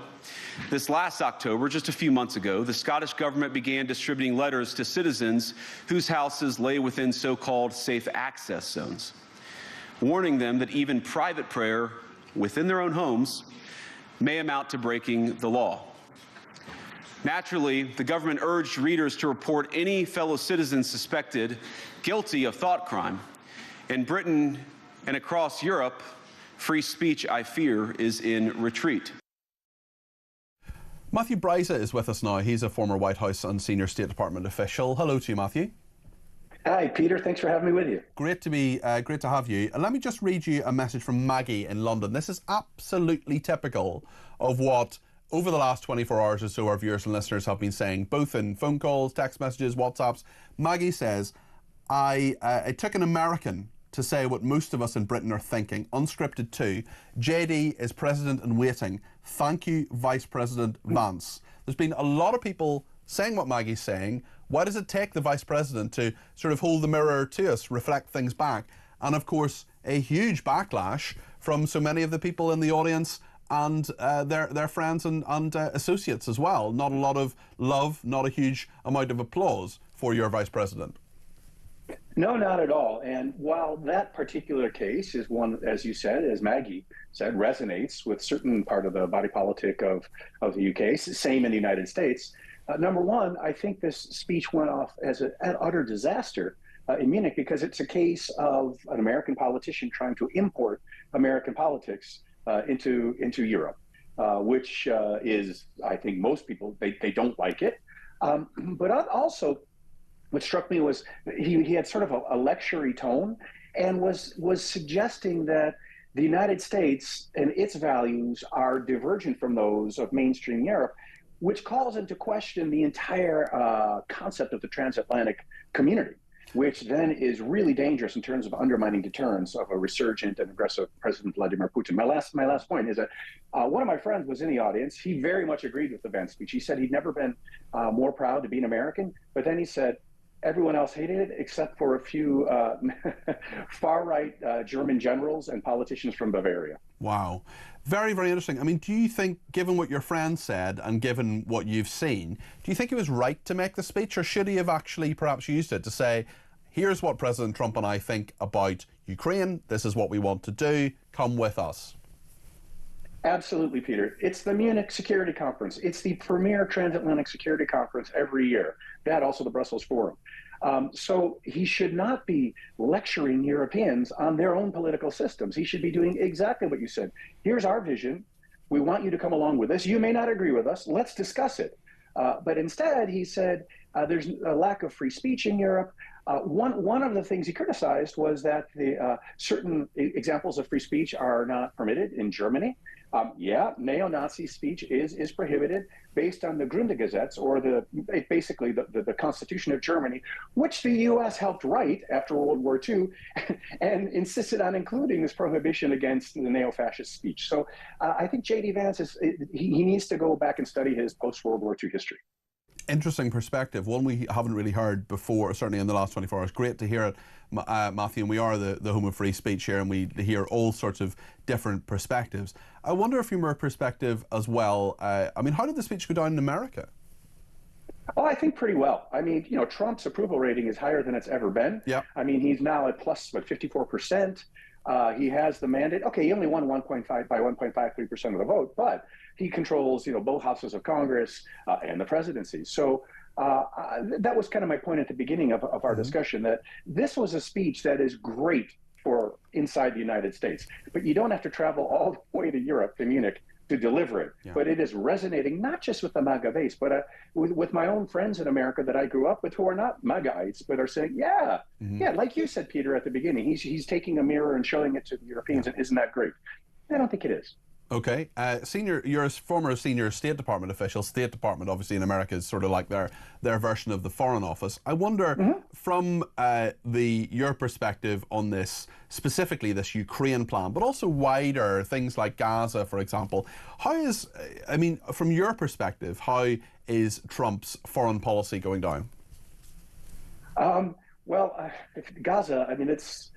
this last October, just a few months ago, the Scottish government began distributing letters to citizens whose houses lay within so-called safe access zones, warning them that even private prayer within their own homes may amount to breaking the law. Naturally, the government urged readers to report any fellow citizens suspected guilty of thought crime. In Britain and across Europe, free speech, I fear, is in retreat. Matthew Bryza is with us now. He's a former White House and senior State Department official. Hello to you, Matthew. Hi, Peter. Thanks for having me with you. Great to have you. And let me just read you a message from Maggie in London. This is absolutely typical of what, over the last 24 hours or so, our viewers and listeners have been saying, both in phone calls, text messages, WhatsApps. Maggie says, it took an American to say what most of us in Britain are thinking. Unscripted too. JD is president in waiting. Thank you, Vice President Vance. There's been a lot of people saying what Maggie's saying. Why does it take the Vice President to sort of hold the mirror to us, reflect things back? And of course, a huge backlash from so many of the people in the audience and their friends and associates as well. Not a lot of love, not a huge amount of applause for your Vice President. No, not at all. And while that particular case is one, as you said, as Maggie said, resonates with certain part of the body politic of the UK, same in the United States, number one, I think this speech went off as an utter disaster in Munich because it's a case of an American politician trying to import American politics into Europe, which is, I think most people, they don't like it. But also, what struck me was he had sort of a lectury tone and was suggesting that the United States and its values are divergent from those of mainstream Europe, which calls into question the entire concept of the transatlantic community, which then is really dangerous in terms of undermining deterrence of a resurgent and aggressive President Vladimir Putin. My last point is that one of my friends was in the audience. He very much agreed with the Vance speech. He said he'd never been more proud to be an American, but then he said everyone else hated it except for a few far-right German generals and politicians from Bavaria. Wow. Very, very interesting. I mean, do you think, given what your friend said and given what you've seen, do you think he was right to make the speech, or should he have actually perhaps used it to say, here's what President Trump and I think about Ukraine, this is what we want to do, come with us? Absolutely, Peter. It's the Munich Security Conference. It's the premier transatlantic security conference every year. That, also the Brussels Forum. So he should not be lecturing Europeans on their own political systems. He should be doing exactly what you said. Here's our vision. We want you to come along with us. You may not agree with us. Let's discuss it. But instead, he said there's a lack of free speech in Europe. One of the things he criticized was that the certain examples of free speech are not permitted in Germany. Neo-Nazi speech is prohibited based on the Grundgesetz, or basically the Constitution of Germany, which the U.S. helped write after World War II, and insisted on including this prohibition against the neo-fascist speech. So I think J.D. Vance he needs to go back and study his post-World War II history. Interesting perspective, one we haven't really heard before, certainly in the last 24 hours. Great to hear it, Matthew, and we are the home of free speech here, and we hear all sorts of different perspectives. I wonder if from your perspective as well, I mean, how did the speech go down in America? Oh, I think pretty well. I mean, you know, Trump's approval rating is higher than it's ever been. Yeah. I mean, he's now at plus, 54%. He has the mandate. Okay, he only won 1.53% of the vote, but he controls, both houses of Congress and the presidency. So that was kind of my point at the beginning of our discussion, that this was a speech that is great for inside the United States, but you don't have to travel all the way to Europe, to Munich, to deliver it. Yeah. But it is resonating not just with the MAGA base, but with my own friends in America that I grew up with who are not MAGAites, but are saying, yeah, like you said, Peter, at the beginning, he's taking a mirror and showing it to the Europeans, and isn't that great? I don't think it is. Okay, you're a former senior State Department official. State Department, obviously, in America is sort of like their version of the Foreign Office. I wonder, from your perspective on this, specifically this Ukraine plan, but also wider things like Gaza, for example, from your perspective, how is Trump's foreign policy going down? Gaza, I mean, it's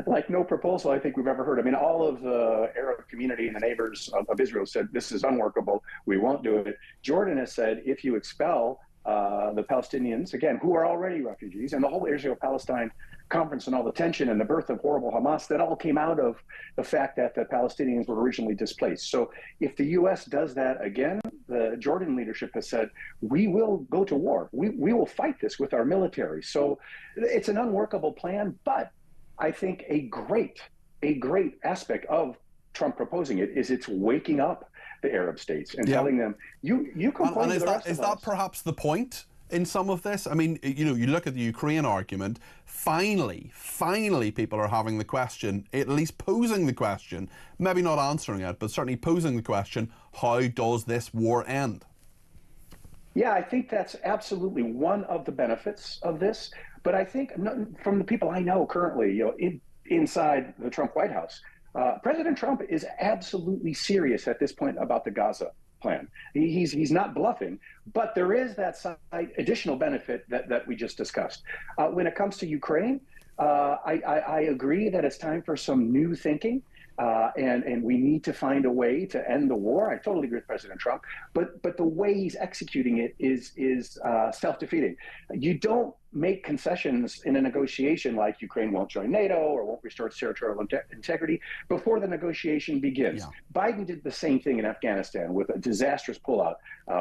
like no proposal I think we've ever heard. I mean, all of the Arab community and the neighbors of Israel said, this is unworkable, we won't do it. Jordan has said, if you expel the Palestinians, again, who are already refugees, and the whole Israel-Palestine conference and all the tension and the birth of horrible Hamas, that all came out of the fact that the Palestinians were originally displaced. So if the U.S. does that again, the Jordan leadership has said, we will go to war. We will fight this with our military. So it's an unworkable plan, but I think a great aspect of Trump proposing it is it's waking up the Arab states and telling them, you complain to the rest of us. Is that perhaps the point in some of this? I mean, you look at the Ukraine argument, finally people are having the question, at least posing the question, maybe not answering it, but certainly posing the question, how does this war end? Yeah, I think that's absolutely one of the benefits of this. But I think from the people I know currently, inside the Trump White House, President Trump is absolutely serious at this point about the Gaza plan. He's not bluffing, but there is that additional benefit that we just discussed. When it comes to Ukraine, I agree that it's time for some new thinking. And we need to find a way to end the war. I totally agree with President Trump, but the way he's executing it is self-defeating. You don't make concessions in a negotiation like Ukraine won't join NATO or won't restore its territorial integrity before the negotiation begins. Yeah. Biden did the same thing in Afghanistan with a disastrous pullout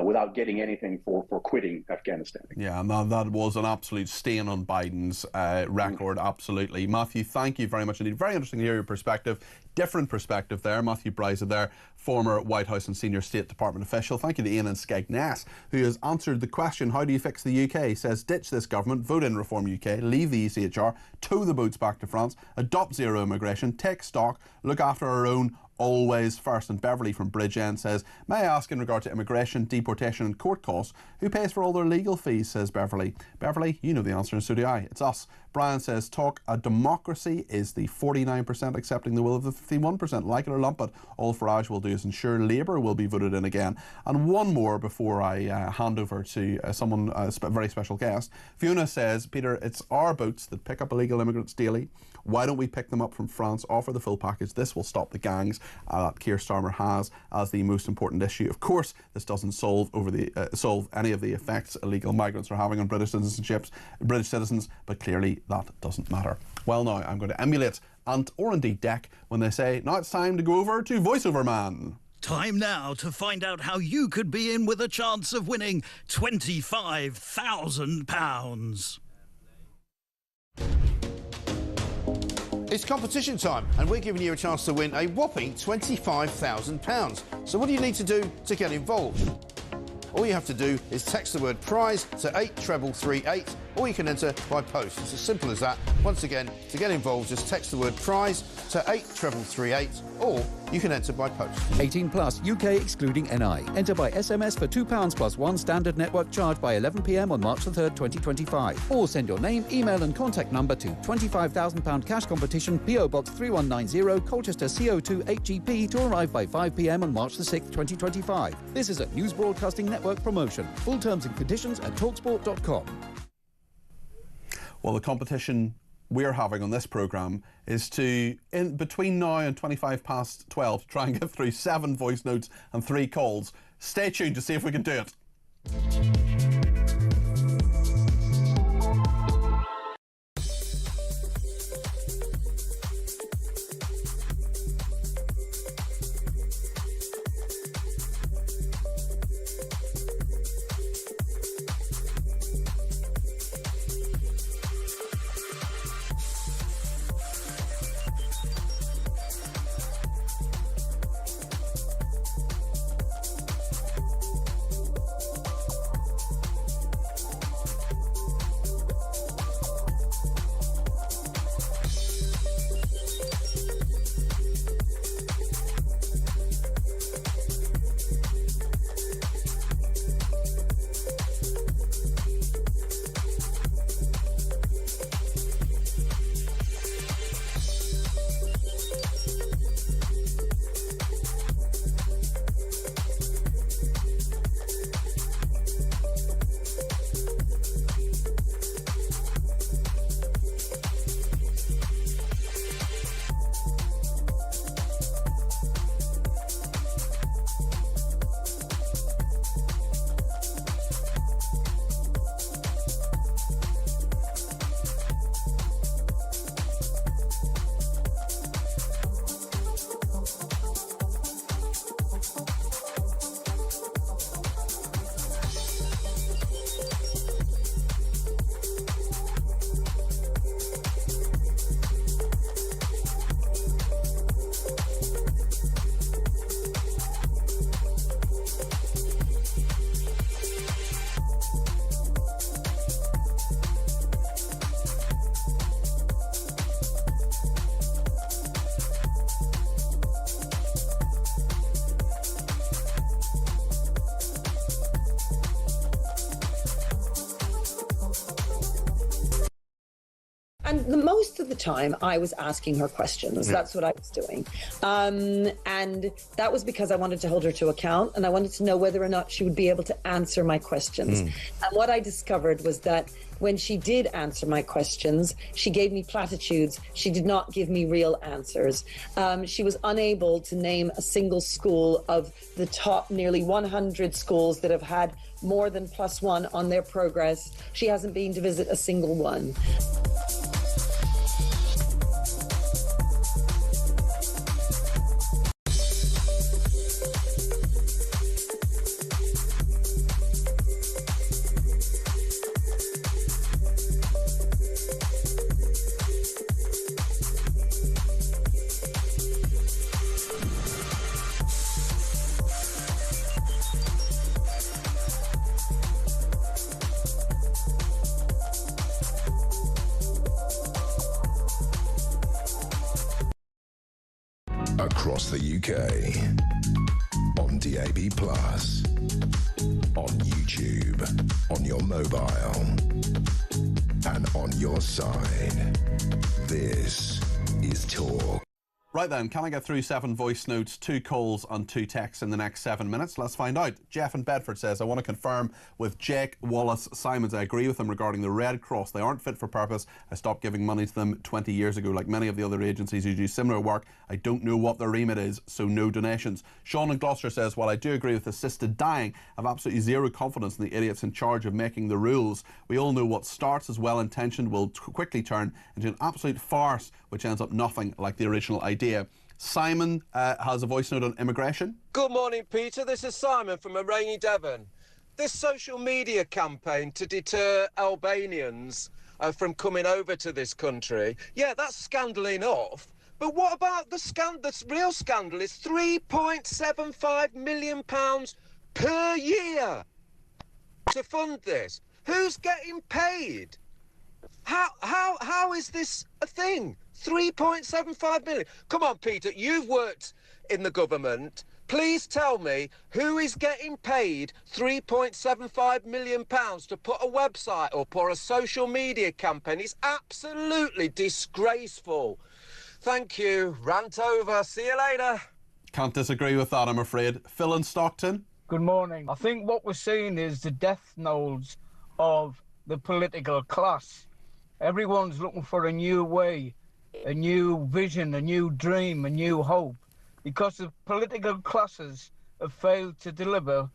without getting anything for quitting Afghanistan. Yeah, and that was an absolute stain on Biden's record, absolutely. Matthew, thank you very much indeed. Very interesting to hear your perspective. different perspective there. Matthew Bryza there, former White House and senior State Department official. Thank you to Ian in Skegness, who has answered the question, how do you fix the UK? He says, ditch this government, vote in Reform UK, leave the ECHR, tow the boats back to France, adopt zero immigration, take stock, look after our own always first. And Beverly from Bridgend says, may I ask in regard to immigration, deportation and court costs, who pays for all their legal fees, says Beverly. Beverly, you know the answer and so do I. It's us. Brian says, talk a democracy is the 49% accepting the will of the 51%. Like it or lump it, all Farage will do is ensure Labour will be voted in again. And one more before I hand over to someone, a very special guest. Fiona says, Peter, it's our boats that pick up illegal immigrants daily. Why don't we pick them up from France, offer the full package? This will stop the gangs that Keir Starmer has as the most important issue. Of course, this doesn't solve any of the effects illegal migrants are having on British citizens, but clearly that doesn't matter. Well, now I'm going to emulate Ant or indeed Dec when they say, now it's time to go over to VoiceOver Man. Time now to find out how you could be in with a chance of winning £25,000. It's competition time, and we're giving you a chance to win a whopping £25,000. So what do you need to do to get involved? All you have to do is text the word prize to 83338, or you can enter by post. It's as simple as that. Once again, to get involved, just text the word prize to 83338, or you can enter by post. 18 plus, UK excluding NI. Enter by SMS for £2 plus one standard network charge by 11 p.m. on March the 3rd, 2025. Or send your name, email and contact number to £25,000 cash competition, PO Box 3190, Colchester CO2 8GP, to arrive by 5 p.m. on March the 6th, 2025. This is a News Broadcasting Network promotion. Full terms and conditions at talksport.com. Well, the competition we're having on this programme is to, in between now and 25 past 12, try and get through 7 voice notes and 3 calls. Stay tuned to see if we can do it. And most of the time, I was asking her questions. Yeah. That's what I was doing. And that was because I wanted to hold her to account, and I wanted to know whether or not she would be able to answer my questions. And what I discovered was that when she did answer my questions, she gave me platitudes. She did not give me real answers. She was unable to name a single school of the top nearly 100 schools that have had more than +1 on their progress. She hasn't been to visit a single one. across the UK. On DAB+, on YouTube, on your mobile, and on your side. This is Talk. Right then, can I get through 7 voice notes, 2 calls and 2 texts in the next 7 minutes? Let's find out. Jeff in Bedford says, I want to confirm with Jake Wallace-Simons. I agree with him regarding the Red Cross. They aren't fit for purpose. I stopped giving money to them 20 years ago. Like many of the other agencies who do similar work, I don't know what their remit is, so no donations. Sean in Gloucester says, while I do agree with assisted dying, I've absolutely zero confidence in the idiots in charge of making the rules. We all know what starts as well-intentioned will quickly turn into an absolute farce, which ends up nothing like the original idea. Simon has a voice note on immigration. Good morning, Peter. This is Simon from a rainy Devon. This social media campaign to deter Albanians from coming over to this country, yeah, that's scandal enough. But what about the scandal? The real scandal is £3.75 million per year to fund this. Who's getting paid? How is this a thing? 3.75 million. Come on, Peter, you've worked in the government. Please tell me who is getting paid £3.75 million to put a website up or a social media campaign. It's absolutely disgraceful. Thank you. Rant over. See you later. Can't disagree with that, I'm afraid. Phil in Stockton. Good morning. I think what we're seeing is the death knolls of the political class. Everyone's looking for a new way, a new vision, a new dream, a new hope, because the political classes have failed to deliver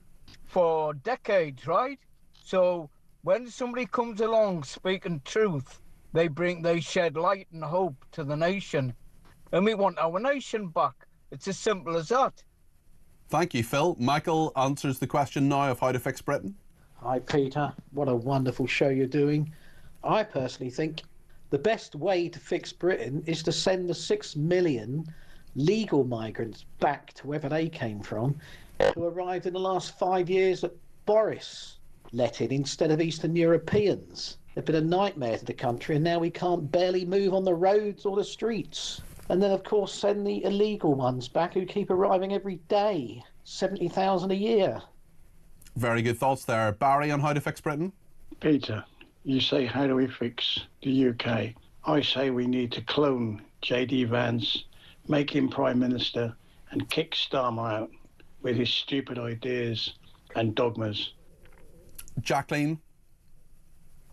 for decades, right? So when somebody comes along speaking truth, they shed light and hope to the nation. And we want our nation back. It's as simple as that. Thank you, Phil. Michael answers the question now of how to fix Britain. Hi, Peter. What a wonderful show you're doing. I personally think the best way to fix Britain is to send the 6 million legal migrants back to wherever they came from, who arrived in the last 5 years that Boris let in instead of Eastern Europeans. They've been a nightmare to the country, and now we can't barely move on the roads or the streets. And then, of course, send the illegal ones back who keep arriving every day. 70,000 a year. Very good thoughts there. Barry on how to fix Britain? Peter, you say, how do we fix the UK? I say we need to clone J.D. Vance, make him Prime Minister, and kick Starmer out with his stupid ideas and dogmas. Jacqueline?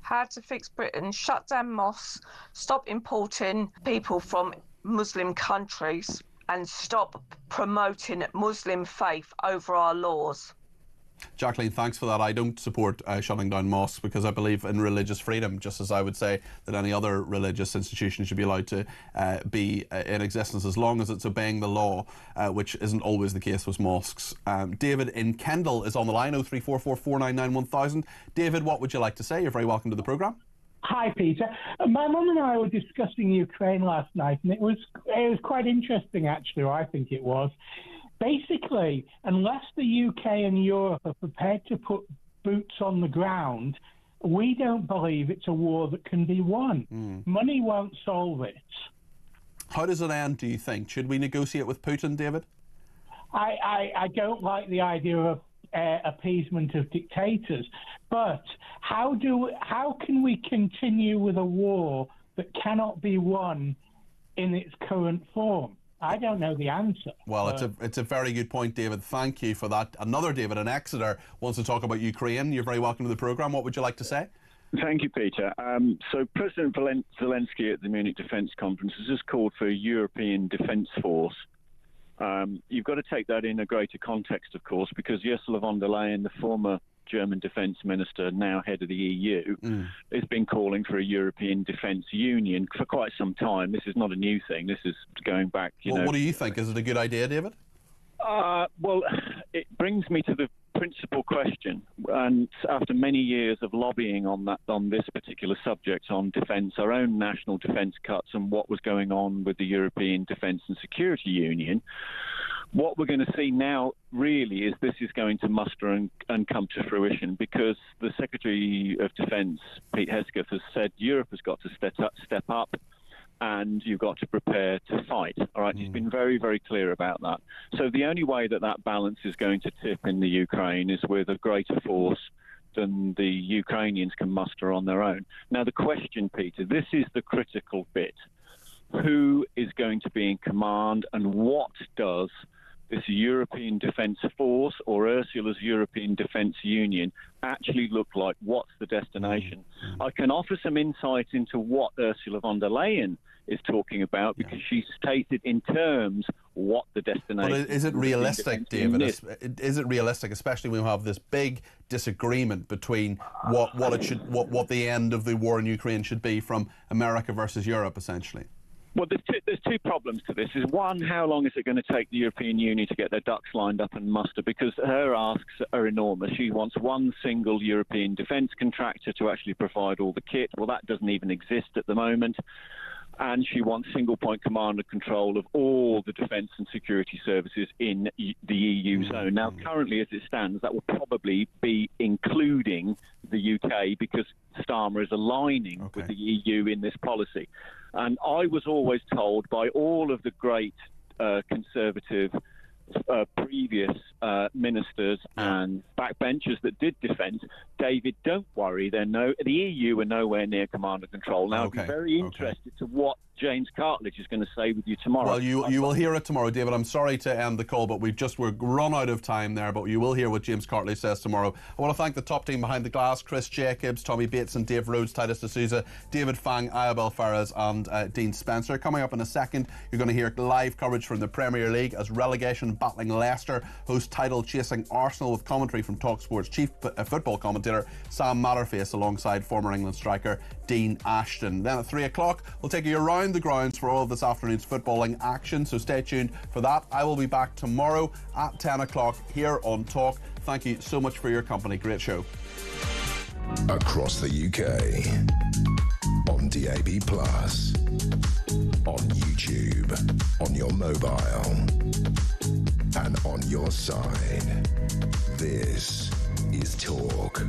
How to fix Britain: shut down mosques, stop importing people from Muslim countries, and stop promoting Muslim faith over our laws. Jacqueline, thanks for that. I don't support shutting down mosques because I believe in religious freedom, just as I would say that any other religious institution should be allowed to be in existence as long as it's obeying the law, which isn't always the case with mosques. David in Kendal is on the line, 0344 499 1000. David, what would you like to say? You're very welcome to the programme. Hi, Peter. My mum and I were discussing Ukraine last night, and it was quite interesting, actually, I think it was. Basically, unless the UK and Europe are prepared to put boots on the ground, we don't believe it's a war that can be won. Money won't solve it. How does it end, do you think? Should we negotiate with Putin, David? I don't like the idea of appeasement of dictators, but how can we continue with a war that cannot be won in its current form? I don't know the answer. Well, it's a very good point, David. Thank you for that. Another David in Exeter wants to talk about Ukraine. You're very welcome to the programme. What would you like to say? Thank you, Peter. So President Zelensky at the Munich Defence Conference has just called for a European defence force. You've got to take that in a greater context, of course, because Ursula von der Leyen, the former German defence minister, now head of the EU, has been calling for a European defence union for quite some time. This is not a new thing. This is going back, you know. What do you think? Is it a good idea, David? Well, it brings me to the principal question. And after many years of lobbying on this particular subject, on defence, our own national defence cuts and what was going on with the European Defence and Security Union, what we're going to see now really is this is going to muster and come to fruition, because the Secretary of Defence, Pete Hegseth, has said Europe has got to step up and you've got to prepare to fight. All right, he's been very, very clear about that. So the only way that that balance is going to tip in the Ukraine is with a greater force than the Ukrainians can muster on their own. Now, the question, Peter, this is the critical bit. Who is going to be in command, and what does this European Defence Force or Ursula's European Defence Union actually look like? What's the destination? I can offer some insight into what Ursula von der Leyen is talking about, because she stated in terms what the destination. But is it realistic, David? Is it realistic, especially when we have this big disagreement between what the end of the war in Ukraine should be from America versus Europe, essentially? Well, there's two problems to this. Is one, how long is it going to take the European Union to get their ducks lined up and muster? Because her asks are enormous. She wants one single European defence contractor to actually provide all the kit. Well, that doesn't even exist at the moment. And she wants single-point command and control of all the defence and security services in the EU zone. Now, currently, as it stands, that will probably be including the UK, because Starmer is aligning with the EU in this policy. And I was always told by all of the great conservative previous ministers and backbenchers that did defence, David, don't worry, the EU are nowhere near command and control. Now, I'd be very interested to what James Cartledge is going to say with you tomorrow. Well, you will hear it tomorrow, David. I'm sorry to end the call, but we're run out of time there, but you will hear what James Cartledge says tomorrow. I want to thank the top team behind the glass: Chris Jacobs, Tommy Bates and Dave Rhodes, Titus D'Souza, David Fang, Ayabel Farras and Dean Spencer. Coming up in a second, you're going to hear live coverage from the Premier League as relegation battling Leicester host title chasing Arsenal, with commentary from talkSport's chief football commentator Sam Matterface alongside former England striker Dean Ashton. Then at 3 o'clock, we'll take you around the grounds for all of this afternoon's footballing action, so stay tuned for that. I will be back tomorrow at 10 o'clock here on Talk. Thank you so much for your company. Great show. Across the UK, on DAB+, on YouTube, on your mobile, and on your side. This is Talk.